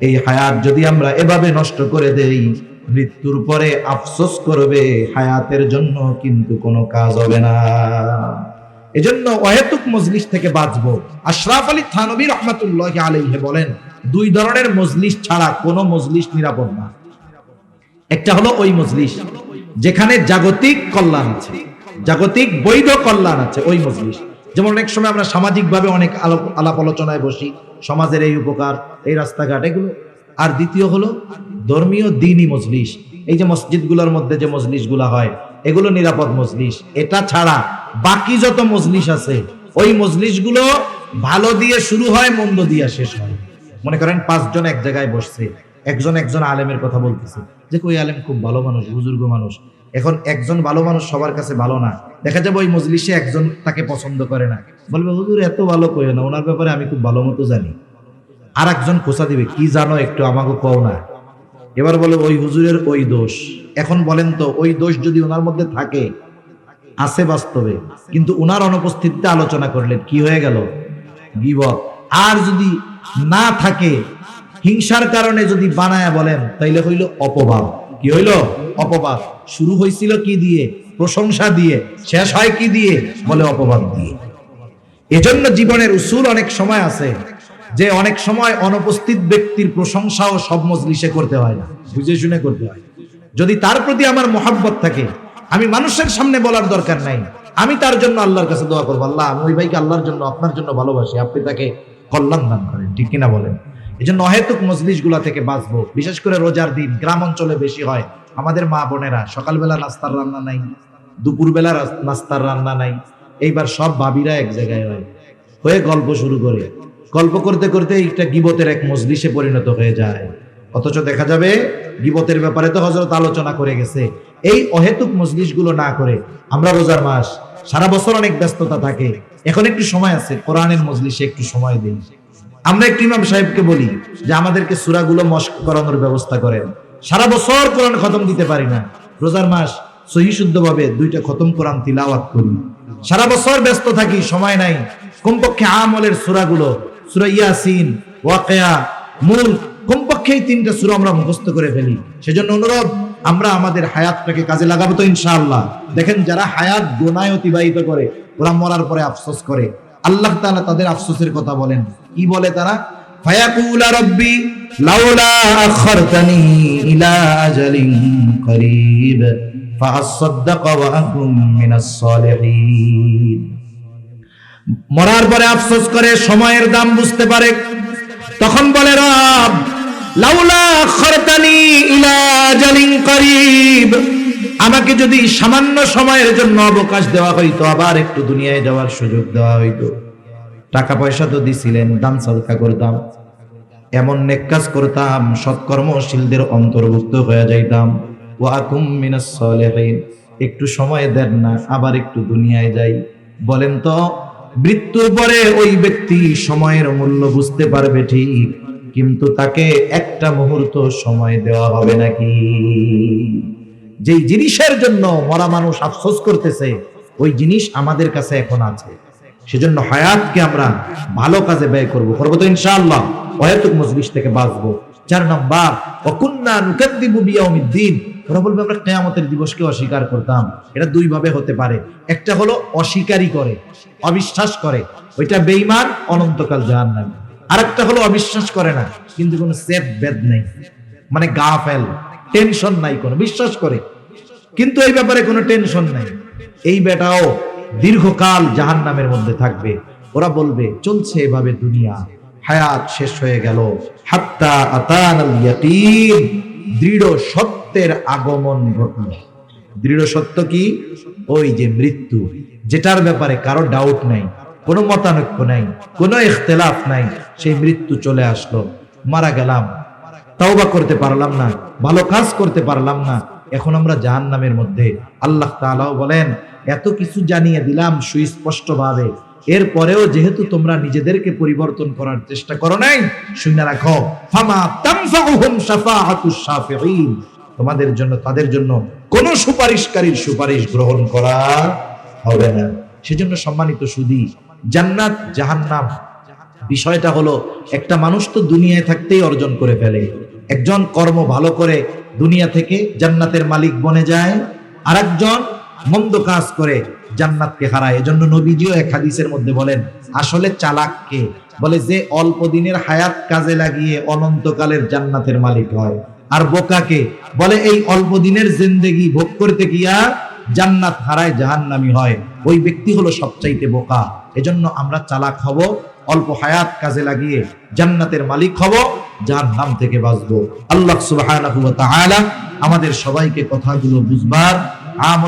এই হায়াত যদি আমরা এভাবে নষ্ট করে দেই, মৃত্যুর পরে আফসোস করবে, হায়াতের জন্য কিন্তু কোনো কাজ হবে না। এজন্য অহেতুক মজলিস থেকে বাঁচবো। আশরাফ আলী থানভী রাহমাতুল্লাহি আলাইহি বলেন, 2 ধরনের মজলিস ছাড়া কোনো মজলিস নিরাপদ না। একটা হলো ওই মজলিস যেখানে জাগতিক কল্যাণ আছে, জাগতিক বৈধ কল্যাণ আছে, ওই মজলিস। যেমন অনেক সময় আমরা সামাজিকভাবে অনেক আলাপ আলোচনায় বসি, সমাজের এই উপকার, এই রাস্তাঘাট, এগুলো। আর দ্বিতীয় হলো ধর্মীয় দ্বীনি মজলিস, এই যে মসজিদগুলোর মধ্যে যে মজলিসগুলো হয়, এগুলো নিরাপদ মজলিস। এটা ছাড়া বাকি যত মজলিস আছে, ওই মজলিসগুলো ভালো দিয়ে শুরু হয়, মন্দ দিয়ে শেষ হয়। মনে করেন 5 জন এক জায়গায় বসছে, একজন আলেমের কথা বলতেছে যে ওই আলেম খুব ভালো মানুষ, বুজুর্গ মানুষ। এখন একজন ভালো মানুষ সবার কাছে ভালো না, দেখা যাবে ওই মজলিসে একজন তাকে পছন্দ করে না, বলবে হুজুর এত ভালো কইও না, ওনার ব্যাপারে আমি খুব ভালো মতো জানি। আর একজন খোঁচা দিবে, কি জানো একটু আমাকে কও না। এবার বলে ওই হুজুরের ওই দোষ। এখন বলেন তো, ওই দোষ যদি ওনার মধ্যে থাকে, আছে বাস্তবে, কিন্তু ওনার অনুপস্থিতিতে আলোচনা করলেন, কি হয়ে গেল? গীবত। আর যদি না থাকে, হিংসার কারণে যদি বানায়া বলেন, তাইলে হইল অপবাদ। কি হইল? অপবাদ। শুরু হয়েছিল কি দিয়ে? প্রশংসা দিয়ে। শেষ হয় কি দিয়ে? বলে অপবাদ দিয়ে। এজন্য জীবনের উসুল অনেক সময় আছে যে অনেক সময় অনুপস্থিত ব্যক্তির প্রশংসাও সব মজলিসে করতে হয় না, বুঝে শুনে করতে হয়। যদি তার প্রতি আমার মহাব্বত থাকে, আমি মানুষের সামনে বলার দরকার নাই, আমি তার জন্য আল্লাহর কাছে দোয়া করবো, আল্লাহ আমি ওই ভাইকে আল্লাহর জন্য, আপনার জন্য ভালোবাসি, আপনি তাকে কল্যাণ দান করেন, ঠিক কিনা বলেন? এই জন্য অহেতুক মজলিসগুলা থেকে বাঁচবো। বিশেষ করে রোজার দিন গ্রাম অঞ্চলে বেশি হয়। আমাদের মা বোনেরা সকালবেলা নাস্তার রান্না নাই, দুপুরবেলা নাস্তার রান্না নাই, এইবার সব ভাবিরা এক জায়গায় হয়ে গল্প শুরু করে, গল্প করতে করতে একটা গীবতের এক মজলিসে পরিণত হয়ে যায়। অথচ দেখা যাবে গীবতের ব্যাপারে তো হযরত আলোচনা করে গেছে। এই অহেতুক মজলিসগুলো না করে আমরা রোজার মাস, সারা বছর অনেক ব্যস্ততা থাকে, এখন একটু সময় আছে, কোরআনের মজলিসে একটু সময় দিই। আমরা একটু ইমাম সাহেবকে বলি যে আমাদেরকে সূরাগুলো মশক করানোর ব্যবস্থা করেন। সারা বছর কোরআন খতম দিতে পারি না, রোজার মাস সহি শুদ্ধভাবে 2টা খতম কোরআন তিলাওয়াত করি। সারা বছর ব্যস্ত থাকি, সময় নাই। কমপক্ষে আমলের সূরাগুলো, সূরা ইয়াসিন, ওয়াকিয়া, মুলক, কমপক্ষে এই 3টা সূরা আমরা মুখস্থ করে ফেলি। সেজন্য অনুরোধ, আমরা আমাদের হায়াতটাকে কাজে লাগাবো তো ইনশাআল্লাহ। দেখেন, যারা হায়াত গুনাহে অতিবাহিত করে, ওরা মরার পরে আফসোস করে। আল্লাহ তাআলা তাদের আফসোসের কথা বলেন। কি বলে তারা? ফায়াকুলা রাব্বি লাউলা আখারতানি ইলা আজালিন করিব ফাআসাদদাক ওয়া আকুম মিনাস সালিহিন। মরার পরে আফসোস করে, সময়ের দাম বুঝতে পারে। তখন বলে, রব লাউলা আখারতানি ইলা আজালিন করিব, আমাকে যদি সামান্য সময়ের জন্য অবকাশ দেওয়া হইতো, আবার একটু দুনিয়ায় যাওয়ার সুযোগ দেওয়া হইতো, টাকা পয়সা তো দিছিলেন, দান সাদকা করতাম, এমন নেক কাজ করতাম, সৎকর্মশীলদের অন্তর্ভুক্ত হয়ে যাইতাম। ওয়া আকুম মিনাস সালিহিন, একটু সময় দেন না, আবার একটু দুনিয়ায় যাই। বলেন তো, মৃত্যুর পরে ওই ব্যক্তি সময়ের মূল্য বুঝতে পারবে ঠিক, কিন্তু তাকে একটা মুহূর্ত সময় দেওয়া হবে নাকি? যেই জিনিসের জন্য মরা মানুষ আফসোস করতেছে, ওই জিনিস আমাদের কাছে এখন আছে। সেজন্য হায়াতকে আমরা ভালো কাজে ব্যয় করব তো ইনশাআল্লাহ। ওয়ায়াতুক মজলিস থেকে বাঁচবো। 4 নাম্বার, ওয়াকুন্না নুকাদ্দিবু বিয়াউমিদ্দিন, ওরা বলবে আমরা কিয়ামতের দিবসকে অস্বীকার করতাম। এটা 2 ভাবে হতে পারে। একটা হলো অস্বীকারই করে, অবিশ্বাস করে, ওইটা বেঈমান, অনন্তকাল জাহান্নামী। আরেকটা হলো অবিশ্বাস করে না, কিন্তু কোনো সেফ বেদ নেই, মানে গাফেল, টেনশন নাই, কোনো বিশ্বাস করে কিন্তু এই ব্যাপারে কোনো টেনশন নাই। এই বেটাও দীর্ঘকাল জাহান্নামের মধ্যে থাকবে। ওরা বলবে চলছে এভাবে দুনিয়া, হায়াত শেষ হয়ে গেল, হাত্তা আতানাল ইয়াকিন, দৃঢ় সত্যের আগমন ঘটল। দৃঢ় সত্য কি? ওই যে মৃত্যু, যেটার ব্যাপারে কারো ডাউট নাই, কোনো মতানৈক্য নাই, কোনো ইখতিলাফ নাই। সেই মৃত্যু চলে আসলো, মারা গেলাম, তাওবা করতে পারলাম না, ভালো কাজ করতে পারলাম না, এখন আমরা জাহান্নামের মধ্যে। আল্লাহ তাআলাও বলেন, এত কিছু জানিয়ে দিলাম সুস্পষ্ট ভাবে, এরপরেও যেহেতু তোমরা নিজেদেরকে পরিবর্তন করার চেষ্টা করো নাই, শুনে রাখো, ফামা তানফাউহুম শাফাআতুশ শাফিঈন, তোমাদের জন্য, তাদের জন্য কোন সুপারিশকারীর সুপারিশ গ্রহণ করা হবে না। সেজন্য সম্মানিত সুধী, জান্নাত জাহান্নাম বিষয়টা হলো, একটা মানুষ তো দুনিয়ায় থাকতেই অর্জন করে ফেলে। একজন কর্ম ভালো করে দুনিয়া থেকে জান্নাতের মালিক বনে যায়, আরেকজন মন্দ কাজ করে জান্নাতকে হারায়। এজন্য নবীজিও এক হাদিসের মধ্যে বলেন, আসলে চালাককে বলে যে অল্প দিনের হায়াত কাজে লাগিয়ে অনন্তকালের জান্নাতের মালিক হয়, আর বোকাকে বলে এই অল্প দিনের জিন্দেগি ভোগ করতে গিয়া জান্নাত হারায় জাহান্নামী হয়। ওই ব্যক্তি হলো সবচাইতে বোকা। এজন্য আমরা চালাক হব, অল্প হায়াত কাজে লাগিয়ে জান্নাতের মালিক হব, জাহান্নাম থেকে বাঁচবো। আল্লাহ সুবহানাহু ওয়া তাআলা আমাদের সবাইকে কথাগুলো বুঝবার, আমল